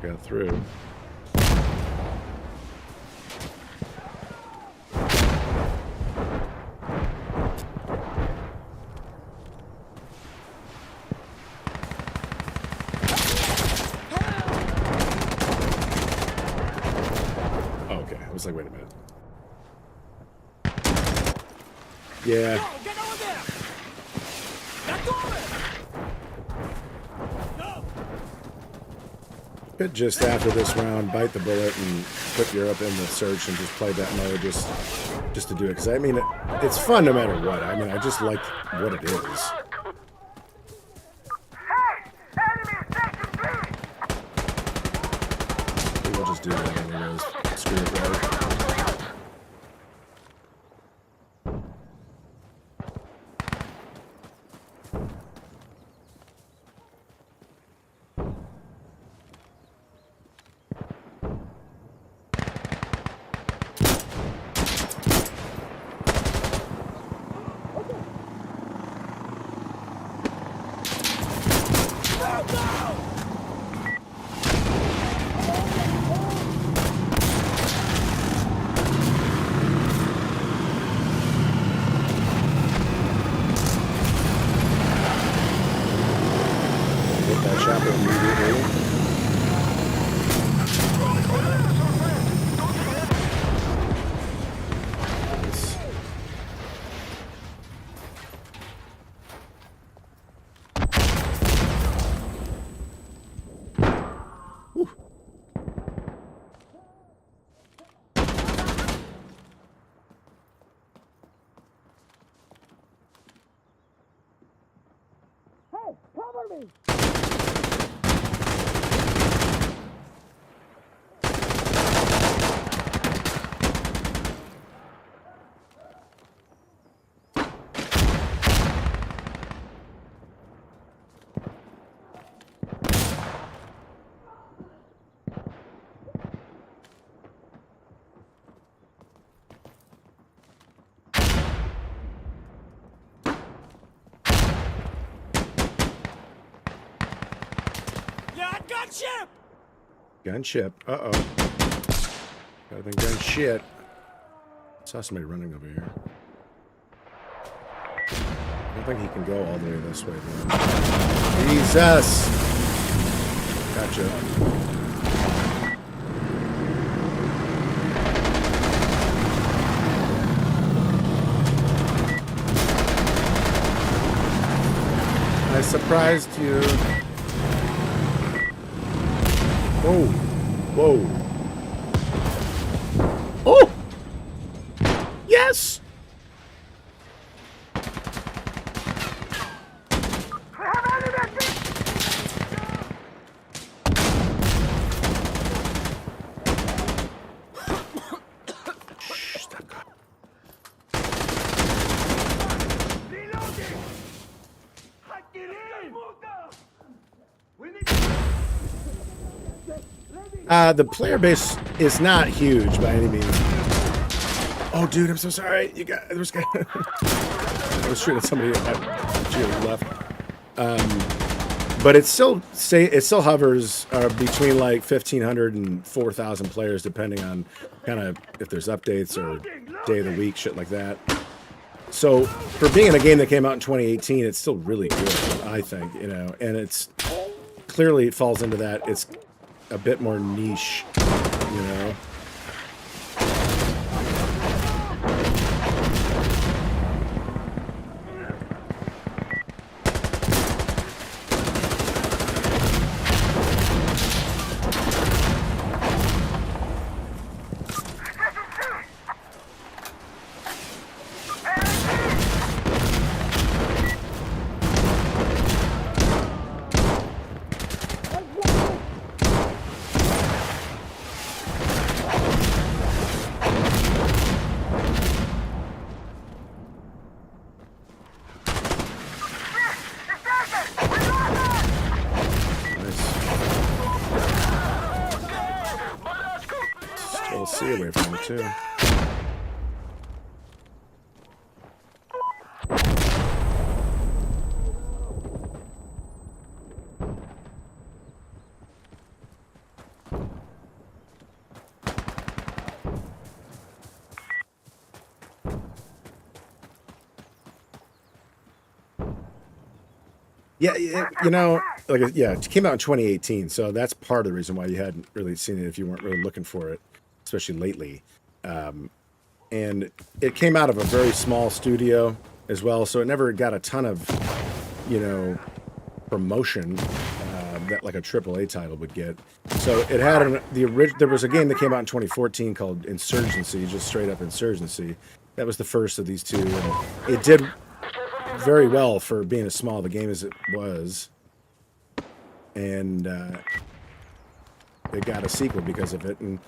Got through. I was like, wait a minute. Yeah. Get over there! Get over! Could just after this round bite the bullet and put Europe in the search and just play that mode just to do it. Because I mean, it's fun no matter what. I mean, I just like what it is. We'll just do that anyways. Screw it, right? chopper immediately. Hey, cover me! Gunship! Gunship. Uh-oh. Better than gun shit. Saw somebody running over here. I don't think he can go all the way this way, though. Jesus! Gotcha. I surprised you. Whoa. Whoa. Oh! Yes! The player base is not huge by any means. Oh, dude, I'm so sorry. You got there was guy. I was shooting at somebody to your left. But it still hovers between like 1,500 and 4,000 players, depending on kind of if there's updates or day of the week, shit like that. So for being in a game that came out in 2018, it's still really good, I think, you know. And it's clearly it falls into that. It's a bit more niche, you know. See away from it too. Yeah, you know, like, yeah, it came out in 2018, so that's part of the reason why you hadn't really seen it if you weren't really looking for it, especially lately. And it came out of a very small studio as well, so it never got a ton of, you know, promotion that like a AAA title would get. So it had there was a game that came out in 2014 called Insurgency, just straight up Insurgency. That was the first of these two, and it did very well for being as small of a game as it was, and it got a sequel because of it, and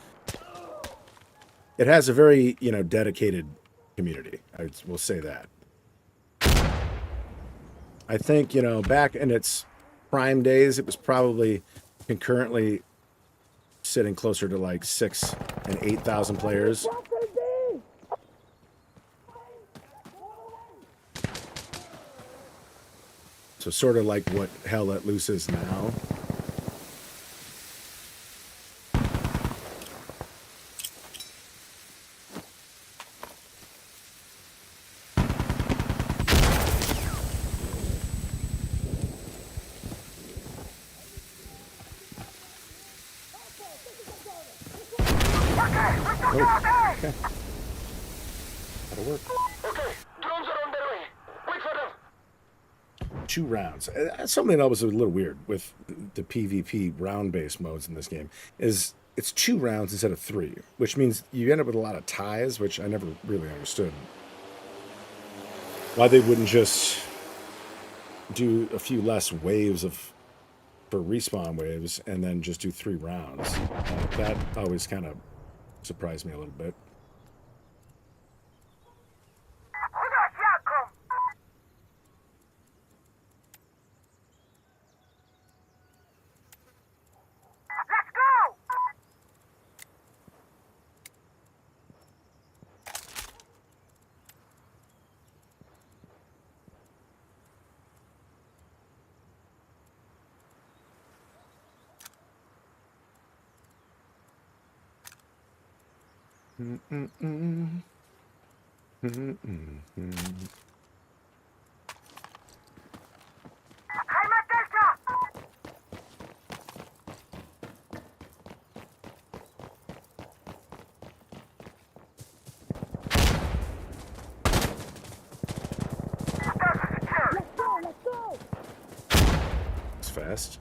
it has a very, you know, dedicated community. I will say that. I think, you know, back in its prime days, it was probably concurrently sitting closer to like 6,000 and 8,000 players. So sort of like what Hell Let Loose is now. Oh, okay. That'll work. Okay, drones are on their way. Wait for them. 2 rounds. Something that was a little weird with the PvP round-based modes in this game is it's 2 rounds instead of 3, which means you end up with a lot of ties, which I never really understood. Why they wouldn't just do a few less waves for respawn waves and then just do 3 rounds. That always kind of surprised me a little bit. It's fast.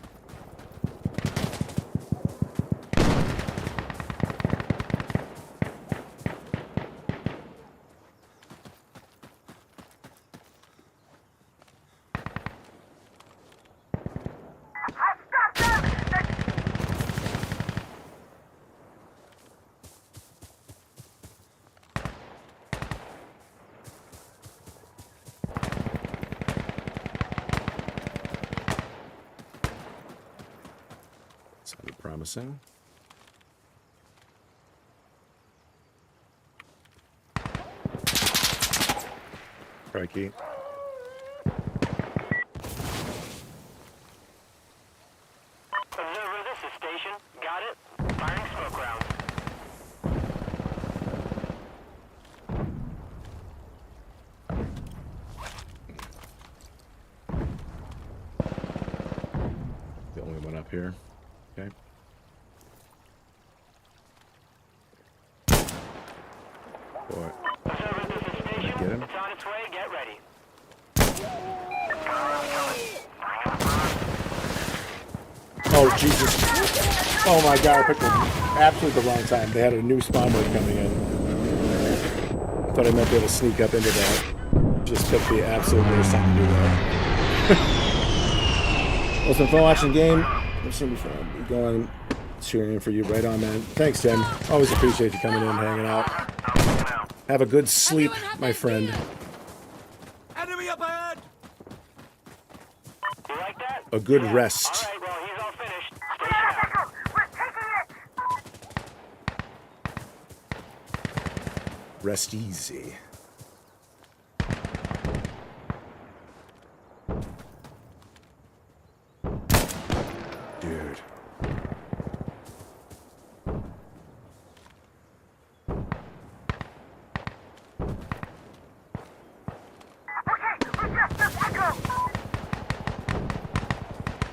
Sounded promising. Crikey. Observer, this is station. Got it? Firing smoke rounds. The only one up here. Okay. Boy. Observer, this is station. Get him? It's on its way. Get ready. Oh, Jesus. Oh my god, I picked absolutely the wrong time. They had a new spawn mode coming in. Thought I might be able to sneak up into that. Just picked the absolute worst time to do that. Well, it's been fun watching the game. I've seen before. I'm going cheering for you. Right on, man. Thanks, Tim. Always appreciate you coming in and hanging out. Have a good sleep, my friend. Enemy up ahead! You like that? A good Yeah. rest. All right, well, he's all finished. Station out. We're taking it! Rest easy. Dude.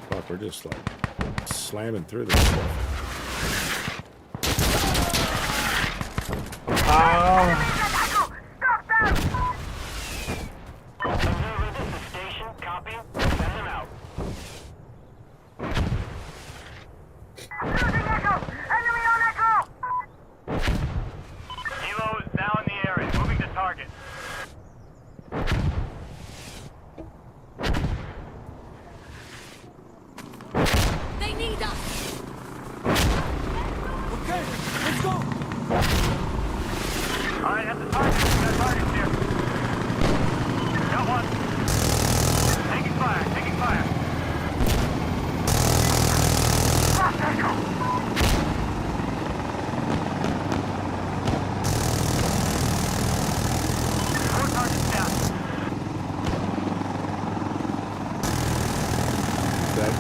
Fuck, we're just like slamming through this stuff. Observer, this is station. Copy. Send them out. Helo is now in the area. Moving to target. They need us. Okay, let's go! All right, at the target. We got targets here. Got one. Taking fire. Taking fire. Four targets down. That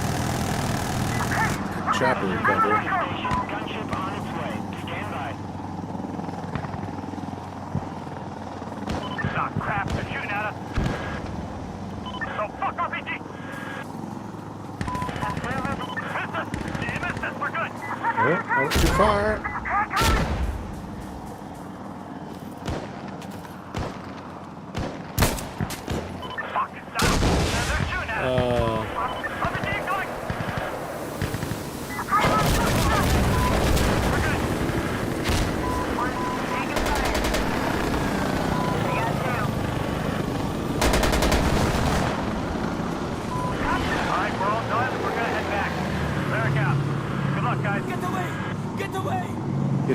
chopper recovery. Station. Gunship on its way. Stand by. Ah, crap. They're shooting at us. So fuck RPG. Missed us. You missed us. We're good. Oh, not too far.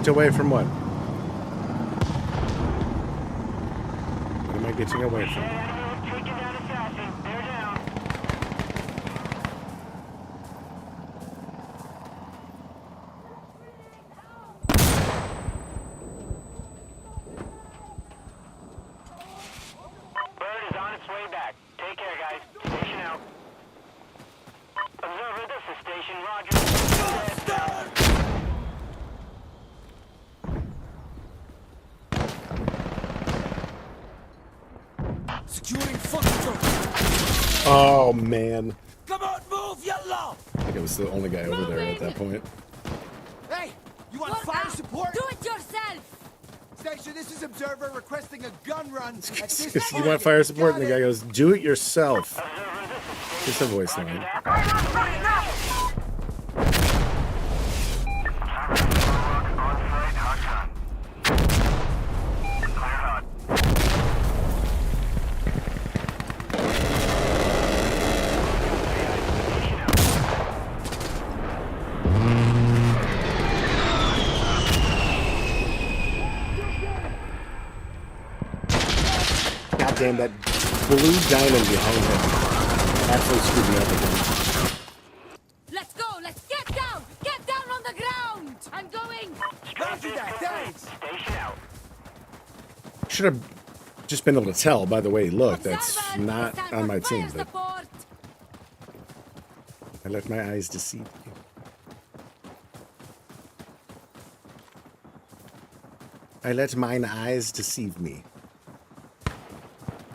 Get away from what? What am I getting away from? Taking down assassin. They're down. Bird is on its way back. Take care, guys. Station out. Observer, this is station. Roger. Securing fucking door. Oh, man. Come on, move, yalla! I think I was the only guy over there at that point. Hey, you want Work fire out. support? Do it yourself. Station, this is Observer requesting a gun run. At this You want fire support? And the guy goes, do it yourself. Just a voice line. God damn, that blue diamond behind him absolutely screwed me up again. Let's go. Let's get down. Get down on the ground. I'm going. Roger that, thanks. Station out. Should have just been able to tell by the way he looked. That's Observer, not it's time on for my fire team, but support. I let my eyes deceive me. I let mine eyes deceive me.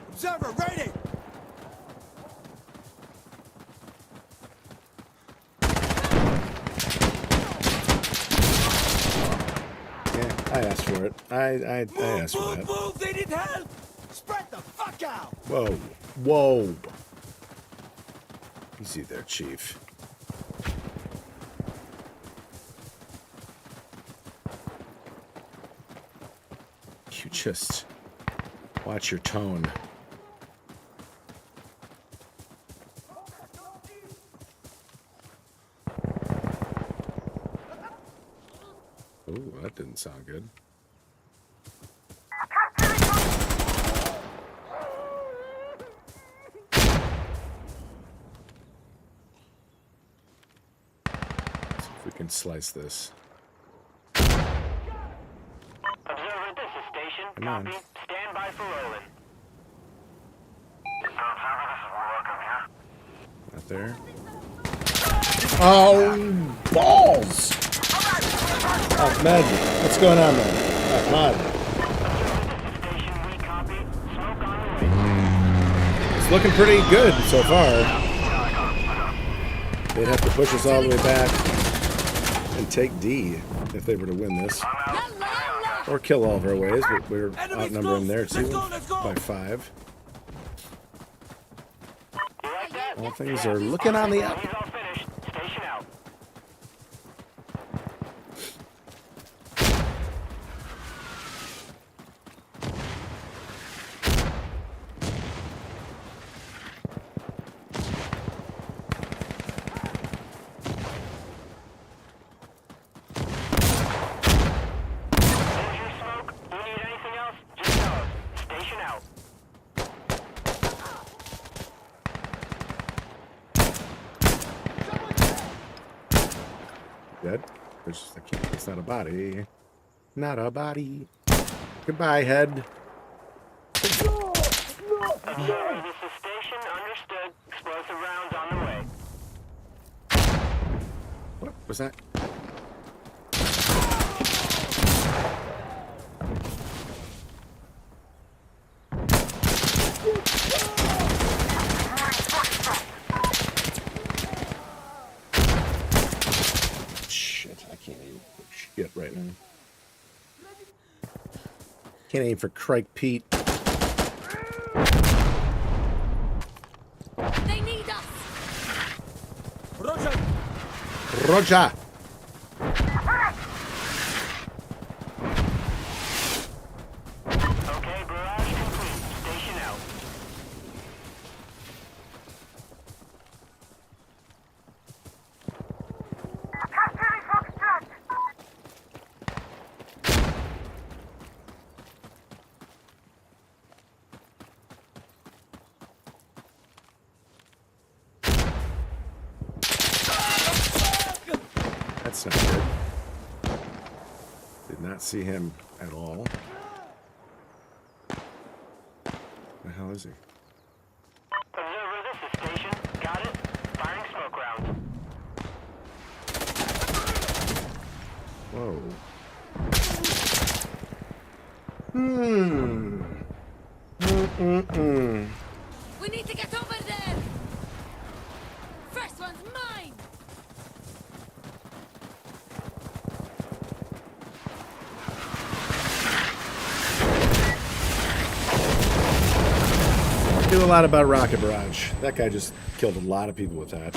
Observer, ready! Yeah, I asked for it. I asked for that. Move, they need help! Spread the fuck out! Whoa. Whoa. Easy there, Chief. You just watch your tone. Ooh, that didn't sound good. Let's see if we can slice this. Observer, this is station. Come on. Copy. Stand by for rolling. Not there. Oh, balls! Oh, Meg, what's going on, man? Oh, Mod. Station, we copy. Smoke on the way. It's looking pretty good so far. They'd have to push us all the way back and take D if they were to win this. Yalla, yalla. Or kill all of our ways, but we're Enemies outnumbering there close. too Let's go. by 5. You like that? All things are looking on the up. He's all finished. Station out. There's your smoke. You need anything else? Just tell us. Station out. Dead? It's not a body. Not a body. Goodbye, head. Observer, this is station. Understood. Explosive rounds on the way. What was that? Shit, I can't aim for shit right now. Can't aim for Crike Pete. They need us. Roger! Roger! Okay, barrage complete. Station out. That's not good. Did not see him at all. The hell is he? Observer, this is station. Got it? Firing smoke rounds. Whoa. We need to get over there. First one's mine. Do a lot about Rocket Barrage. That guy just killed a lot of people with that.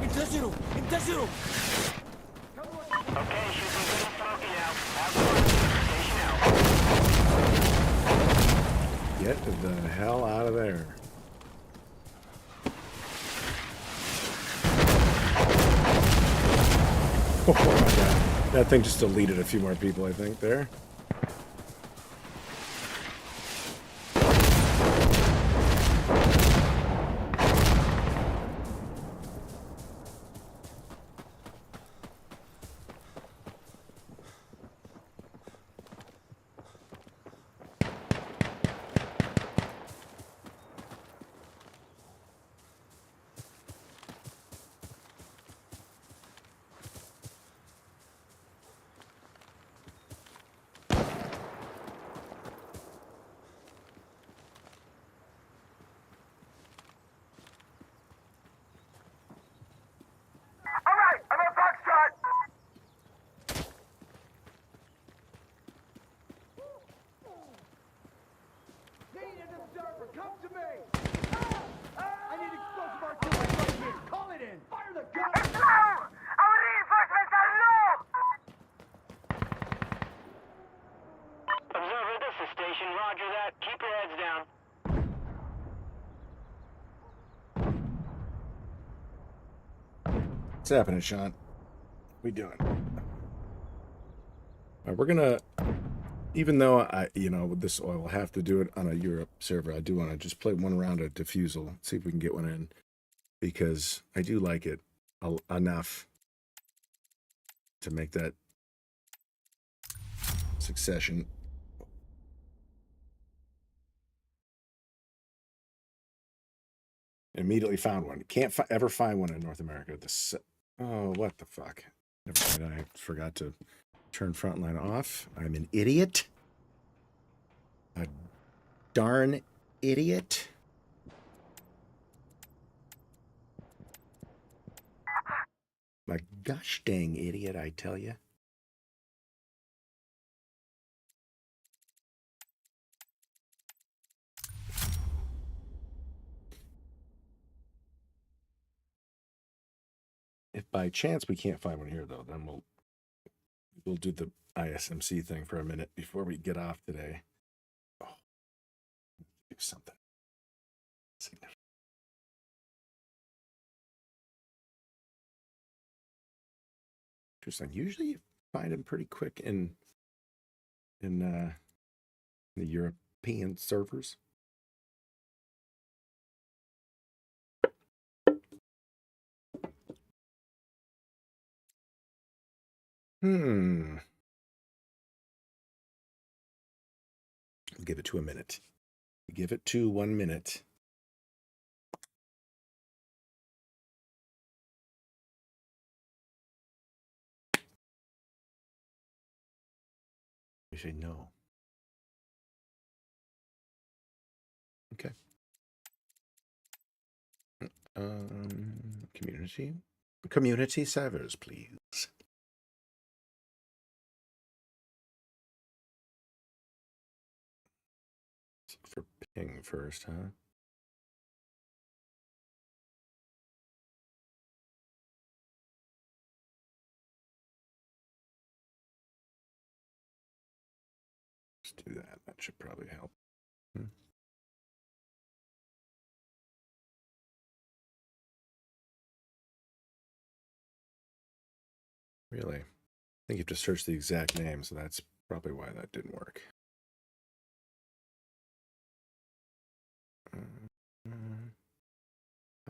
انتشروا انتشروا. Okay, shooting good and smoky now. Have fun. Station out. Get the hell out of there. Oh my god. That thing just deleted a few more people, I think, there. Alright, I'm on Foxtrot. Need an observer. Come to me. I need explosive artillery right here. Call it in. Fire the gun. It's low! Our reinforcements are low! Observer, this is station. Roger that. Keep your heads down. What's happening, Sean? We doing? We're gonna, even though with this oil, we'll have to do it on a Europe server. I do want to just play one round of Diffusal, see if we can get one in, because I do like it enough to make that succession. Immediately found one. Can't ever find one in North America. Oh, what the fuck? Never mind, I forgot to turn Frontline off. I'm an idiot. A darn idiot. My gosh dang idiot, I tell you. If by chance we can't find one here, though, then we'll do the ISMC thing for a minute before we get off today. Oh, do something. Interesting. Usually you find them pretty quick in the European servers. I'll give it to a minute. Give it to 1 minute. You say no. Okay. Community servers, please. For ping first, huh? Let's do that. That should probably help. Really? I think you have to search the exact name, so that's probably why that didn't work.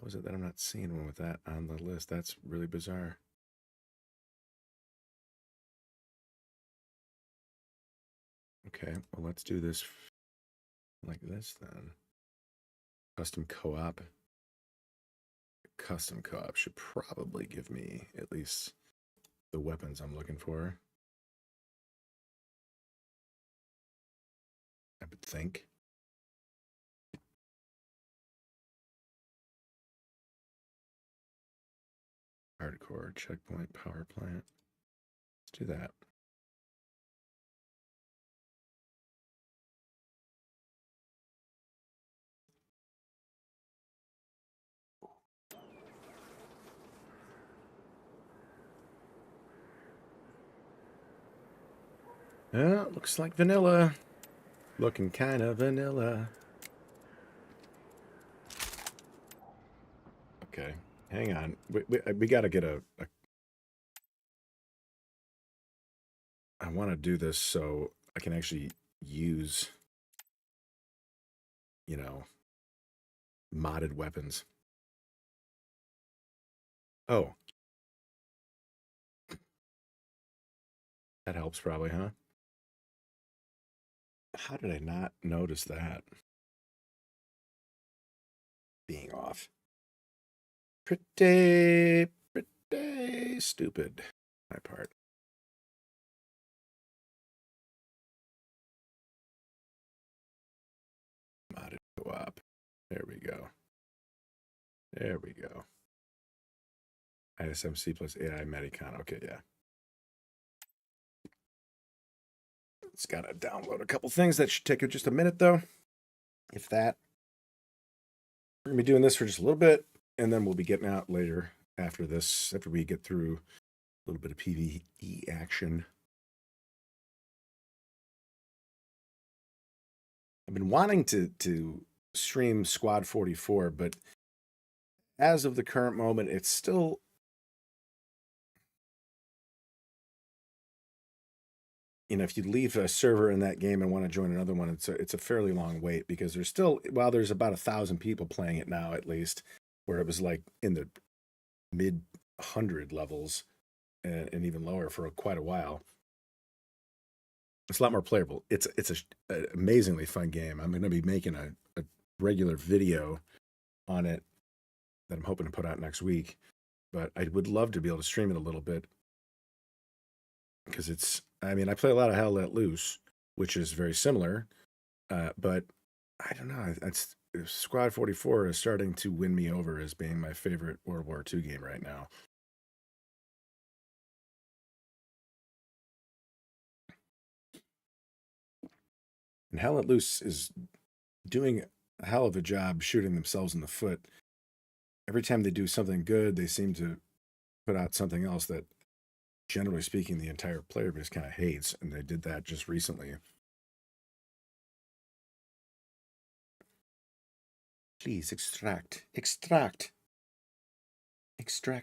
How is it that I'm not seeing one with that on the list? That's really bizarre. Okay, well, let's do this like this then. Custom co-op. Custom co-op should probably give me at least the weapons I'm looking for. I would think. Hardcore, checkpoint, power plant. Let's do that. Yeah, looks like vanilla. Looking kind of vanilla. Okay, hang on. We got to get a... I want to do this so I can actually use, you know, modded weapons. Oh. That helps probably, huh? How did I not notice that? Being off. Pretty stupid, my part. Modded co-op. There we go. There we go. ISMC plus AI Medicon. Okay, yeah. It's got to download a couple things. That should take just a minute, though. If that. We're going to be doing this for just a little bit, and then we'll be getting out later after this, after we get through a little bit of PvE action. I've been wanting to stream Squad 44, but as of the current moment, it's still... You know, if you leave a server in that game and want to join another one, it's a fairly long wait, because there's still, well, there's about 1,000 people playing it now, at least, where it was like in the mid 100 levels and even lower for quite a while. It's a lot more playable. It's an amazingly fun game. I'm going to be making a regular video on it that I'm hoping to put out next week, but I would love to be able to stream it a little bit, because it's, I mean, I play a lot of Hell Let Loose, which is very similar, but I don't know. Squad 44 is starting to win me over as being my favorite World War II game right now. And Hell Let Loose is doing a hell of a job shooting themselves in the foot. Every time they do something good, they seem to put out something else that, generally speaking, the entire player base kind of hates, and they did that just recently. Please extract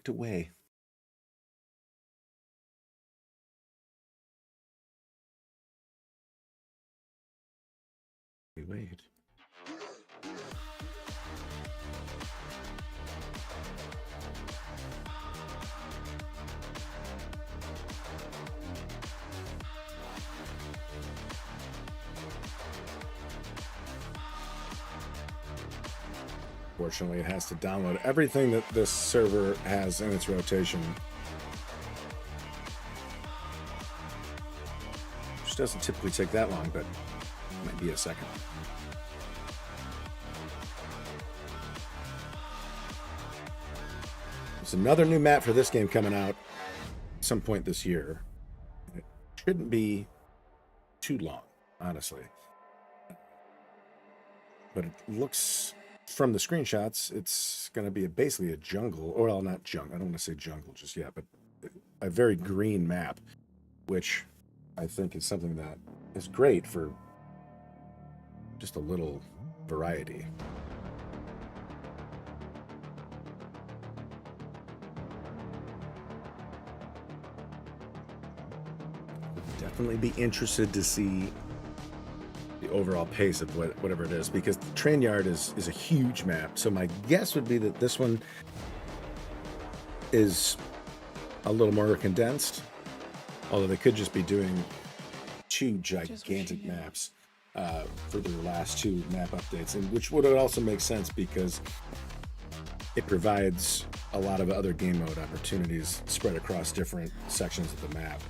away. Wait. Fortunately, it has to download everything that this server has in its rotation. Which doesn't typically take that long, but it might be a second. There's another new map for this game coming out at some point this year. It shouldn't be too long, honestly. But it looks... From the screenshots, it's going to be basically a jungle, or well, not jungle. I don't want to say jungle just yet, but a very green map, which I think is something that is great for just a little variety. Definitely be interested to see the overall pace of whatever it is, because the train yard is a huge map. So my guess would be that this one is a little more condensed, although they could just be doing 2 gigantic maps for their last 2 map updates, and which would also make sense because it provides a lot of other game mode opportunities spread across different sections of the map.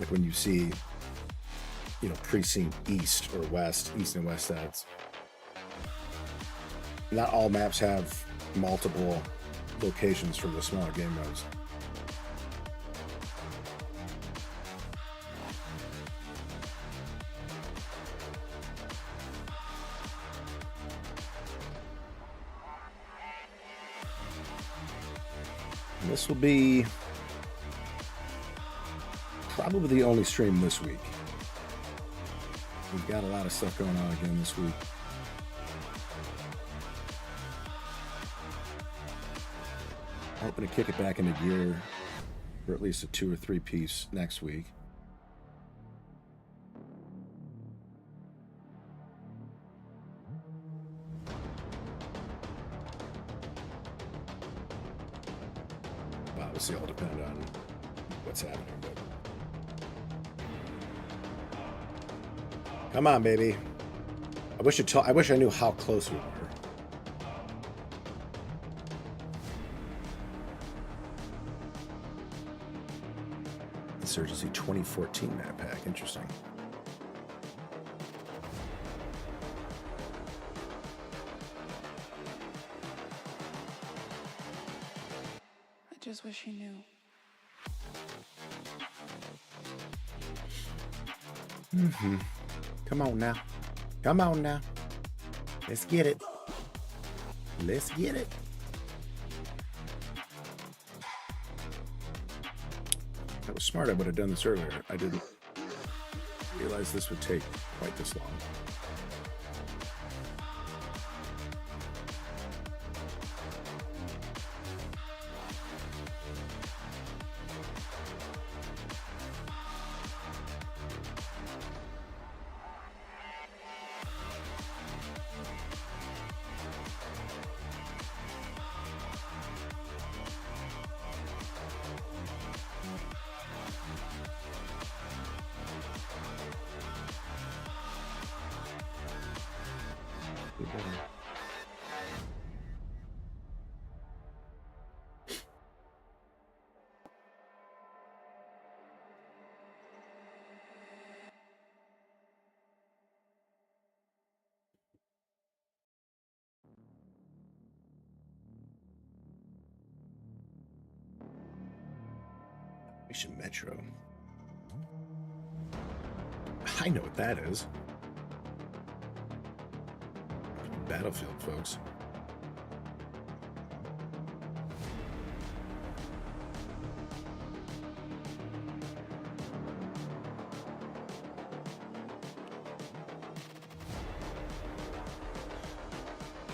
Like when you see, you know, precinct east or west, east and west sides. Not all maps have multiple locations for the smaller game modes. And this will be probably the only stream this week. We've got a lot of stuff going on again this week. I'm hoping to kick it back into gear for at least a 2 or 3 piece next week. Well, obviously all depend on what's happening, but come on, baby. I wish I knew how close we were. Insurgency 2014 map pack. Interesting. I just wish he knew. Mm-hmm. Come on now. Come on now. Let's get it. Let's get it. That was smart. I would have done this earlier. I didn't realize this would take quite this long. Metro. I know what that is. Battlefield, folks.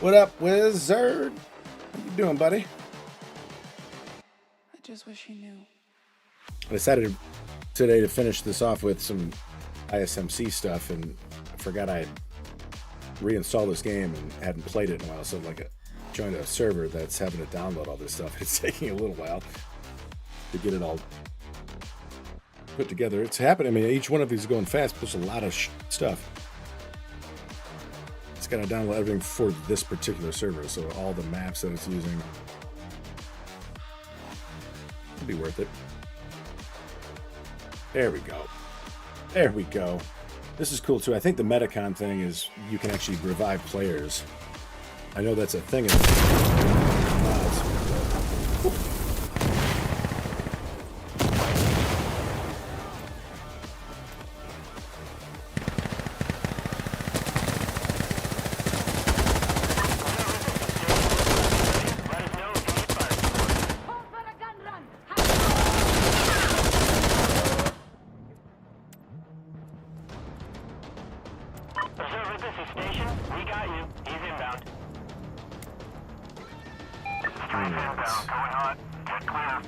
What up, Wizard? How you doing, buddy? I just wish he knew. I decided today to finish this off with some ISMC stuff, and I forgot I had reinstalled this game and hadn't played it in a while, so I joined a server that's having to download all this stuff. It's taking a little while to get it all put together. It's happening. I mean, each one of these is going fast, but there's a lot of stuff. It's got to download everything for this particular server, so all the maps that it's using will be worth it. There we go. There we go. This is cool too. I think the Metacon thing is you can actually revive players. I know that's a thing in mods.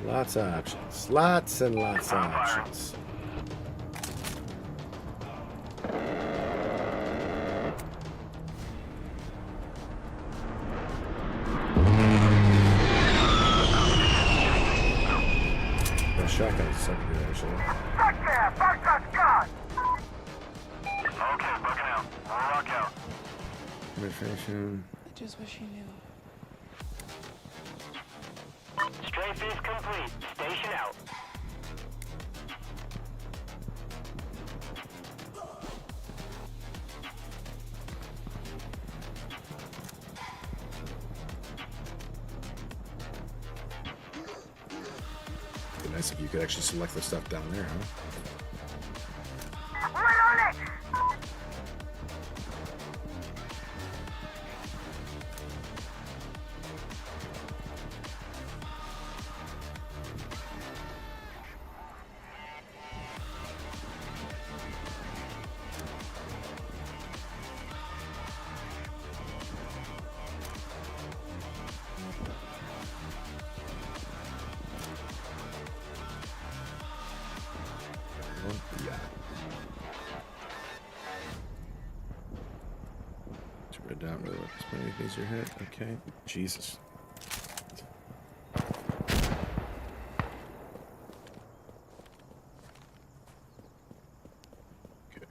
Lots of options. Lots and lots of options. I can do actually. Back there! Back that gun! Okay, bugging out. We'll rock out. Penetration. I just wish you knew. Strafe is complete. Station out. It'd be nice if you could actually select the stuff down there, huh? Right on it! Yeah. To red dot really as many things your head. Okay. Jesus. Okay.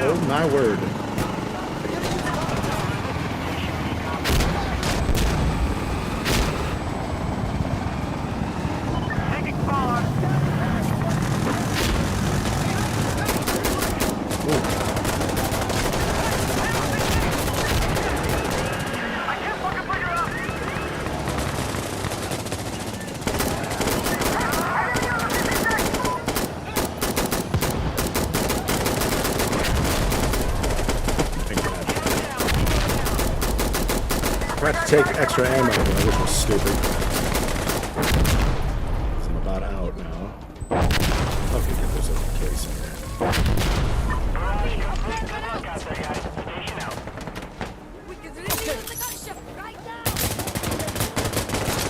Oh my word. I have to take extra ammo, which was stupid. So I'm about out now. Okay, get those other case in there. We can really use the gunship right now.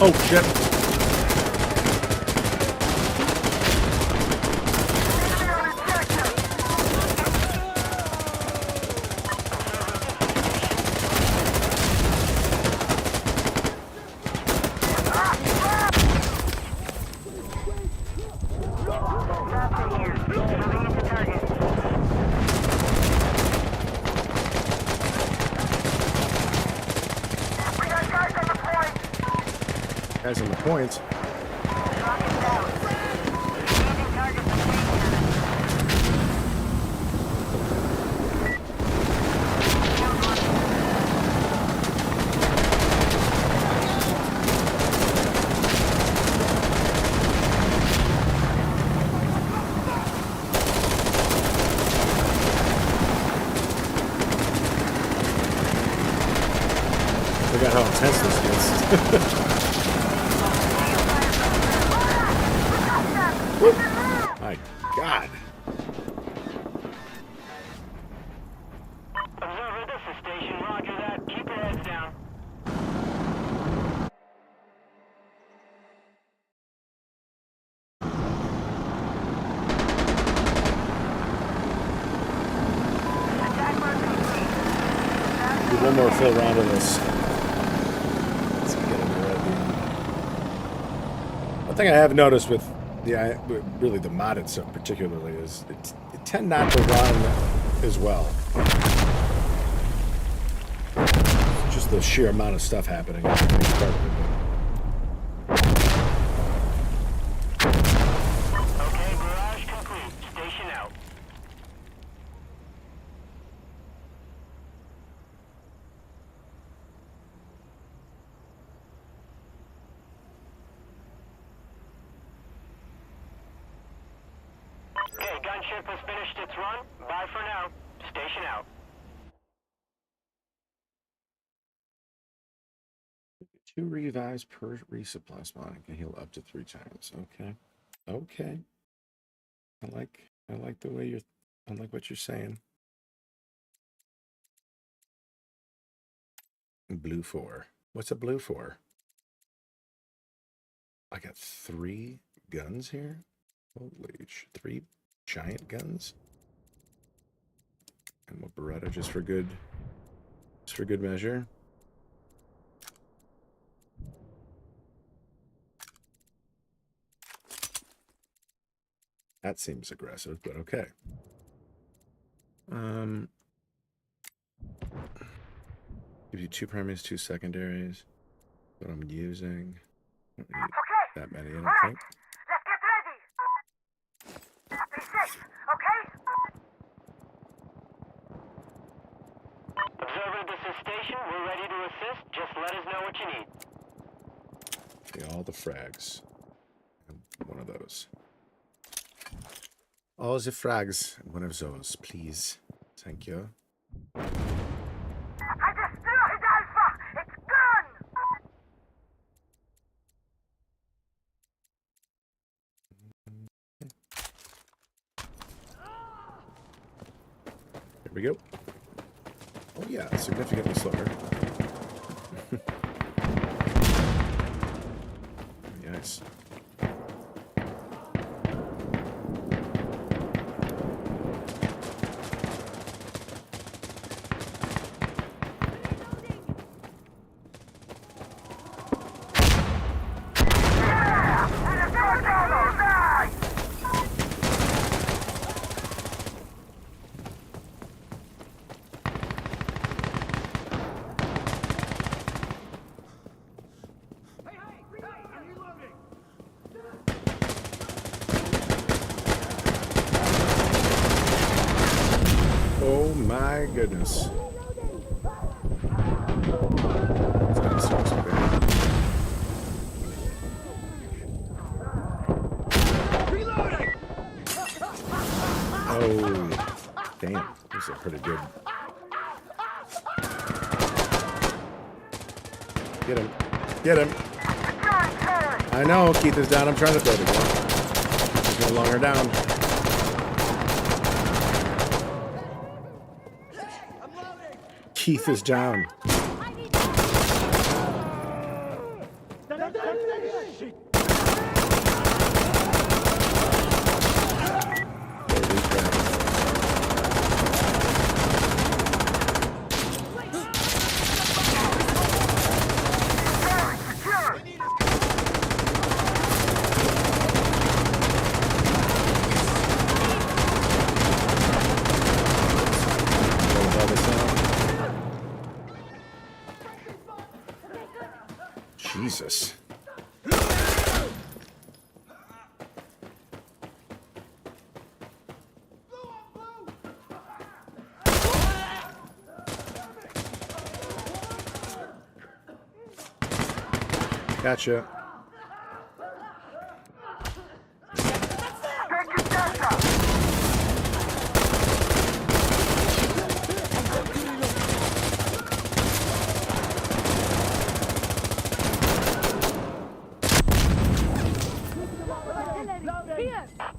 Oh shit! Guys on the point. Look at how intense this gets. My God. Observer, this is station. Roger that. Keep your heads down. Do one more full round of this. Let's get it ready. One thing I have noticed with really the modded stuff particularly is it tend not to run as well. Just the sheer amount of stuff happening. Part of it. Okay, barrage complete. Station out. Okay, gunship has finished its run. Bye for now. Station out. 2 revives per resupply spawn. Can heal up to 3 times. Okay. Okay. I like the way I like what you're saying. Blue 4. What's a blue 4? I got 3 guns here. Holy sh! 3 giant guns. And a Beretta just for good measure. That seems aggressive, but okay. Gives you 2 primaries, 2 secondaries. What I'm using. I don't need that many, I don't think. Let's get ready. Be safe, okay? Observer, this is station. We're ready to assist. Just let us know what you need. Okay, all the frags. And one of those. All the frags. And one of those, please. Thank you. I destroyed Alpha! It's gone! Here we go. Oh yeah, significantly slower. Nice. Oh my goodness. Oh, damn. These are pretty good. Get him. Get him. I know, Keith is down. I'm trying to throw it again. He's no longer down. Keith is down. Jesus. Gotcha.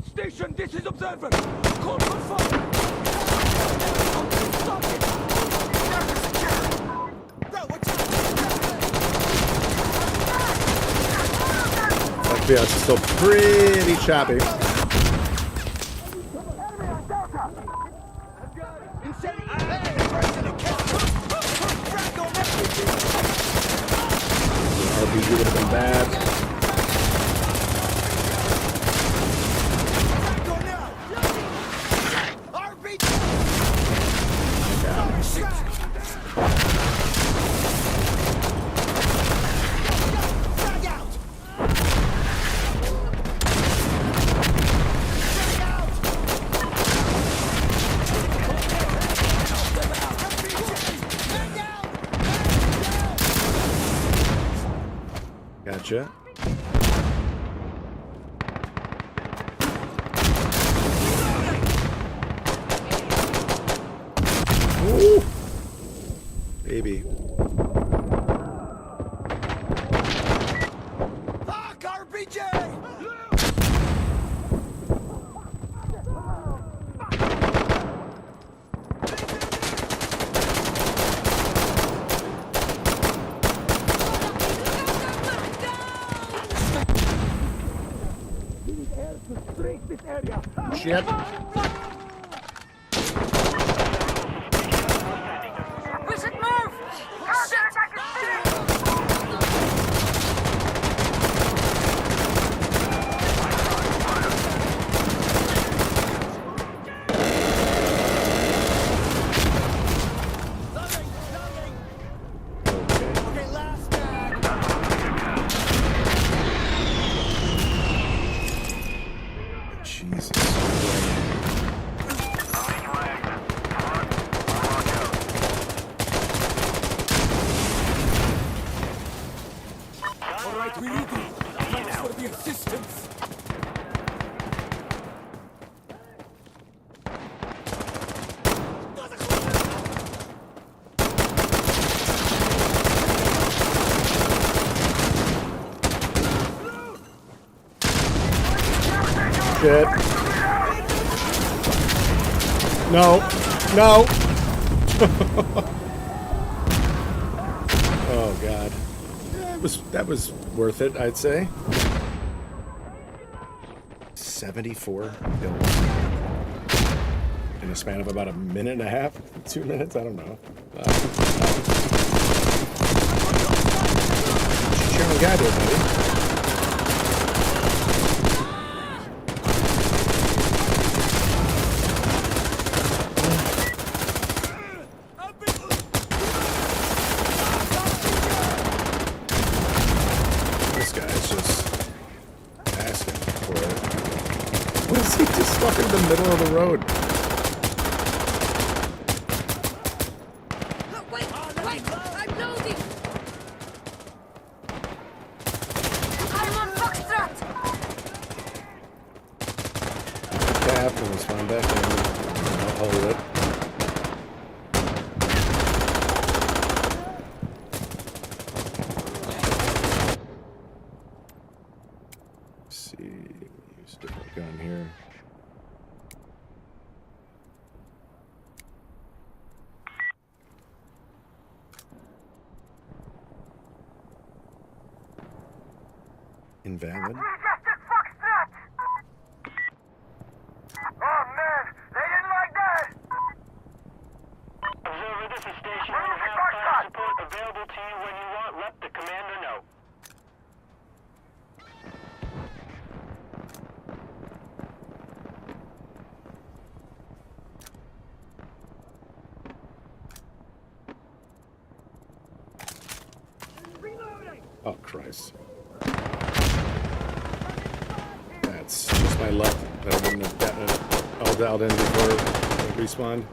Station, this is Observer. Call for fire. Stop it. FPS is still pretty choppy. RPG would have been bad. Gotcha. Ooh. Baby. Fuck RPG! Shit. We should move! Okay, last man. Jesus. All right, we need it. Thanks for the assistance. Shit. No. No. Oh god. That was worth it, I'd say. 74 kills. In a span of about a minute and a half? 2 minutes? I don't know. Chairman guy there, buddy. Stuck in the middle of the road. Wait! I'm loading! I'm on Foxtrot! Cap and let's find back in. I'll hold it. Let's see. Use a different gun here. Invalid. Rejected Foxtrot! Oh man, they didn't like that! Observer, this is Station. Where We is the have Foxtrot? fire support available to you when you want. Let the commander know. Oh, Christ. That's just my luck that I wouldn't have gotten it all dialed in before it respawned.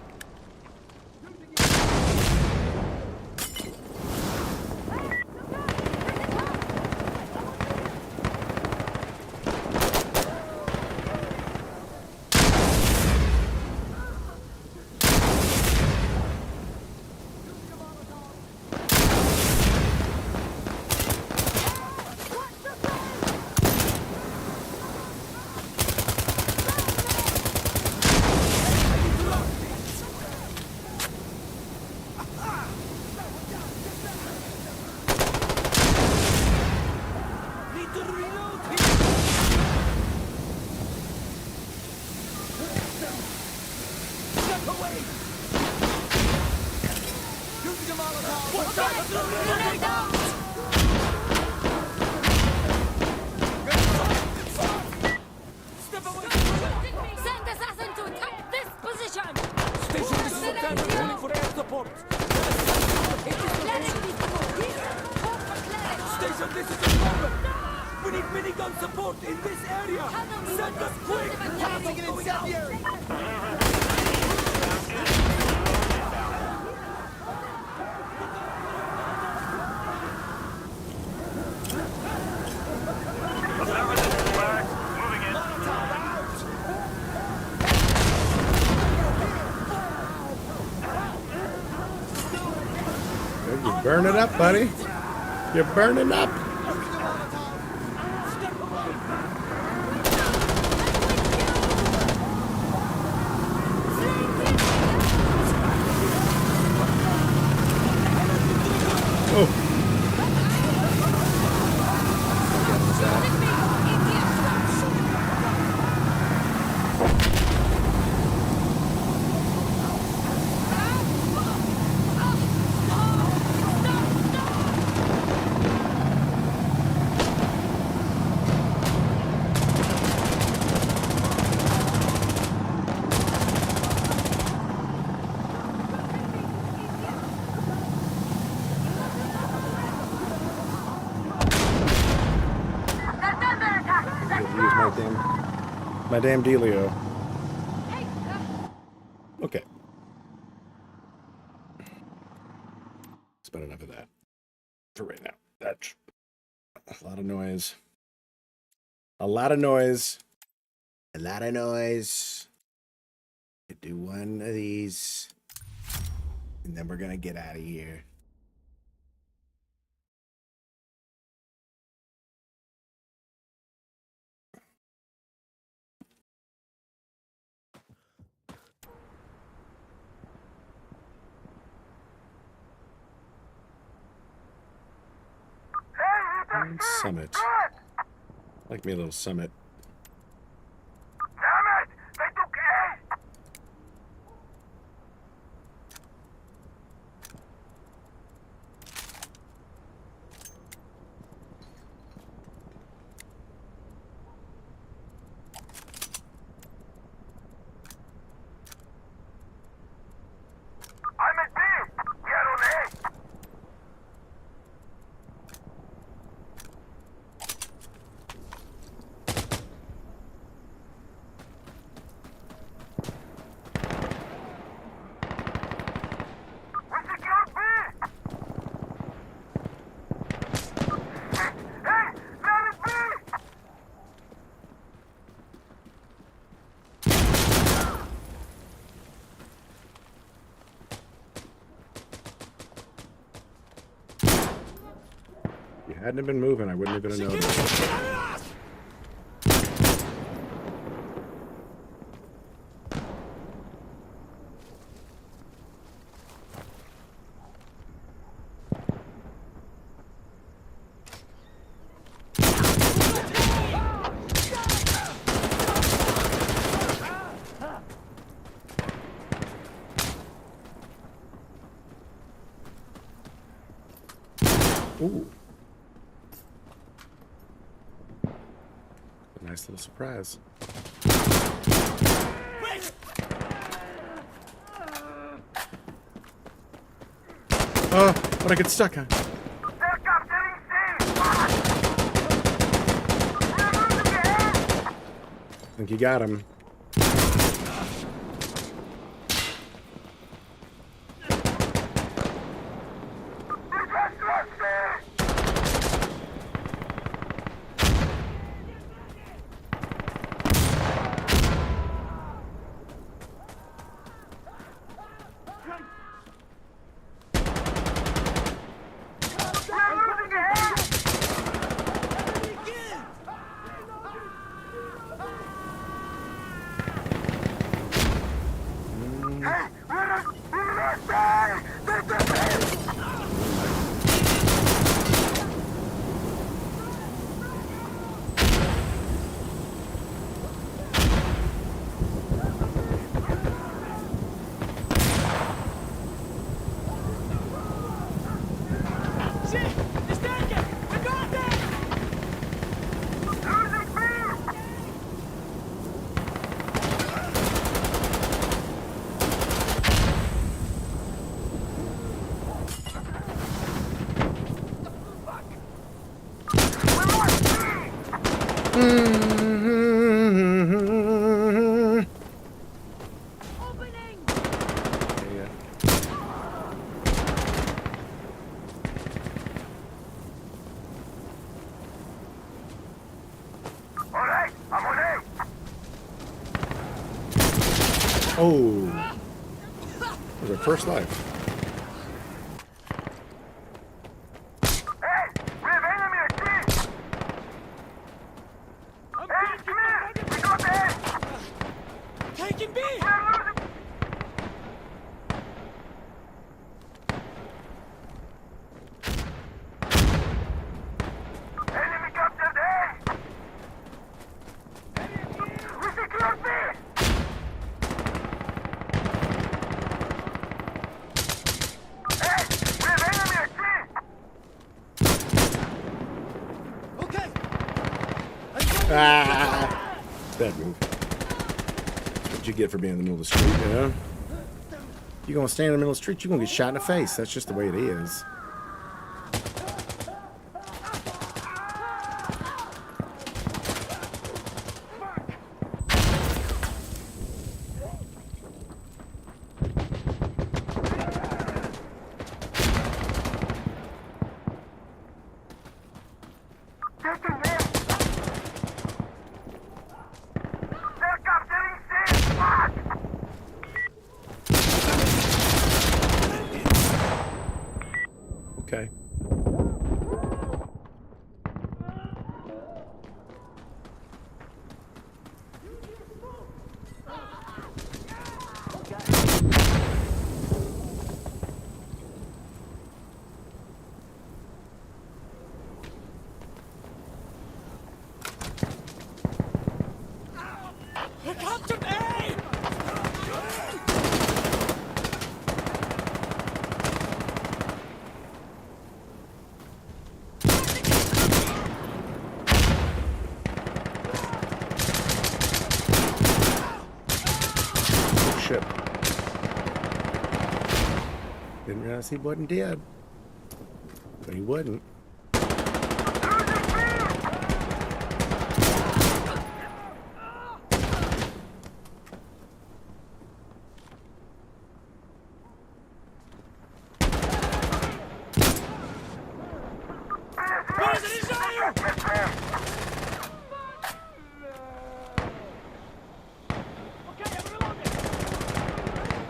Send assassin to attack this position! Station, this is Lieutenant calling for air support. Station, this is a problem. We need minigun support in this area. Send us quick. Passing an incendiary. burning up, buddy. You're burning up. Oh. My damn dealio. Okay. It's about enough of that for right now. That's a lot of noise. A lot of noise. A lot of noise. Could do one of these. And then we're gonna get out of here. Summit. Like me a little summit. Damn it! They took Ace! I'm at B! Get on Ace! If you hadn't been moving, I wouldn't have been noticed. Ooh. A nice little surprise. Oh, but I get stuck on. I think you got him. Oh, that was our first life. Ah! Bad move. That's what you get for being in the middle of the street, you know? You're gonna stand in the middle of the street, you're gonna get shot in the face. That's just the way it is. Okay. Didn't realize he wasn't dead. But he wasn't.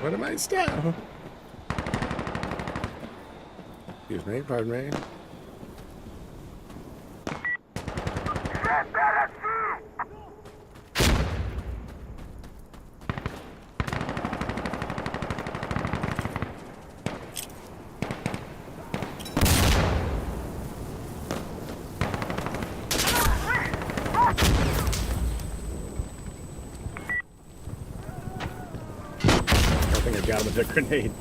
What am I still? Excuse me, pardon me. I think I got him with a grenade.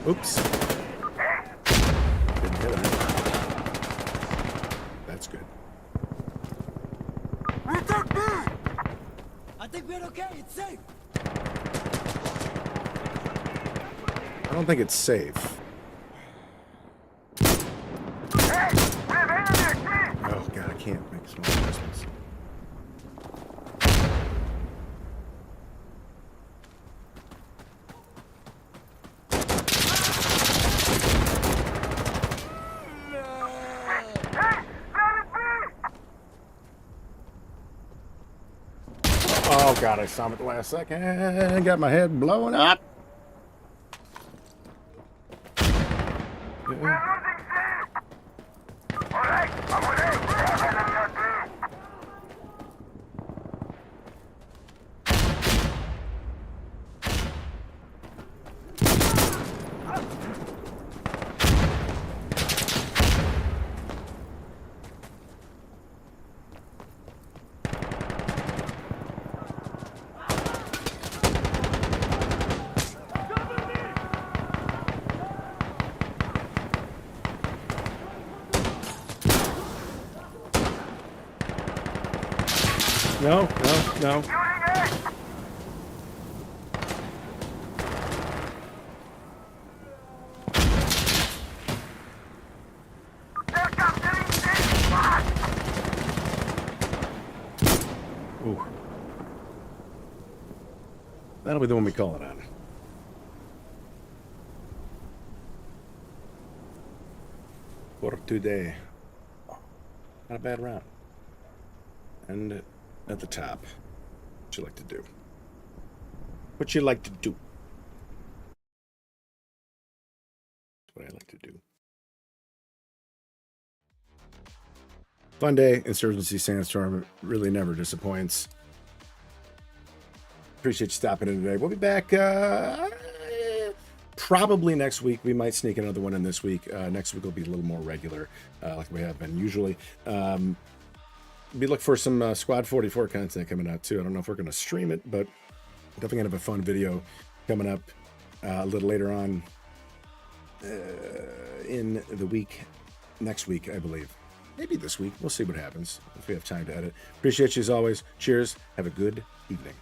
Oops. Didn't hit him. That's good. I think we're okay. It's safe. I don't think it's safe. Oh god, I can't make small adjustments. Oh god, I saw him at the last second. Got my head blowing up. No, no, no. Ooh. That'll be the one we call it on. For today. Not a bad round. And at the top, what you like to do? What you like to do? That's what I like to do. Fun day. Insurgency Sandstorm really never disappoints. Appreciate you stopping in today. We'll be back probably next week. We might sneak another one in this week. Next week will be a little more regular, like we have been usually. Be looking for some Squad 44 content coming out too. I don't know if we're going to stream it, but definitely going to have a fun video coming up a little later on in the week, next week, I believe. Maybe this week. We'll see what happens if we have time to edit. Appreciate you as always. Cheers. Have a good evening.